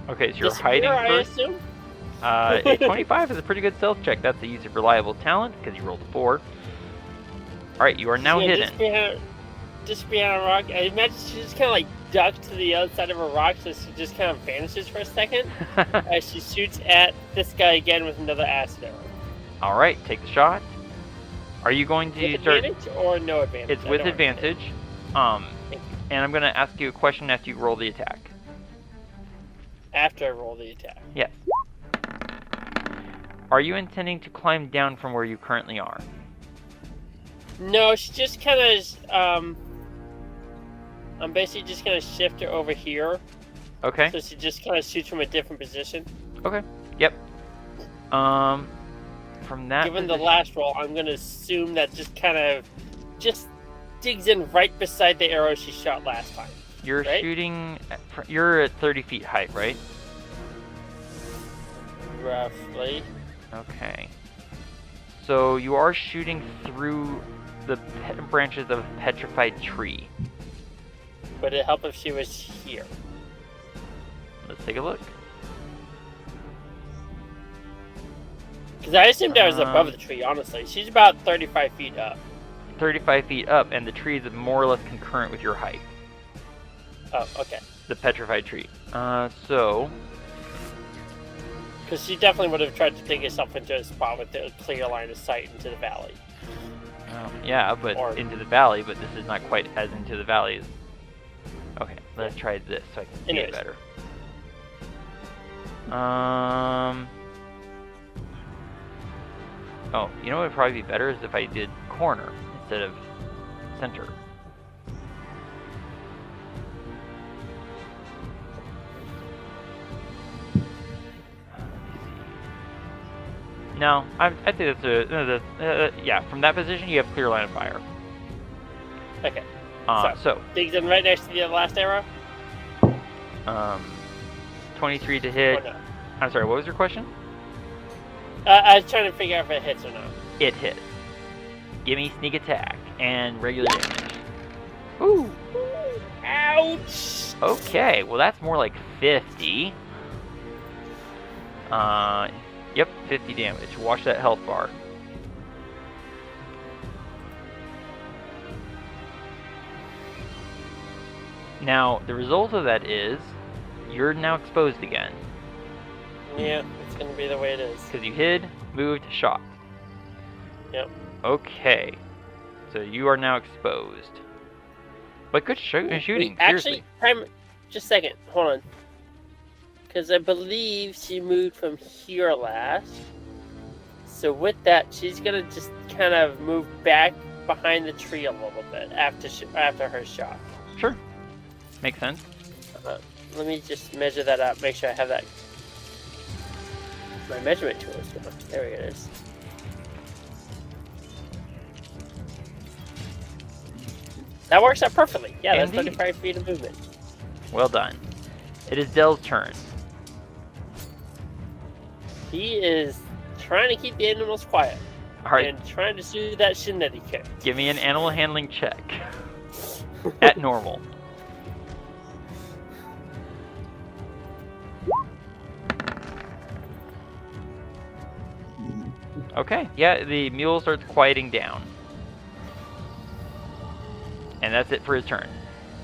Okay, so you're Disappear, hiding I first. assume? A 25 is a pretty good stealth check. That's a use of reliable talent because you rolled a 4. All right, you are now hidden. Just behind a rock. I imagine she just kind of like ducked to the other side of a rock, so she just kind of vanishes for a second as she shoots at this guy again with another acid arrow. All right, take the shot. Are you going to With start? advantage or no advantage? It's with advantage. And I'm going to ask you a question after you roll the attack. After I roll the attack. Yes. Are you intending to climb down from where you currently are? No, she just kind of, I'm basically just going to shift her over here. Okay. So she just kind of shoots from a different position. Okay. Yep. From that Given the position- last roll, I'm going to assume that just kind of just digs in right beside the arrow she shot last time. You're right? shooting. You're at 30 feet height, right? Roughly. Okay. So you are shooting through the branches of a petrified tree. But it'd help if she was here. Let's take a look. Because I assumed I was above the tree, honestly. She's about 35 feet up. 35 feet up, and the tree is more or less concurrent with your height. Oh, okay. The petrified tree. So... Because she definitely would have tried to dig herself into a spot with a clear line of sight into the valley. yeah, but into the valley, but this is not quite as into the valley as... Okay, let's try this so I can see it better. Oh, you know what would probably be better is if I did corner instead of center. No, I think that's yeah. From that position, you have clear line of fire. Okay. So digs in right next to the last arrow. 23 to hit. Or no? I'm sorry. What was your question? I was trying to figure out if it hits or not. It hits. Give me sneak attack and regular damage. Ooh. Ouch. Okay. Well, that's more like 50. Yep, 50 damage. Watch that health bar. Now, the result of that is you're now exposed again. Yeah, it's going to be the way it is. Because you hid, moved, shot. Yep. Okay. So you are now exposed. But good shooting, seriously. Actually, just a second. Hold on. Because I believe she moved from here last. So with that, she's going to just kind of move back behind the tree a little bit after her shot. Sure. Makes sense. Let me just measure that up, make sure I have that. My measurement tool is gone. There it is. That works out perfectly. Yeah, that's Indeed. 35 feet of movement. Well done. It is Dell's turn. He is trying to keep the animals quiet. All right. And trying to do that shin that he kicked. Give me an animal handling check. At normal. Okay, yeah, the mule starts quieting down. And that's it for his turn.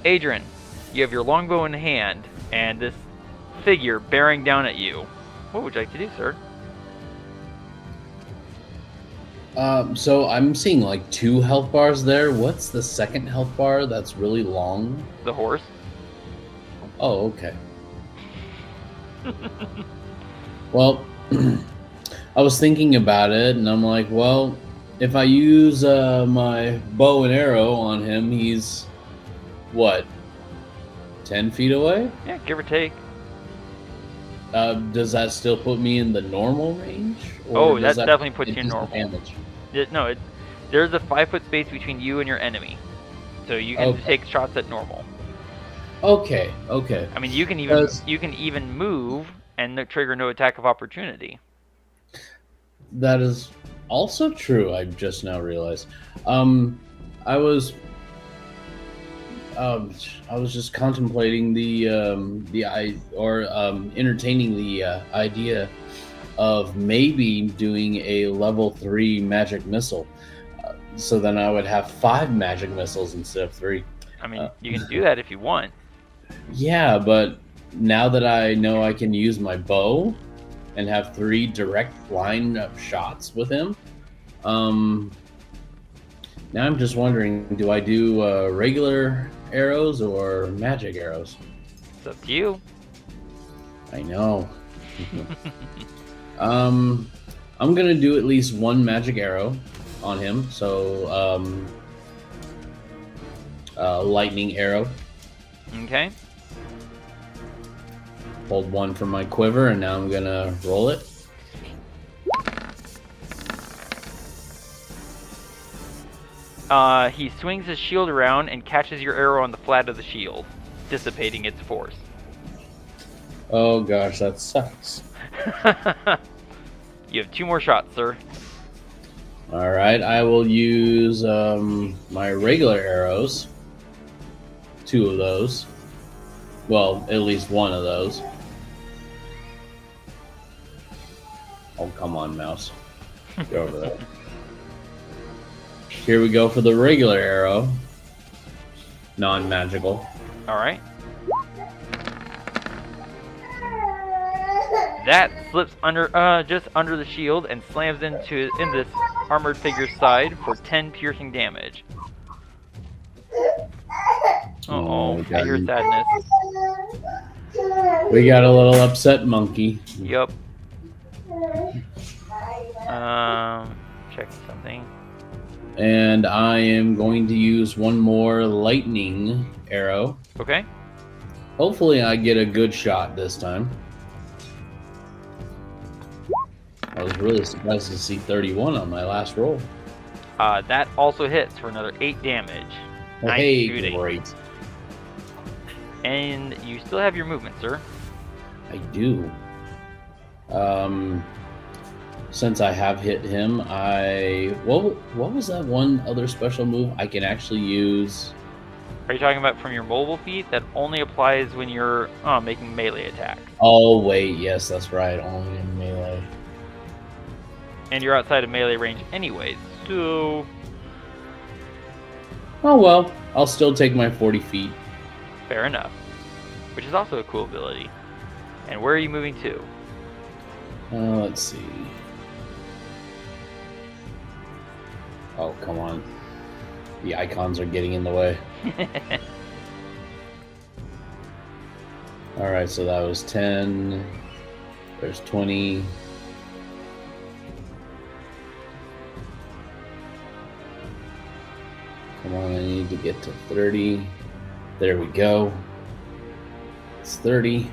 Adran, you have your longbow in hand, and this figure bearing down at you. What would you like to do, sir? So I'm seeing like 2 health bars there. What's the second health bar that's really long? The horse. Oh, okay. Well, I was thinking about it, and I'm like, well, if I use my bow and arrow on him, he's what, 10 feet away? Yeah, give or take. Does that still put me in the normal range? Oh, does that definitely puts you in increase the normal. damage? There's a 5-foot space between you and your enemy, so you can take shots at normal. Okay. I mean, you can even move and trigger no attack of opportunity. That is also true. I just now realized. I was just contemplating entertaining the idea of maybe doing a level 3 magic missile. So then I would have 5 magic missiles instead of 3. I mean, you can do that if you want. Yeah, but now that I know I can use my bow and have 3 direct line of shots with him, now I'm just wondering, do I do regular arrows or magic arrows? It's up to you. I know. I'm gonna do at least 1 magic arrow on him, so lightning arrow. Okay. Pulled 1 from my quiver, and now I'm gonna roll it. He swings his shield around and catches your arrow on the flat of the shield, dissipating its force. Oh gosh, that sucks. You have 2 more shots, sir. Alright, I will use my regular arrows. 2 of those. Well, at least 1 of those. Oh, come on, mouse. Go over there. Here we go for the regular arrow. Non-magical. Alright. That slips under, just under the shield and slams in this armored figure's side for 10 piercing damage. Uh-oh, I hear sadness. We got a little upset monkey. Yup. Checking something. And I am going to use 1 more lightning arrow. Okay. Hopefully I get a good shot this time. I was really surprised to see 31 on my last roll. That also hits for another 8 damage. Nice Hey, shooting. great. And you still have your movement, sir. I do. Since I have hit him, what was that one other special move I can actually use? Are you talking about from your mobile feat? That only applies when you're making melee attacks. Oh wait, yes, that's right. Only in melee. And you're outside of melee range anyways, so... Oh well, I'll still take my 40 feet. Fair enough. Which is also a cool ability. And where are you moving to? Let's see. Oh, come on. The icons are getting in the way. Alright, so that was 10. There's 20. Come on, I need to get to 30. There we go. It's 30.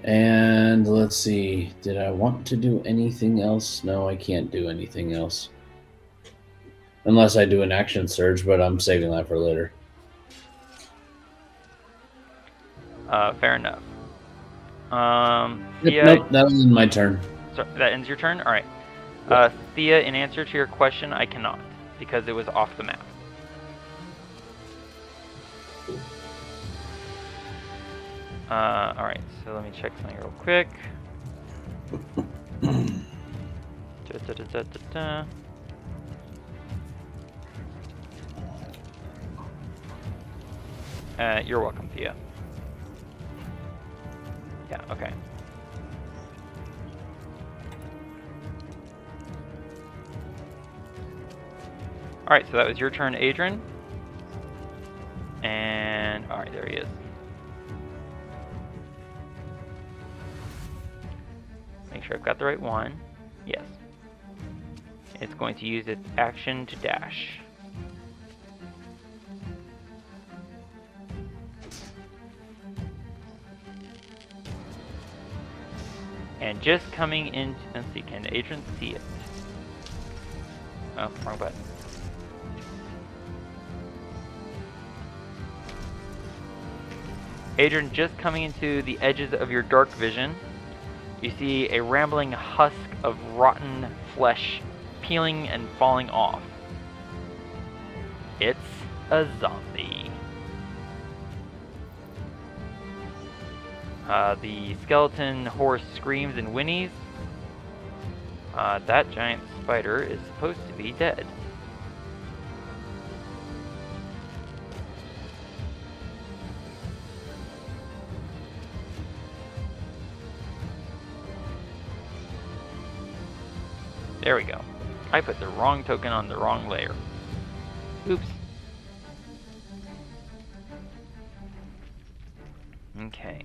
And let's see, did I want to do anything else? No, I can't do anything else. Unless I do an action surge, but I'm saving that for later. Fair enough. Yep, Thía, nope, that was my turn. so that ends your turn? Alright. Yeah. Thía, in answer to your question, I cannot, because it was off the map. Alright, so let me check something real quick. You're welcome, Thía. Yeah, okay. Alright, so that was your turn, Adran. And, alright, there he is. Make sure I've got the right one. Yes. It's going to use its action to dash. And just coming in, let's see, can Adran see it? Oh, wrong button. Adran, just coming into the edges of your dark vision, you see a rambling husk of rotten flesh peeling and falling off. It's a zombie. The skeleton horse screams and whinnies. That giant spider is supposed to be dead. There we go. I put the wrong token on the wrong layer. Oops. Okay.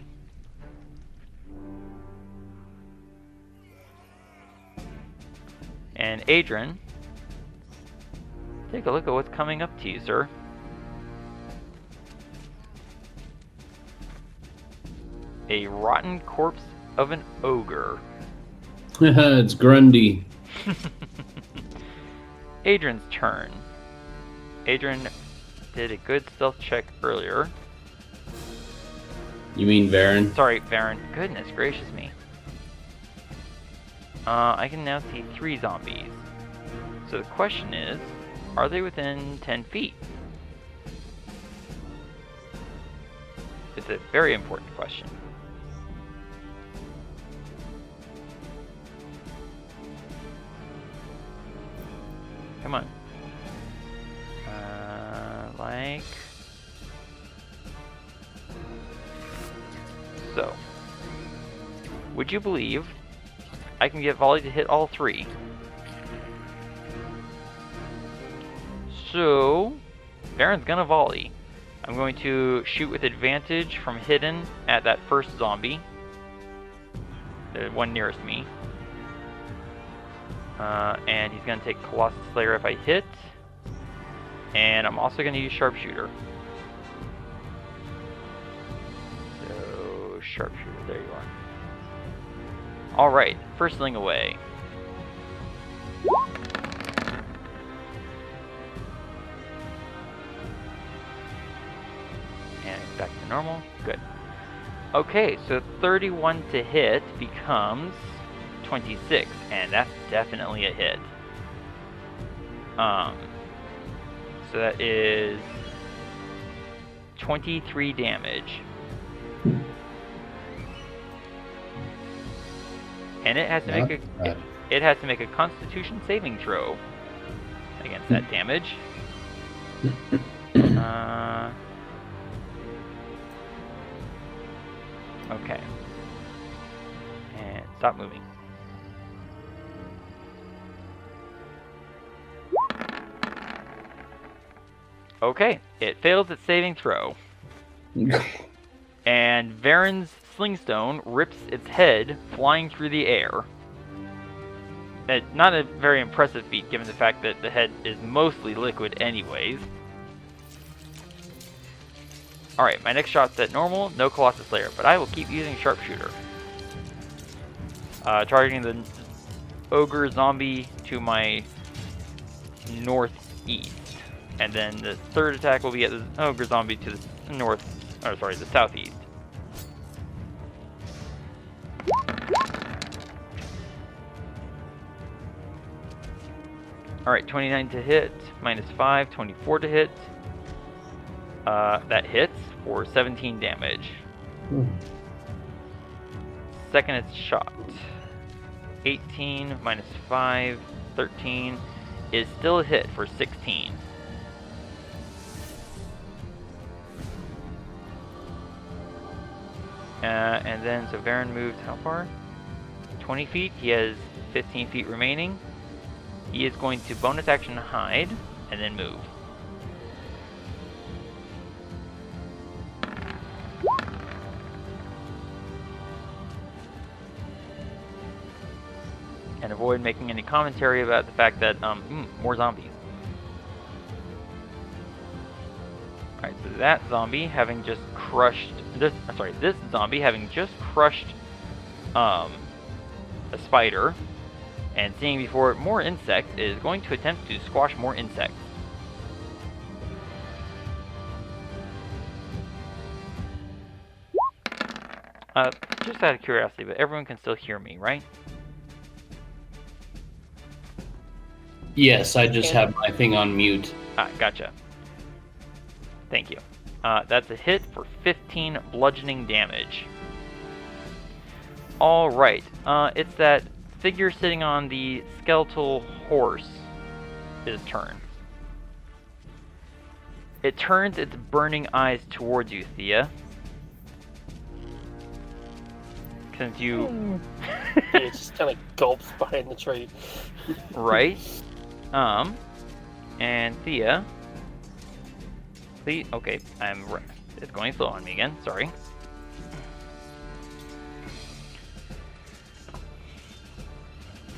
And Adran, take a look at what's coming up to you, sir. A rotten corpse of an ogre. It's Grundy. Adran's turn. Adran did a good stealth check earlier. You mean Varin? Sorry, Varin. Goodness gracious me. I can now see 3 zombies. So the question is, are they within 10 feet? It's a very important question. Come on. Like... So. Would you believe I can get volley to hit all 3? So, Varin's gonna volley. I'm going to shoot with advantage from hidden at that first zombie. The one nearest me. And he's gonna take Colossus Slayer if I hit. And I'm also gonna use Sharpshooter. So, Sharpshooter, there you are. Alright, firstling away. And back to normal. Good. Okay, so 31 to hit becomes 26, and that's definitely a hit. So that is 23 damage. And it has to make it has to make a Constitution saving throw against that damage. Okay. And stop moving. Okay, it fails its saving throw. And Varin's slingstone rips its head flying through the air. Not a very impressive feat given the fact that the head is mostly liquid anyways. Alright, my next shot's at normal, no Colossus Slayer, but I will keep using Sharpshooter. Targeting the ogre zombie to my northeast. And then the third attack will be at the ogre zombie to the the southeast. Alright, 29 to hit, -5, 24 to hit. That hits for 17 damage. Second it's shot. 18 -5, 13 is still a hit for 16. And then, so Varin moved how far? 20 feet. He has 15 feet remaining. He is going to bonus action hide and then move. And avoid making any commentary about the fact that, more zombies. Alright, so that zombie having just crushed, this zombie having just crushed, a spider, and seeing before it more insects, is going to attempt to squash more insects. Just out of curiosity, but everyone can still hear me, right? Yes, I just have my thing on mute. Gotcha. Thank you. That's a hit for 15 bludgeoning damage. Alright, it's that figure sitting on the skeletal horse's turn. It turns its burning eyes towards you, Thía. Since you... It just kind of gulps behind the tree. Right. And Thía... Okay, it's going slow on me again, sorry.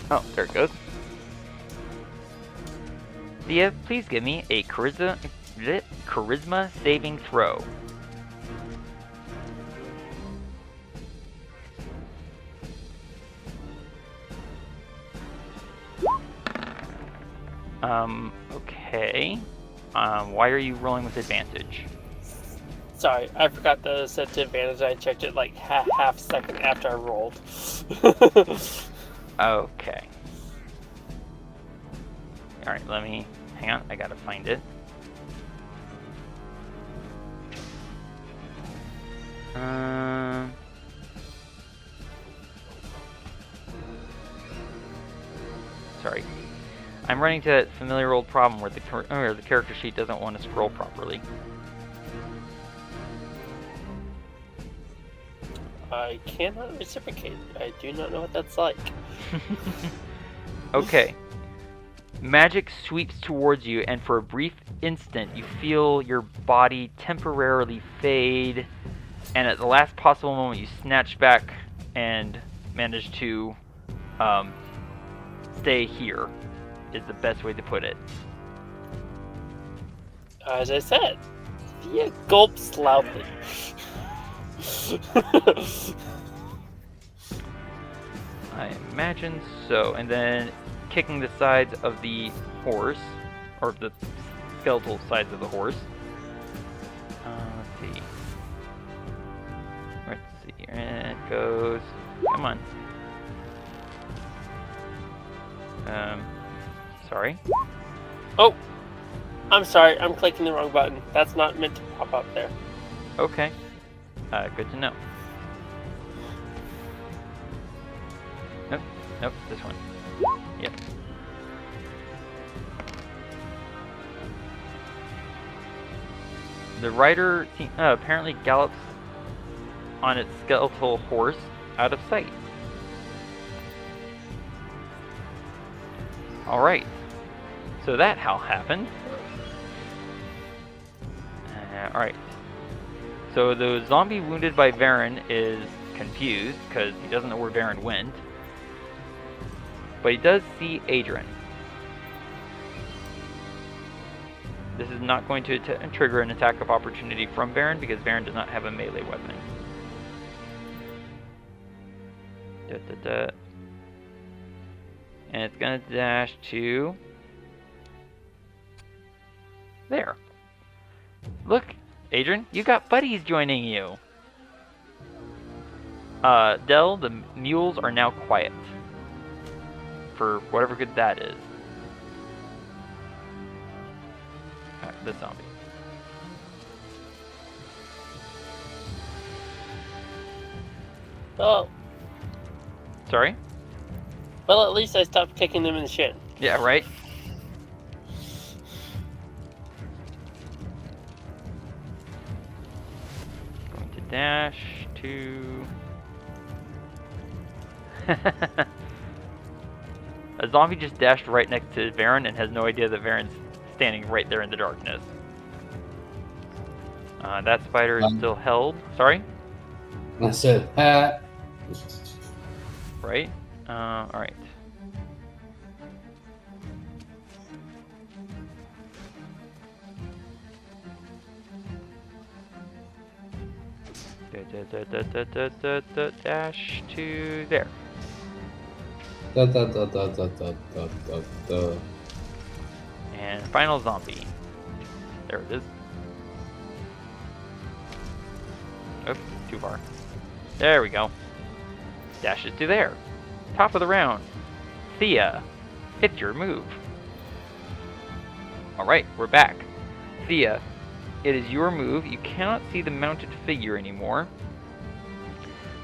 Oh, there it goes. Thía, please give me a charisma saving throw. Okay. Why are you rolling with advantage? Sorry, I forgot to set to advantage. I checked it like half second after I rolled. Okay. Alright, hang on, I gotta find it. Sorry. I'm running to that familiar old problem where the character sheet doesn't want to scroll properly. I cannot reciprocate. I do not know what that's like. Okay. Magic sweeps towards you, and for a brief instant, you feel your body temporarily fade, and at the last possible moment, you snatch back and manage to stay here, is the best way to put it. As I said, Thía gulps loudly. I imagine so. And then kicking the sides of the horse, or the skeletal sides of the horse. Let's see. And it goes. Come on. Sorry. Oh! I'm sorry, I'm clicking the wrong button. That's not meant to pop up there. Okay. Good to know. Nope, this one. Yep. The rider apparently gallops on its skeletal horse out of sight. Alright. So that how happened. Alright. So the zombie wounded by Varin is confused because he doesn't know where Varin went. But he does see Adran. This is not going to trigger an attack of opportunity from Varin because Varin does not have a melee weapon. And it's going to dash to... there. Look, Adran, you got buddies joining you. Del, the mules are now quiet. For whatever good that is. Alright, this zombie. Oh. Sorry? Well, at least I stopped kicking them in the shin. Yeah, right? Going to dash to... A zombie just dashed right next to Varin and has no idea that Varin's standing right there in the darkness. That spider is still held. Sorry? I said, ah. Right? Alright. Dash to there. Da, da, da, da, da, da, da, da, da. And final zombie. There it is. Oops, too far. There we go. Dashes to there. Top of the round. Thía, hit your move. Alright, we're back. Thía, it is your move. You cannot see the mounted figure anymore.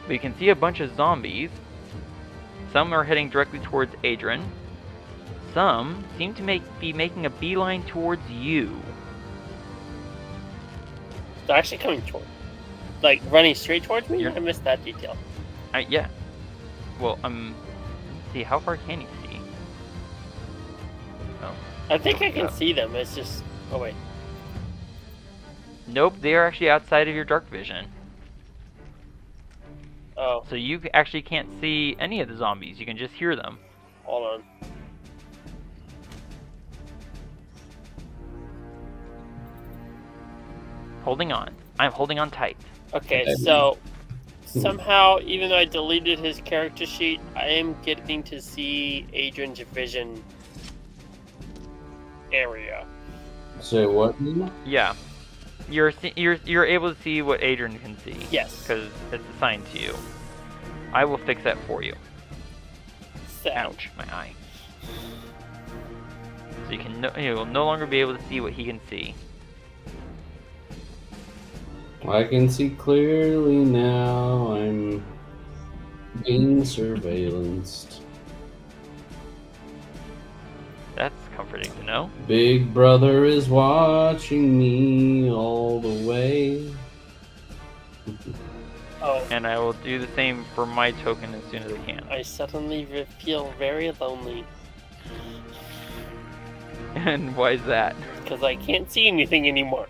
But you can see a bunch of zombies. Some are heading directly towards Adran. Some seem to be making a beeline towards you. They're actually coming toward, like running straight towards me. You're- I missed that detail. Yeah. Well, see, how far can you see? Oh. I think I can see them. It's just. Oh wait. Nope, they are actually outside of your dark vision. Oh, So you actually can't see any of the zombies. You can just hear them. hold on. Holding on. I'm holding on tight. Okay, so somehow, even though I deleted his character sheet, I am getting to see Adrian's vision area. Say what now? Yeah. You're able to see what Adran can see. Yes. Because it's assigned to you. I will fix that for you. So, Ouch, my eye. So you will no longer be able to see what he can see. I can see clearly now. I'm being surveillanced. That's comforting to know. Big brother is watching me all the way. oh, And I will do the same for my token as soon as I can. I suddenly feel very lonely And why is that? because I can't see anything anymore.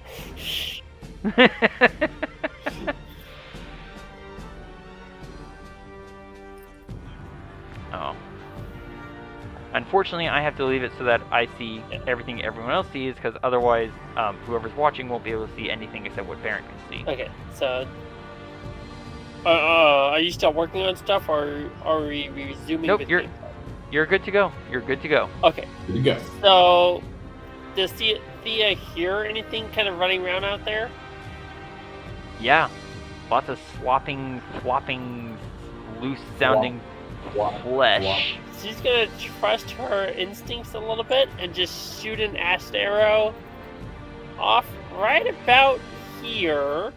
Oh. Unfortunately, I have to leave it so that I see everything everyone else sees, because otherwise, whoever's watching won't be able to see anything except what Varin can see. Okay, so. Are you still working on stuff, or are we resuming? Nope, with you're- gameplay? You're good to go. You're good to go. Okay, Here you go. so does Thía hear anything kind of running around out there? Yeah. Lots of flopping, loose-sounding flesh. She's gonna trust her instincts a little bit and just shoot an acid arrow off right about here,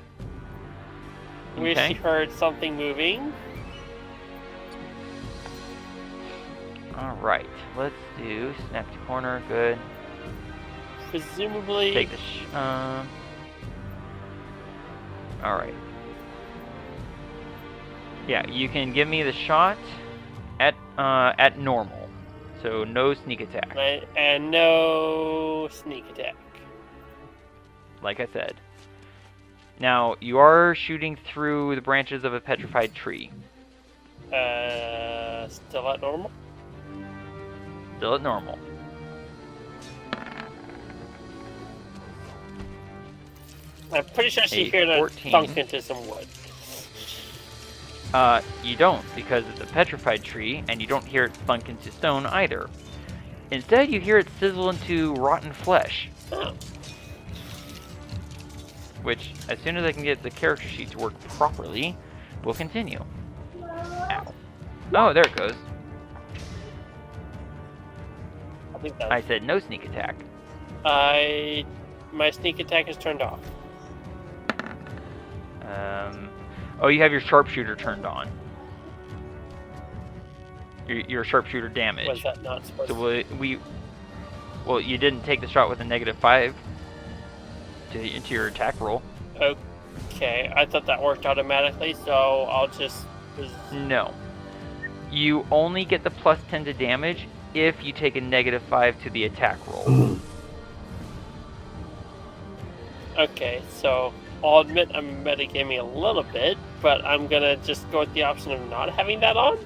where Okay. she heard something moving. Alright, let's do snap to corner, good. Presumably, Take the alright. Yeah, you can give me the shot at normal. So no sneak attack, right, and no sneak attack. like I said. Now, you are shooting through the branches of a petrified tree. Still at normal. Still at normal. I'm pretty sure she 8, heard a 14. thunk into some wood. You don't, because it's a petrified tree, and you don't hear it thunk into stone either. Instead, you hear it sizzle into rotten flesh, Oh, which, as soon as I can get the character sheet to work properly, will continue. Ow. Oh, there it goes. I think that. I said no sneak attack. My sneak attack is turned off. Oh, you have your sharpshooter turned on. Your sharpshooter damage. Was that not supposed So to? well, you didn't take the shot with a -5 into your attack roll. Okay, I thought that worked automatically, so I'll just. No. You only get the +10 to damage if you take a -5 to the attack roll. Okay, so I'll admit I'm metagaming a little bit, but I'm gonna just go with the option of not having that on.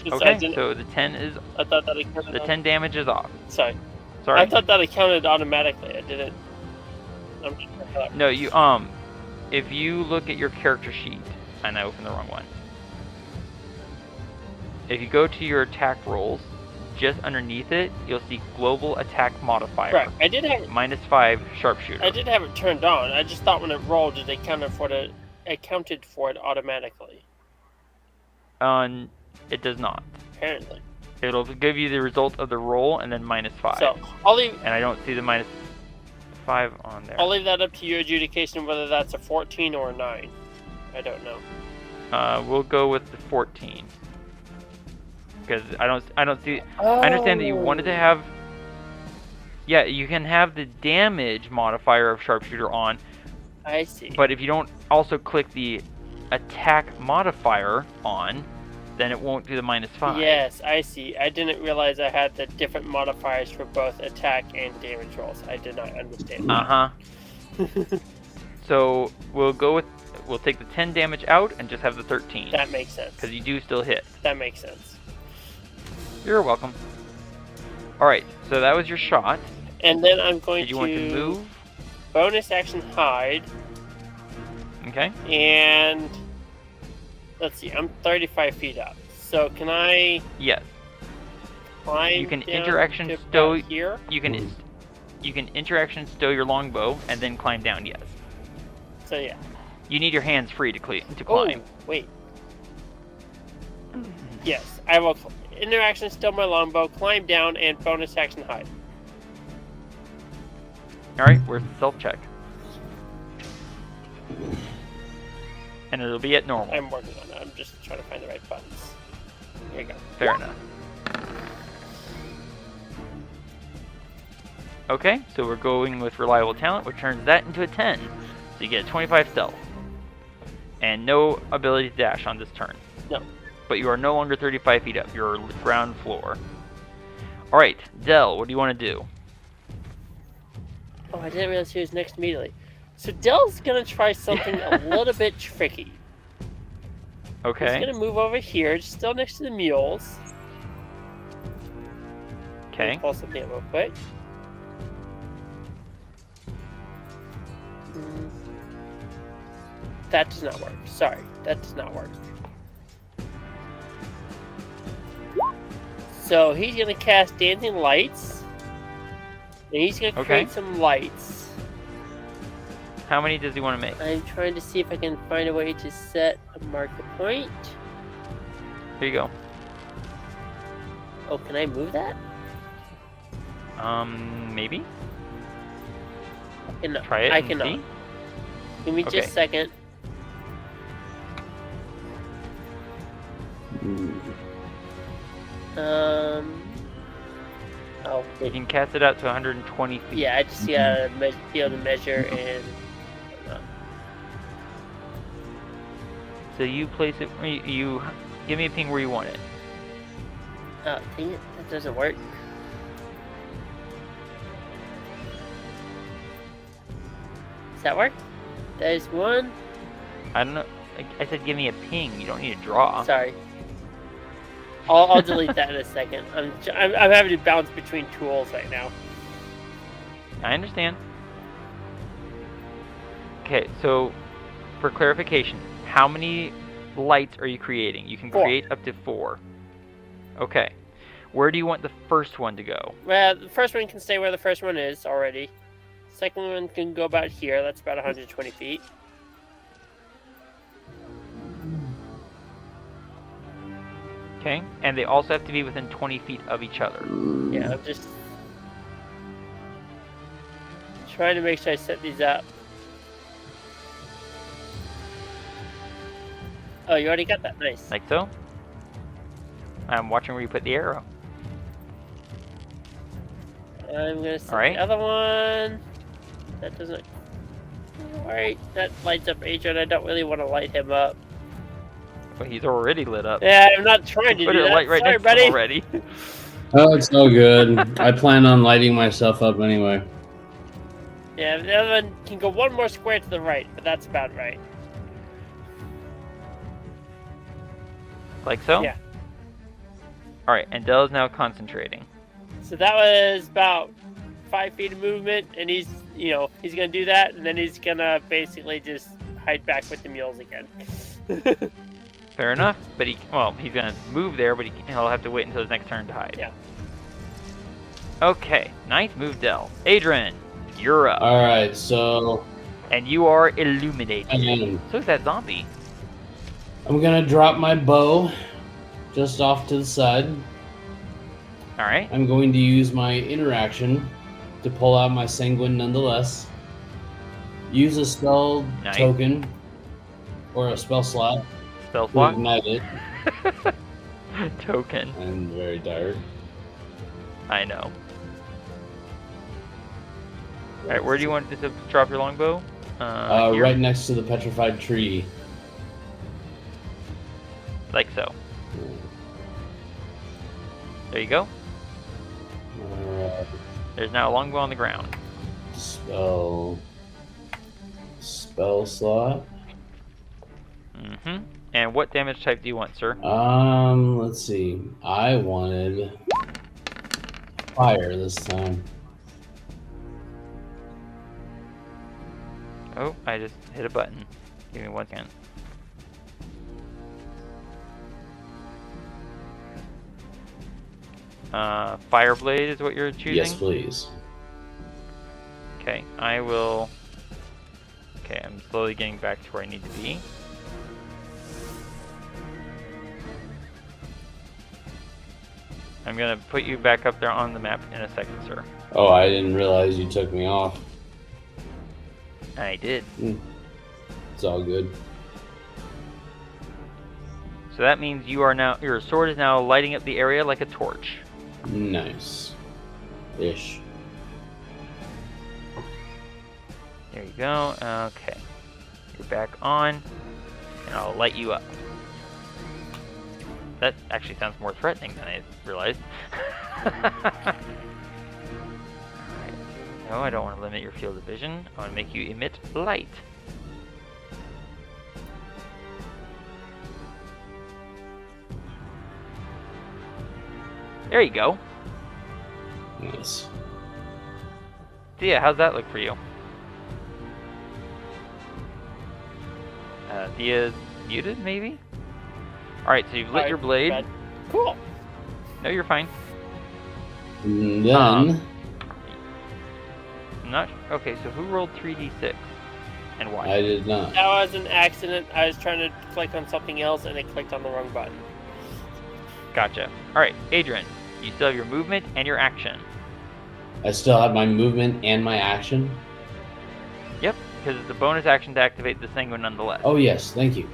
Okay, so the 10 is I thought that it counted the 10 damage is off. Sorry. Sorry. I thought that it counted automatically. I didn't. No, you if you look at your character sheet, and I opened the wrong one. If you go to your attack rolls, just underneath it, you'll see global attack modifier. Right. I did have -5 sharpshooter. I did have it turned on. I just thought when it rolled, it accounted for it automatically. It does not. Apparently. It'll give you the result of the roll and then -5. So I'll leave. And I don't see the -5 on there. I'll leave that up to your adjudication whether that's a 14 or a 9. I don't know. We'll go with the 14. Because I don't see. I understand that you wanted to have. Yeah, you can have the damage modifier of sharpshooter on. I see. But if you don't also click the attack modifier on, then it won't do the -5. Yes, I see. I didn't realize I had the different modifiers for both attack and damage rolls. I did not understand. So we'll take the 10 damage out and just have the 13. That makes sense. Because you do still hit. That makes sense. You're welcome. Alright, so that was your shot. And then I'm going Did you want to move? Bonus action hide. Okay. And let's see, I'm 35 feet up. So can I Yes. climb You can down interaction to stow about here? You can interaction stow your longbow and then climb down, yes. So yeah. You need your hands free to climb. Oh, wait. Yes, I will interaction stow my longbow, climb down, and bonus action hide. Alright, where's the self check? And it'll be at normal. I'm working on it. I'm just trying to find the right buttons. Here you go. Fair enough. Okay, so we're going with reliable talent, which turns that into a 10. So you get a 25 stealth. And no ability to dash on this turn. No. But you are no longer 35 feet up. You're ground floor. Alright, Dell, what do you want to do? Oh, I didn't realize he was next immediately. So Dell's gonna try something a little bit tricky. Okay. He's gonna move over here, still next to the mules. Okay. Pull something up real quick. That does not work. Sorry, that does not work. So he's gonna cast Dancing Lights. And he's gonna create some lights. How many does he want to make? I'm trying to see if I can find a way to set a marker point. Here you go. Oh, can I move that? Maybe? I cannot. Try it I and cannot. see? Give me just a second. Oh, You can cast it out to 120 feet. yeah, I just gotta be able to measure and. So you place it. You give me a ping where you want it. Oh, dang it! That doesn't work. Does that work? There's one. I don't know. I said give me a ping. You don't need to draw. Sorry. I'll delete that in a second. I'm having to bounce between tools right now. I understand. Okay, so for clarification, how many lights are you creating? You can 4. create up to 4. Okay. Where do you want the first one to go? Well, the first one can stay where the first one is already. Second one can go about here. That's about 120 feet. Okay, and they also have to be within 20 feet of each other. Yeah, I'm just trying to make sure I set these up. Oh, you already got that. Nice. Like so. I'm watching where you put the arrow. I'm gonna set Alright. the other one. That doesn't. Alright, that lights up Adran. I don't really want to light him up. Well, he's already lit up. Yeah, I'm not trying to Put do a that. light right Sorry, next to him buddy. already. Oh, it's no good. I plan on lighting myself up anyway. Yeah, the other one can go one more square to the right, but that's about right. Like so? Yeah. Alright, and Dell is now concentrating. So that was about 5 feet of movement, and he's gonna do that, and then he's gonna basically just hide back with the mules again. Fair enough, but he's gonna move there, but he'll have to wait until his next turn to hide. Yeah. Okay, nice move, Dell. Adran, you're up. Alright, so And you are illuminated. again, So is that zombie. I'm gonna drop my bow just off to the side. Alright. I'm going to use my interaction to pull out my sanguine nonetheless. Use a spell Nice. token or a spell slot Spell to slot. ignite it. Token. I'm very tired. I know. Alright, where do you want to drop your longbow? Here? Right next to the petrified tree. Like so. There you go. Alright. There's now a longbow on the ground. Spell slot. Mm-hmm. And what damage type do you want, sir? Let's see. I wanted fire this time. Oh, I just hit a button. Give me 1 second. Fireblade is what you're choosing? Yes, please. Okay, I will... Okay, I'm slowly getting back to where I need to be. I'm gonna put you back up there on the map in a second, sir. Oh, I didn't realize you took me off. I did. It's all good. So that means you are now... Your sword is now lighting up the area like a torch. Nice. Ish. There you go. Okay. You're back on. And I'll light you up. That actually sounds more threatening than I realized. Alright. No, I don't want to limit your field of vision. I want to make you emit light. There you go. Nice. Thea, how's that look for you? Thea's muted, maybe? Alright, so you've lit your blade. Bad. Cool. No, you're fine. And then I'm not... Okay, so who rolled 3d6? And why? I did not. That was an accident. I was trying to click on something else, and I clicked on the wrong button. Gotcha. Alright, Adran, you still have your movement and your action. I still have my movement and my action. Yep, because it's a bonus action to activate the sanguine nonetheless. Oh yes, thank you.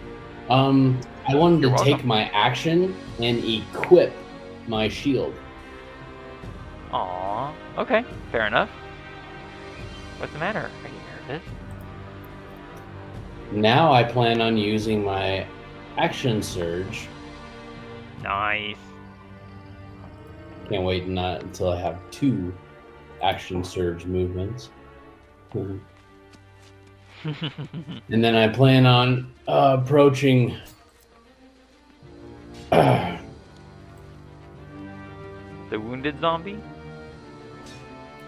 I wanted You're to take welcome. my action and equip my shield. Aww. Okay, fair enough. What's the matter? Are you nervous? Now I plan on using my action surge. Nice. Can't wait until I have 2 action surge movements. And then I plan on approaching The wounded zombie?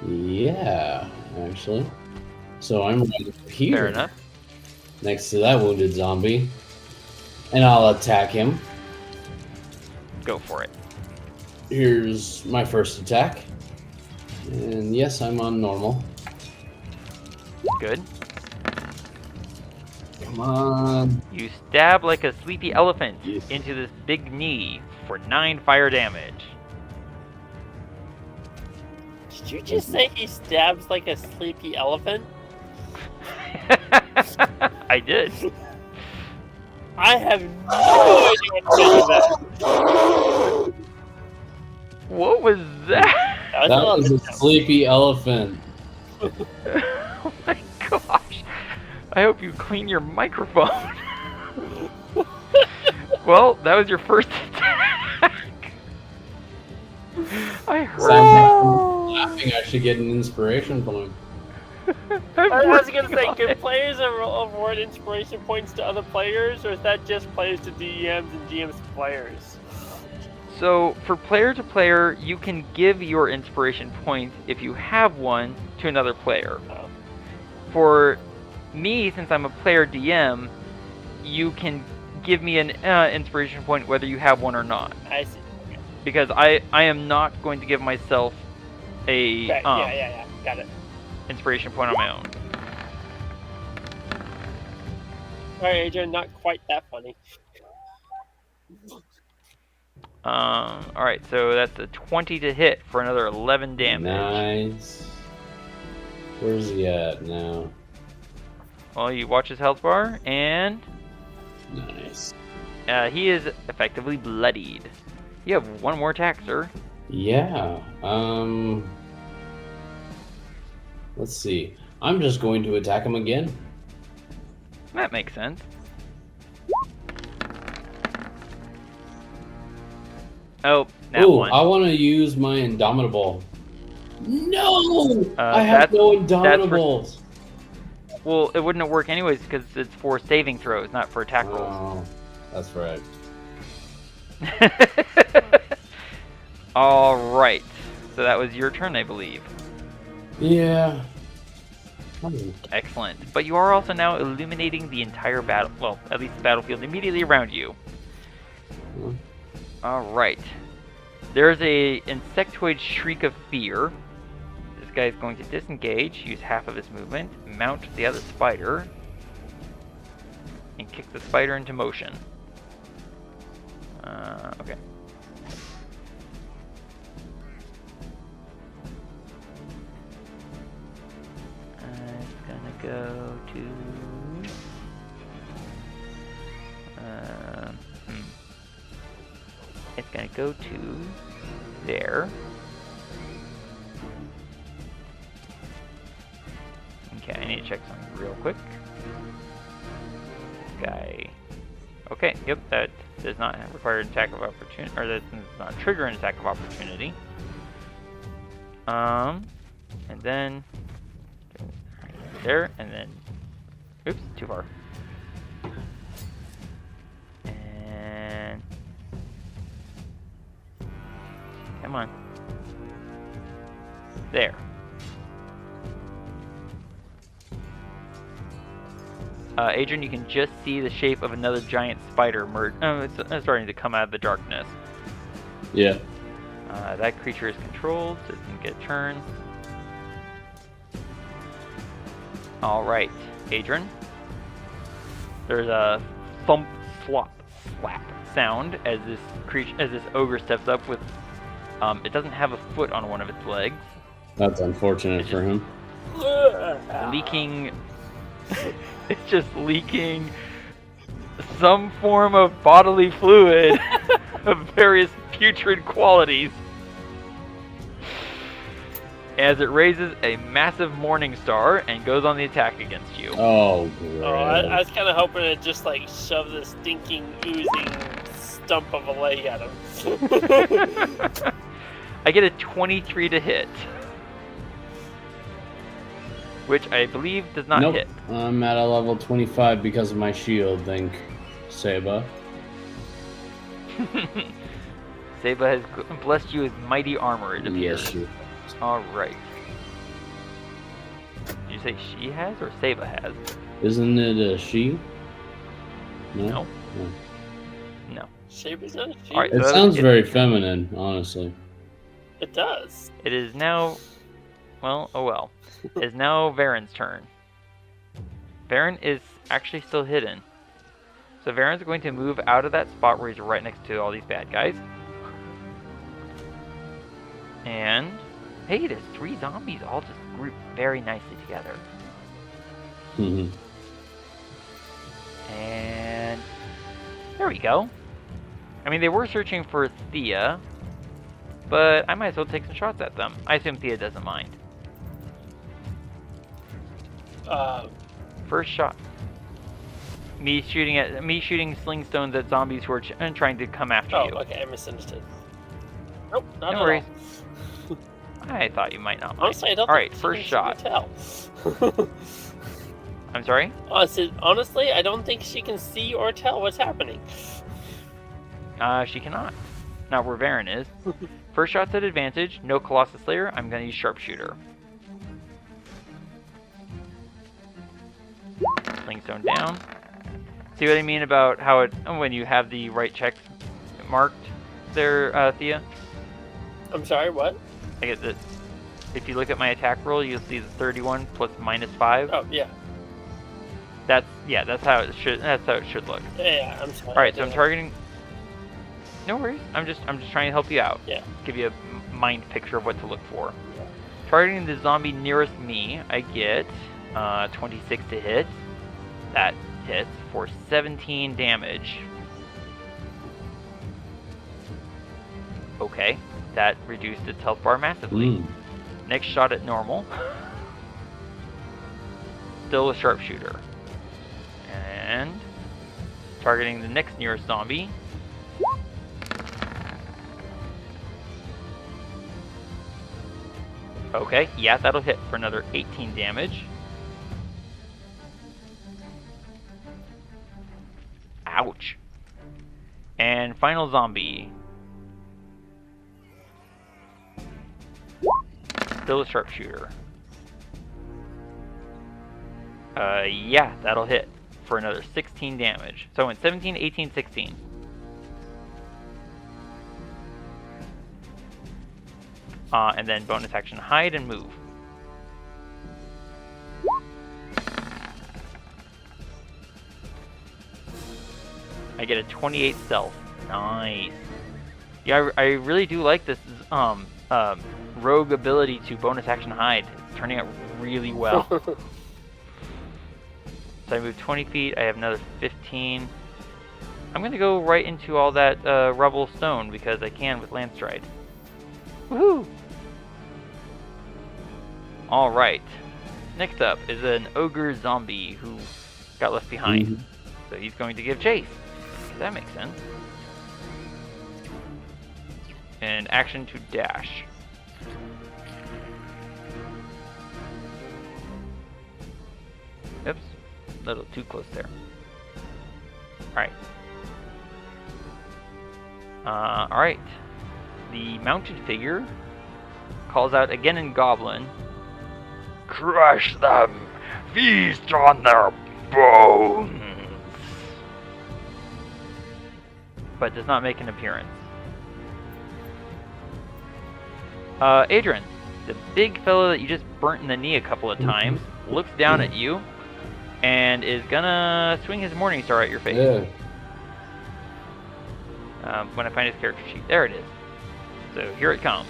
yeah, actually. So I'm right here Fair enough. next to that wounded zombie. And I'll attack him. Go for it. Here's my first attack. And yes, I'm on normal. Good. Come on. You stab like a sleepy elephant Yes. into this big knee for 9 fire damage. Did you just say he stabs like a sleepy elephant? I did. I have no idea what to think of that. What was that? That That was was a sleepy elephant. Oh my gosh. I hope you clean your microphone. Well, that was your first attack. I heard Sounds like I'm laughing. I should get an inspiration point. I was gonna say, can players award inspiration points to other players, or is that just players to DMs and GMs to players? So, for player to player, you can give your inspiration points if you have one to another player. Oh. For me, since I'm a player DM, you can give me an inspiration point whether you have one or not. I see. Okay. Because I am not going to give myself a Okay. Yeah. Got it. inspiration point on my own. Alright, Adrian, not quite that funny. Alright, so that's a 20 to hit for another 11 damage. Nice. Where's he at now? Well, you watch his health bar, and Nice. he is effectively bloodied. You have one more attack, sir. Yeah. Let's see. I'm just going to attack him again. That makes sense. Oh, that Ooh, one. I want to use my Indomitable. No! I have that's- no that's for- Indomitables. Well, it wouldn't work anyways because it's for saving throws, not for attack rolls. Oh, that's right. All right. So that was your turn, I believe. Yeah. Excellent. But you are also now illuminating the entire battle. Well, at least the battlefield immediately around you. Hmm. All right. There's a insectoid shriek of fear. This guy is going to disengage, use half of his movement, mount the other spider, and kick the spider into motion. Okay. It's gonna go to. It's gonna go to there. Okay, I need to check something real quick. This guy. Okay, yep, that does not require an attack of opportunity, or that does not trigger an attack of opportunity. And then there, and then, oops, too far. And come on, there. Adrian, you can just see the shape of another giant spider emerge. It's starting to come out of the darkness. Yeah. That creature is controlled, so it doesn't get a turn. All right, Adrian. There's a thump, slap sound as this ogre steps up with. It doesn't have a foot on one of its legs. That's unfortunate for him. Leaking. It's just leaking some form of bodily fluid of various putrid qualities as it raises a massive morning star and goes on the attack against you. Oh, great. Oh, I was kind of hoping it just like shove this stinking, oozing stump of a leg at him. I get a 23 to hit, which I believe does not Nope. hit. I'm at a level 25 because of my shield, thank Seba. Seba has blessed you with mighty armor, it appears. Yes, you. Alright. Did you say she has or Seba has? Isn't it a she? No. No. No. Saber's not a she. Alright. It So sounds it- very feminine, honestly. It does. It is now. Well, oh well. It is now Varin's turn. Varin is actually still hidden. So Varin's going to move out of that spot where he's right next to all these bad guys. And hey, there's 3 zombies all just grouped very nicely together. Mhm. And there we go. I mean, they were searching for Thía, but I might as well take some shots at them. I assume Thía doesn't mind. First shot. Me shooting sling stones at zombies who are trying to come after Oh, you. okay, I misunderstood. Nope, not No at worries. all. I thought you might not mind. Honestly, I don't Alright, think first she shot. can tell. I'm sorry? Honestly, I don't think she can see or tell what's happening. She cannot. Not where Varin is. First shot's at advantage. No Colossus Slayer. I'm going to use Sharpshooter. Slingstone down. See what I mean about how it when you have the right checks marked there, Thía? I'm sorry, what? I get that. If you look at my attack roll, you'll see the 31 plus -5. Oh, yeah. That's how it should. That's how it should look. Yeah, I'm sorry. All right, so I'm targeting. No worries. I'm just trying to help you out. Yeah. Give you a mind picture of what to look for. Yeah. Targeting the zombie nearest me, I get 26 to hit. That hits for 17 damage. Okay, that reduced its health bar massively. Next shot at normal. Still a sharpshooter. And targeting the next nearest zombie. Okay, yeah, that'll hit for another 18 damage. Ouch. And final zombie. Still a sharpshooter. Yeah, that'll hit for another 16 damage. So I went 17, 18, 16. And then bonus action hide and move. I get a 28 stealth. Nice. Yeah, I really do like this rogue ability to bonus action hide. It's turning out really well. So I move 20 feet. I have another 15. I'm going to go right into all that rubble stone because I can with Land Stride. Woohoo! Alright. Next up is an ogre zombie who got left behind. So he's going to give chase. That makes sense. And action to dash. Oops. A little too close there. Alright. Alright. The mounted figure calls out again in Goblin. Crush them! Feast on their bones! But does not make an appearance. Adran, the big fellow that you just burnt in the knee a couple of times, looks down at you and is gonna swing his Morning Star at your face. Yeah. When I find his character sheet. There it is. So here it comes.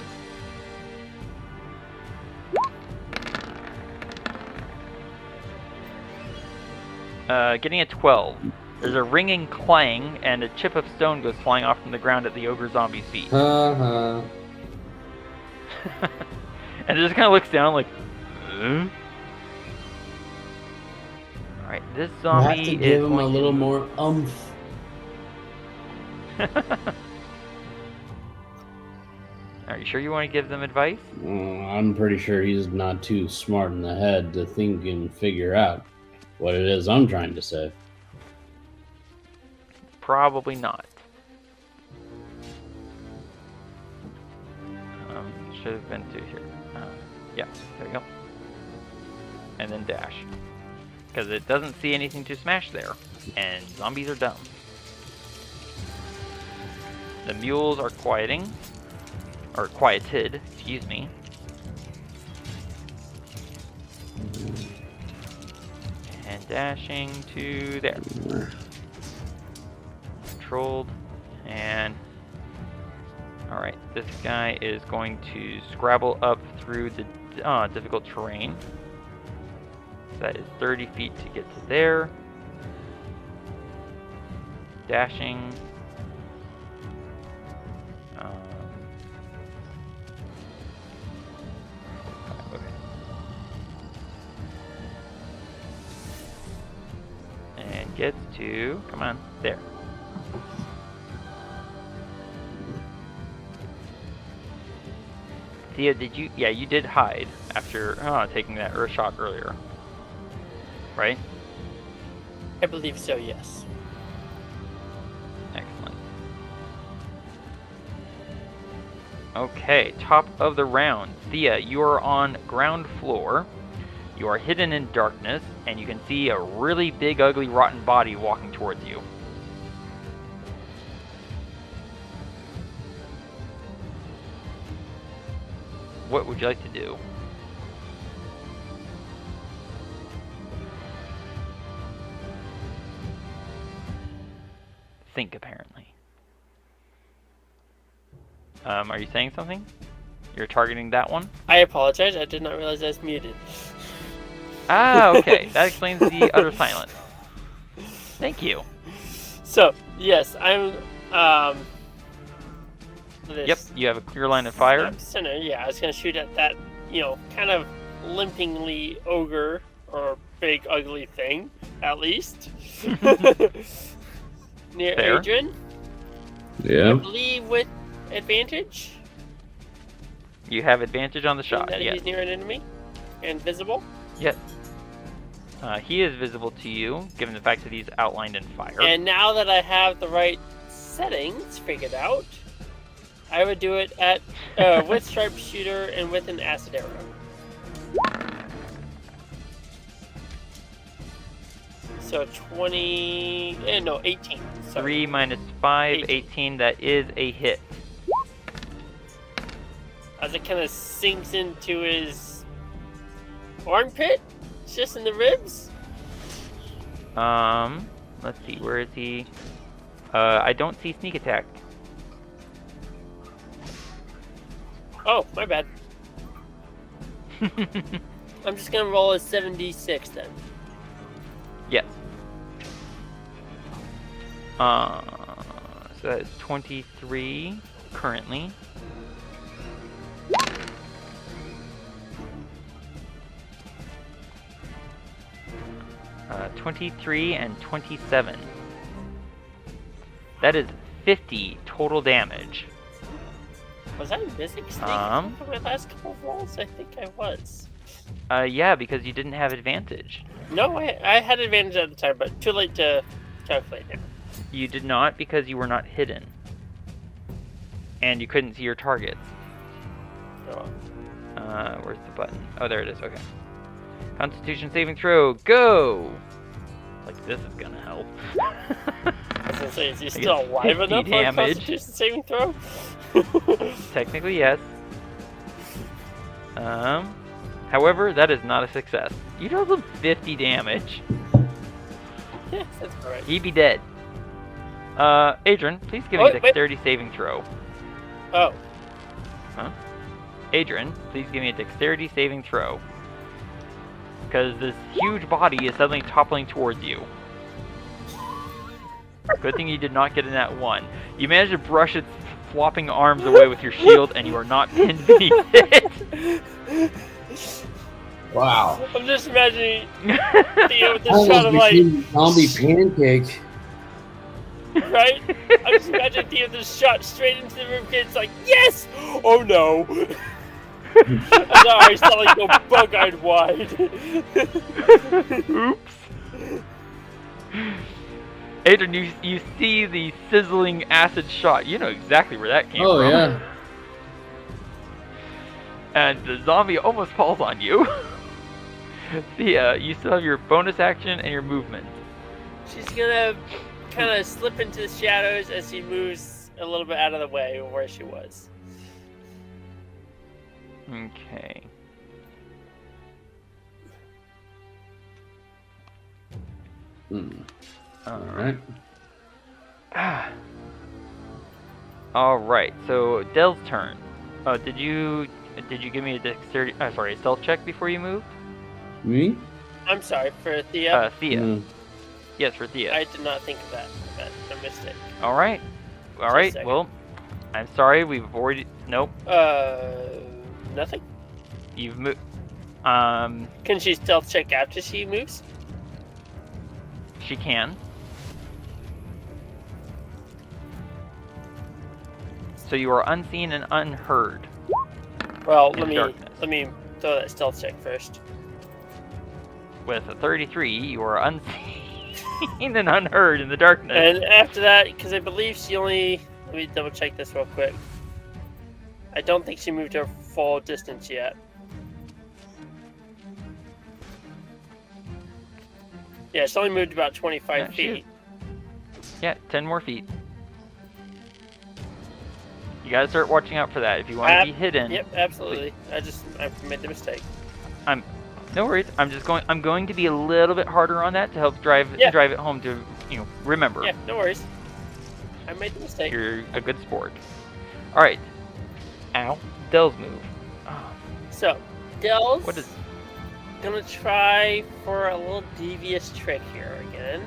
Getting a 12. There's a ringing clang, and a chip of stone goes flying off from the ground at the ogre zombie's feet. And it just kind of looks down like, Alright, this zombie have to is give him a going little more oomph. Are you sure you want to give them advice? I'm pretty sure he's not too smart in the head to think and figure out what it is I'm trying to say. Probably not. Should have been through here. Yeah, there we go. And then dash. Because it doesn't see anything to smash there. And zombies are dumb. The mules are quieting. Or quieted, excuse me. And dashing to there. Controlled. And alright, this guy is going to scrabble up through the difficult terrain. That is 30 feet to get to there. Dashing. Okay. And gets to, come on, there. Thea, did you? Yeah, you did hide after taking that earth shock earlier, right? I believe so, yes. Excellent. Okay, top of the round. Thea, you are on ground floor. You are hidden in darkness, and you can see a really big, ugly, rotten body walking towards you. What would you like to do? Think, apparently. Are you saying something? You're targeting that one? I apologize. I did not realize I was muted. Ah, okay. That explains the utter silence. Thank you. So, yes, I'm, Yep, you have a clear line of fire. Center, yeah, I was going to shoot at that, kind of limpingly ogre, or big ugly thing, at least. Near Fair. Adran. Yeah. I believe with advantage. You have advantage on the shot, That yes. he's near an enemy and visible. Yes. He is visible to you, given the fact that he's outlined in fire. And now that I have the right settings figured out, I would do it at with sharpshooter and with an acid arrow. So 18. Sorry. 3 minus 5, 18. 18. That is a hit. As it kind of sinks into his armpit, it's just in the ribs. Let's see, where is he? I don't see sneak attack. Oh, my bad. I'm just gonna roll a 76 then. Yes. So that is 23 currently. Uh, 23 and 27. That is 50 total damage. Was I missing snake for my last couple of rolls? I think I was. Yeah, because you didn't have advantage. No, I had advantage at the time, but too late to calculate now. You did not because you were not hidden. And you couldn't see your targets. Oh. Where's the button? Oh, there it is. Okay. Constitution saving throw. Go! Like, this is gonna help. I was gonna say, is he still alive 50 enough for a Constitution saving throw? Technically, yes. However, that is not a success. You dealt him 50 damage. Yeah, that's alright. He'd be dead. Adran, please give me a dexterity saving throw. Oh. Huh? Adran, please give me a dexterity saving throw. Because this huge body is suddenly toppling towards you. Good thing you did not get in that one. You managed to brush its flopping arms away with your shield, and you are not pinned beneath it. Wow. I'm just imagining Thía with this shot of like zombie pancake. Right? I'm just imagining Thía with this shot straight into the rib cage. It's like, yes! Oh no! Sorry, sound like go bug-eyed wide. Oops. Adran, you see the sizzling acid shot. You know exactly where that came from. Oh, yeah. And the zombie almost falls on you. Thea, you still have your bonus action and your movement. She's gonna kind of slip into the shadows as she moves a little bit out of the way of where she was. Okay. Alright. Alright, so Dell's turn. Did you give me a dexterity, sorry, a stealth check before you moved? Me? I'm sorry, for Thea. Thea. Yes, for Thea. I did not think of that. That's a mistake. Alright. Alright, well, I'm sorry, we've already... Nope. Nothing? You've moved... Can she stealth check after she moves? She can. So you are unseen and unheard. Well, in darkness. let me throw that stealth check first. With a 33, you are unseen and unheard in the darkness. And after that, because I believe she only... Let me double check this real quick. I don't think she moved her full distance yet. Yeah, she only moved about 25 feet. Yeah, 10 more feet. You gotta start watching out for that if you want to be hidden. Yep, absolutely. I made the mistake. No worries. I'm going to be a little bit harder on that to help drive it home to remember. Yeah, no worries. I made the mistake. You're a good sport. All right. Ow. Dell's move. Oh. So, Dell's What is? gonna try for a little devious trick here again.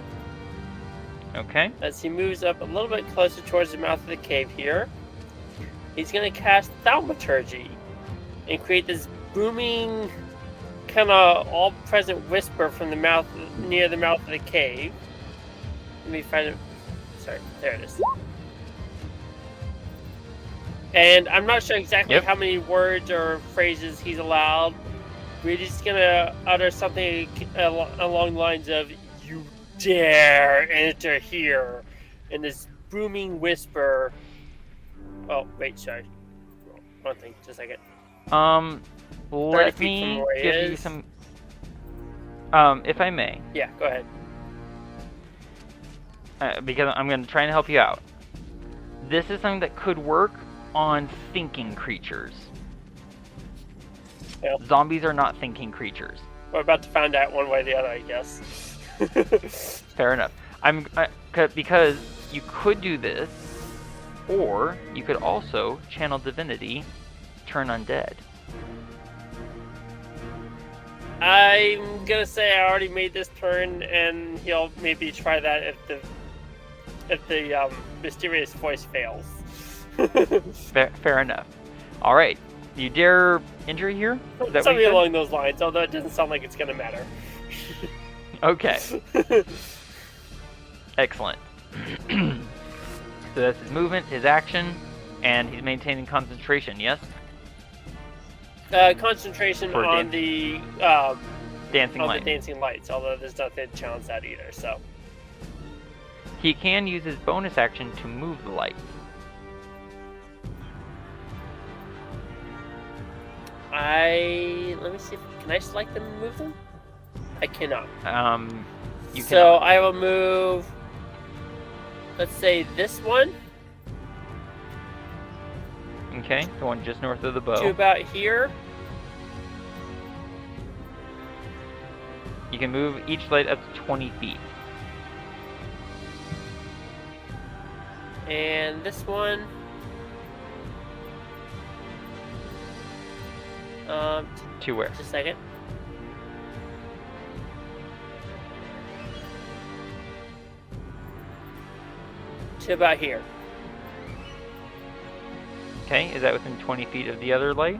Okay. As he moves up a little bit closer towards the mouth of the cave here, he's gonna cast Thaumaturgy and create this booming, kind of all-present whisper from the mouth near the mouth of the cave. Let me find it. Sorry, there it is. And I'm not sure exactly how many words or phrases he's allowed. We're just gonna utter something along the lines of, "You dare enter here," in this booming whisper. Oh, wait, sorry. One thing, just a second. Let me give you some... if I may. Yeah, go ahead. Because I'm going to try and help you out. This is something that could work on thinking creatures. Yep. Zombies are not thinking creatures. We're about to find out one way or the other, I guess. Fair enough. Because you could do this, or you could also channel divinity, turn undead. I'm gonna say I already made this turn, and he'll maybe try that if the mysterious voice fails. Fair enough. All right, you dare enter here? Is that Something along those lines, although it doesn't sound like it's gonna matter. Okay. Excellent. So that's his movement, his action, and he's maintaining concentration, yes? Concentration For on the dancing light. the dancing lights, although there's nothing to challenge that either, so. He can use his bonus action to move the lights. Let me see, can I select them and move them? I cannot. You So cannot. I will move, let's say this one Okay, the one just north of the bow. to about here. You can move each light up to 20 feet. And this one, To where? just a second. To about here. Okay, is that within 20 feet of the other light?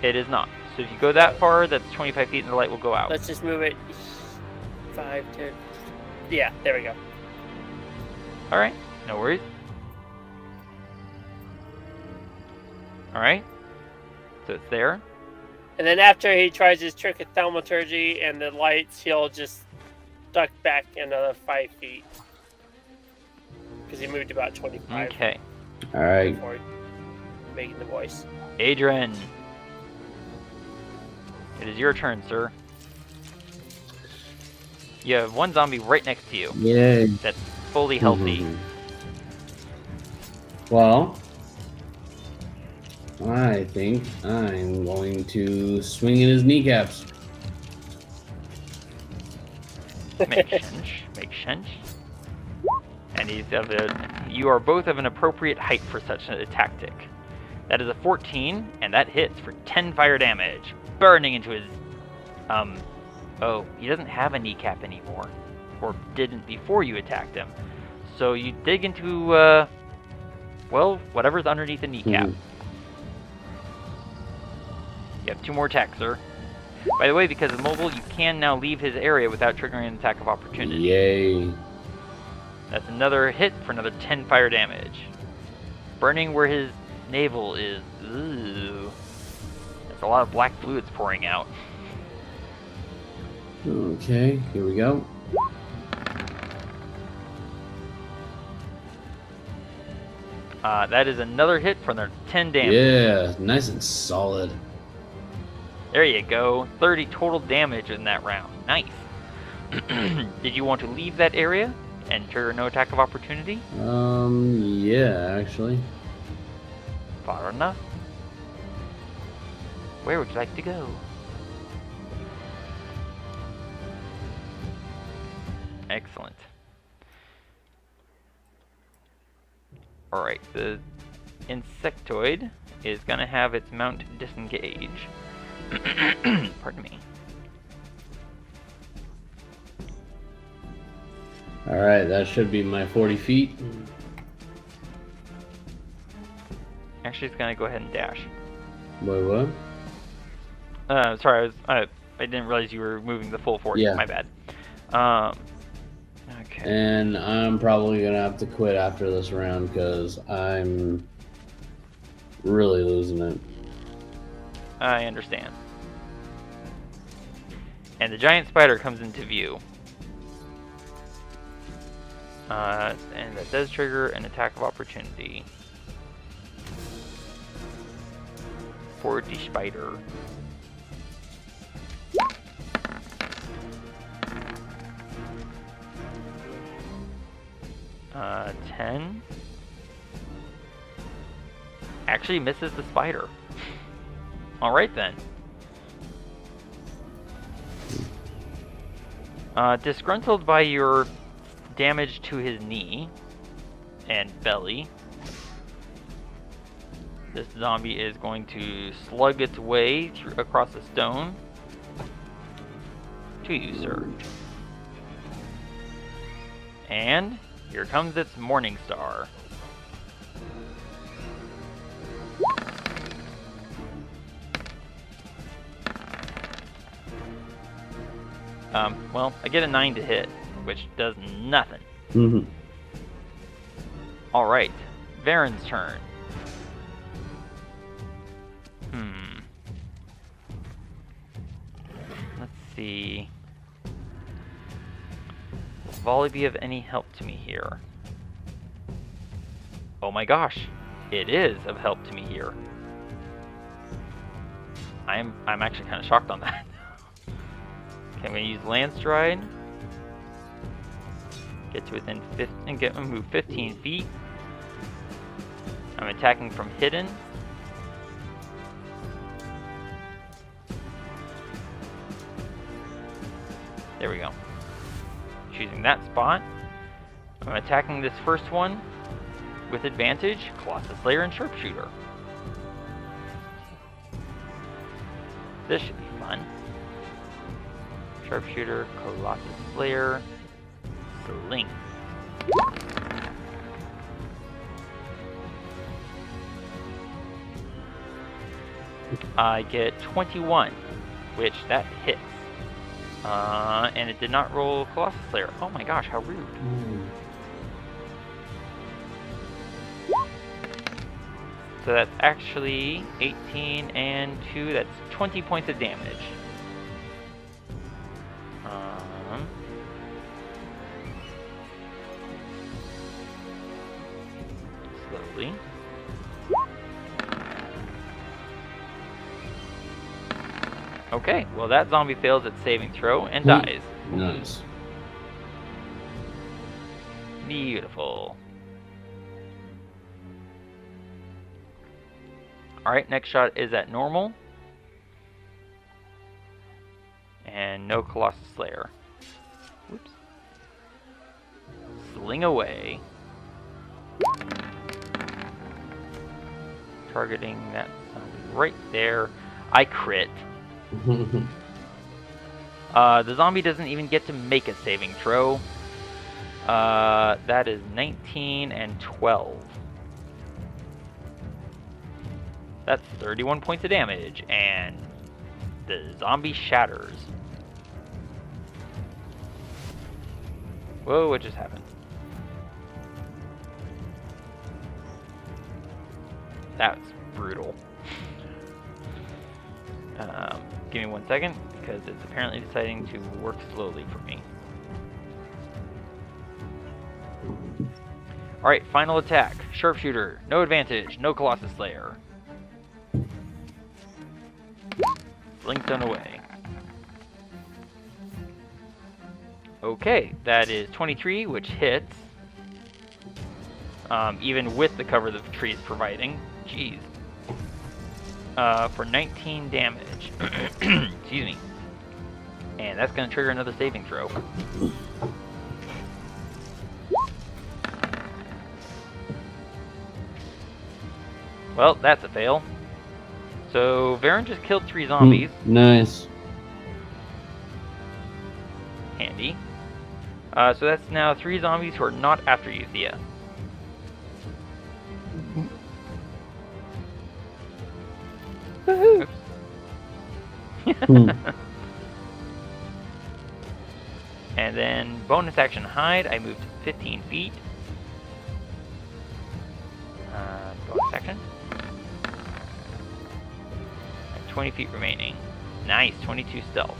It is not. So if you go that far, that's 25 feet and the light will go out. Let's just move it 5, 10. Yeah, there we go. Alright, no worries. Alright, so it's there. And then after he tries his trick of thaumaturgy and the lights, he'll just duck back another 5 feet. Because he moved about 25 Okay, All right. before making the voice. Adran. It is your turn, sir. You have one zombie right next to you Yay. that's fully healthy. Mhm. Well, I think I'm going to swing at his kneecaps. Makes sense. Makes sense. And you are both of an appropriate height for such a tactic. That is a 14, and that hits for 10 fire damage, burning into his. Oh, he doesn't have a kneecap anymore, or didn't before you attacked him. So you dig into, well, whatever's underneath the kneecap. Mhm. You have 2 more attacks, sir. By the way, because of mobile, you can now leave his area without triggering an attack of opportunity. Yay. That's another hit for another 10 fire damage. Burning where his navel is... Ooh. There's a lot of black fluids pouring out. Okay, here we go. That is another hit for their 10 damage. Yeah, nice and solid. There you go. 30 total damage in that round. Nice. Did you want to leave that area and trigger no attack of opportunity? Yeah, actually. Far enough. Where would you like to go? Excellent. Alright, the insectoid is going to have its mount disengage. Pardon me. Alright, that should be my 40 feet. Actually, it's going to go ahead and dash. Wait, what? Sorry, I didn't realize you were moving the full 40. Yeah. My bad. Okay. And I'm probably gonna have to quit after this round because I'm really losing it. I understand. And the giant spider comes into view. And that does trigger an attack of opportunity for the spider. Uh, 10. Actually misses the spider. Alright then. Disgruntled by your damage to his knee and belly, this zombie is going to slug its way across the stone to you, sir. And here comes its Morning Star. Well, I get a 9 to hit, which does nothing. Mm-hmm. Alright, Varin's turn. Let's see. Will volley be of any help to me here? Oh my gosh, it is of help to me here. I'm actually kind of shocked on that. Okay, I'm gonna use Lance Stride. Get to within 15 and move 15 feet. I'm attacking from hidden. There we go. Choosing that spot. I'm attacking this first one with advantage, Colossus Slayer and Sharpshooter. This should be fun. Sharpshooter, Colossus Slayer, Sling. I get 21, which that hits. And it did not roll Colossus Slayer. Oh my gosh, how rude. So that's actually 18 and 2, that's 20 points of damage. Slowly. Okay, well that zombie fails its saving throw and dies. Nice. Beautiful. Alright, next shot is at normal. And no Colossus Slayer. Whoops. Sling away. Targeting that zombie right there. I crit. The zombie doesn't even get to make a saving throw. That is 19 and 12. That's 31 points of damage, and the zombie shatters. Whoa, what just happened? That's brutal. Give me 1 second, because it's apparently deciding to work slowly for me. Alright, final attack. Sharpshooter. No advantage. No Colossus Slayer. Slingstone away. Okay, that is 23, which hits. Even with the cover the tree is providing. Jeez. For 19 damage. Excuse me. And that's going to trigger another saving throw. Well, that's a fail. So, Varin just killed 3 zombies. Nice. Handy. So that's now 3 zombies who are not after you, Thía. Oops. And then bonus action hide. I moved 15 feet. Bonus action. 20 feet remaining. Nice, 22 stealth.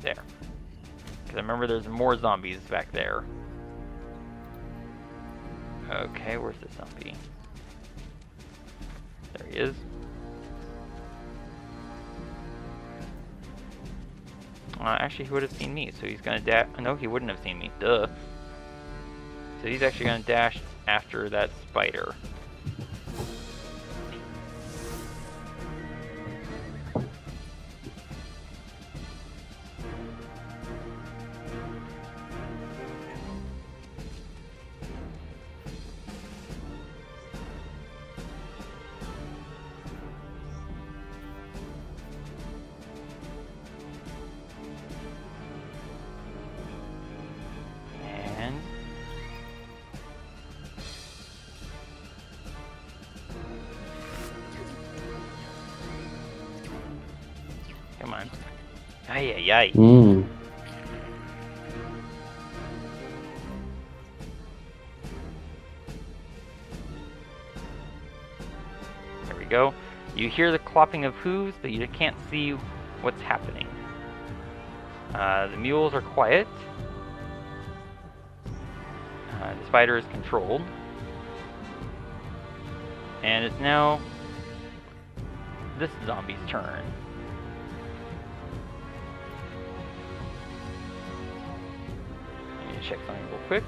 There. Because I remember there's more zombies back there. Okay, where's the zombie? There he is. Actually, he would have seen me, so he's gonna dash. No, he wouldn't have seen me. Duh. So he's actually gonna dash after that spider. Come on. Ay, ay, ay. There we go. You hear the clopping of hooves, but you can't see what's happening. The mules are quiet. The spider is controlled. And it's now this zombie's turn. Check something real quick.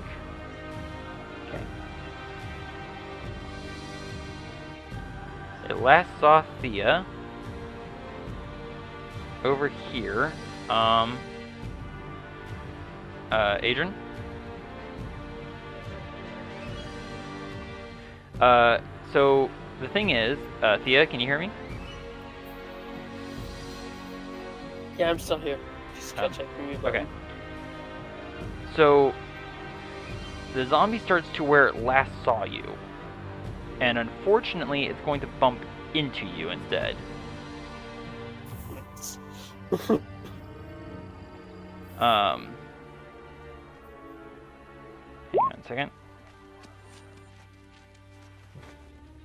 Okay. It last saw Thía over here. Adran? So the thing is, Thía, can you hear me? Yeah, I'm still here. Just gotta check the mute button. Okay. So, the zombie starts to where it last saw you. And unfortunately, it's going to bump into you instead. Hang on a second.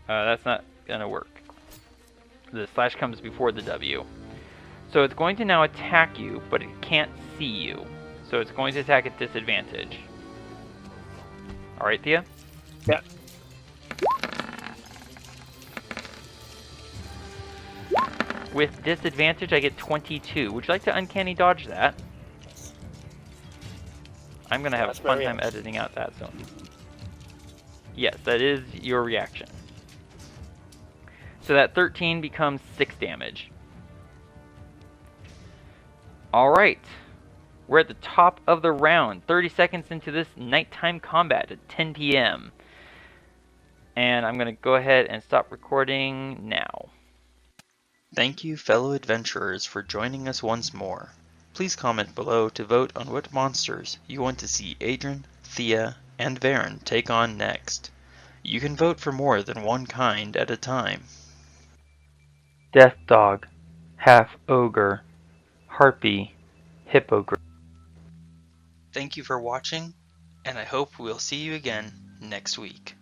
That's not gonna work. The slash comes before the W. So it's going to now attack you, but it can't see you. So it's going to attack at disadvantage. Alright, Thía? Yeah. With disadvantage, I get 22. Would you like to uncanny dodge that? I'm going to have a fun time editing out that zone. Yes, that is your reaction. So that 13 becomes 6 damage. Alright. We're at the top of the round, 30 seconds into this nighttime combat at 10 p.m. And I'm going to go ahead and stop recording now. Thank you, fellow adventurers, for joining us once more. Please comment below to vote on what monsters you want to see Adran, Thía, and Varin take on next. You can vote for more than one kind at a time. Death Dog, Half-Ogre, Harpy, Hippogriff. Thank you for watching, and I hope we'll see you again next week.